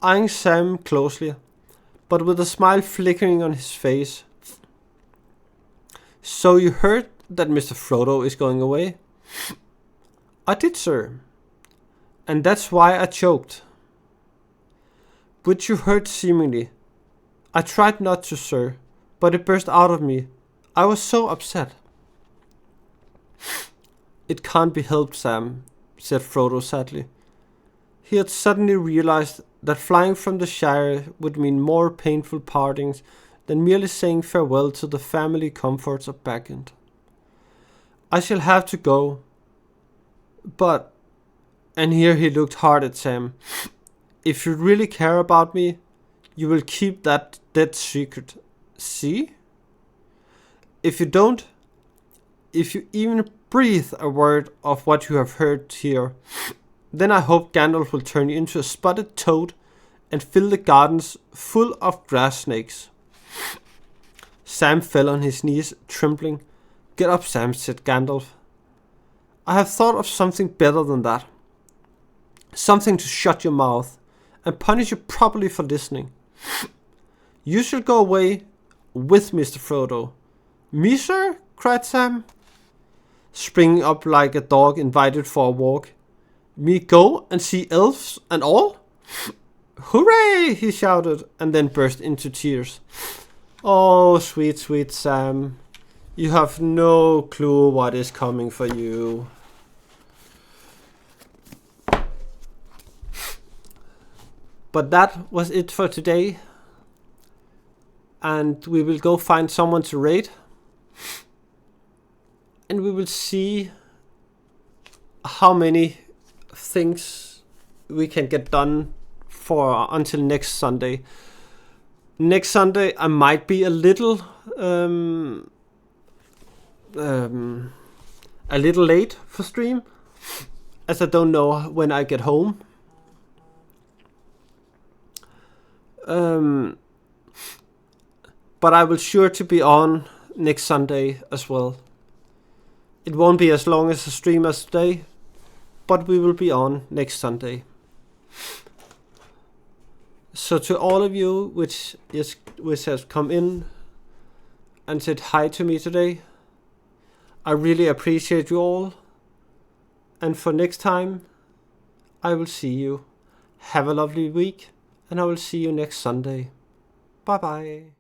eyeing Sam closely, but with a smile flickering on his face. So you heard that Mr. Frodo is going away? I did, sir. And that's why I choked. Which you heard seemingly. I tried not to, sir, but it burst out of me. I was so upset. It can't be helped, Sam, said Frodo sadly. He had suddenly realized that flying from the Shire would mean more painful partings than merely saying farewell to the family comforts of Backend. I shall have to go. But, and here he looked hard at Sam, if you really care about me, you will keep that dead secret. See? If you don't, if you even breathe a word of what you have heard here, then I hope Gandalf will turn you into a spotted toad and fill the gardens full of grass snakes. Sam fell on his knees, trembling. Get up, Sam, said Gandalf. I have thought of something better than that. Something to shut your mouth and punish you properly for listening. You shall go away with Mr. Frodo. Me, sir? Cried Sam, springing up like a dog invited for a walk. Me go and see elves and all? Hooray! He shouted, and then burst into tears. Oh, sweet, sweet Sam. You have no clue what is coming for you. But that was it for today. And we will go find someone to raid. And we will see how many things we can get done for until next Sunday. Next Sunday I might be a little late for stream, as I don't know when I get home. But I will sure to be on next Sunday as well. It won't be as long as a stream as today, but we will be on next Sunday. So to all of you which has come in and said hi to me today, I really appreciate you all. And for next time, I will see you. Have a lovely week, and I will see you next Sunday. Bye bye.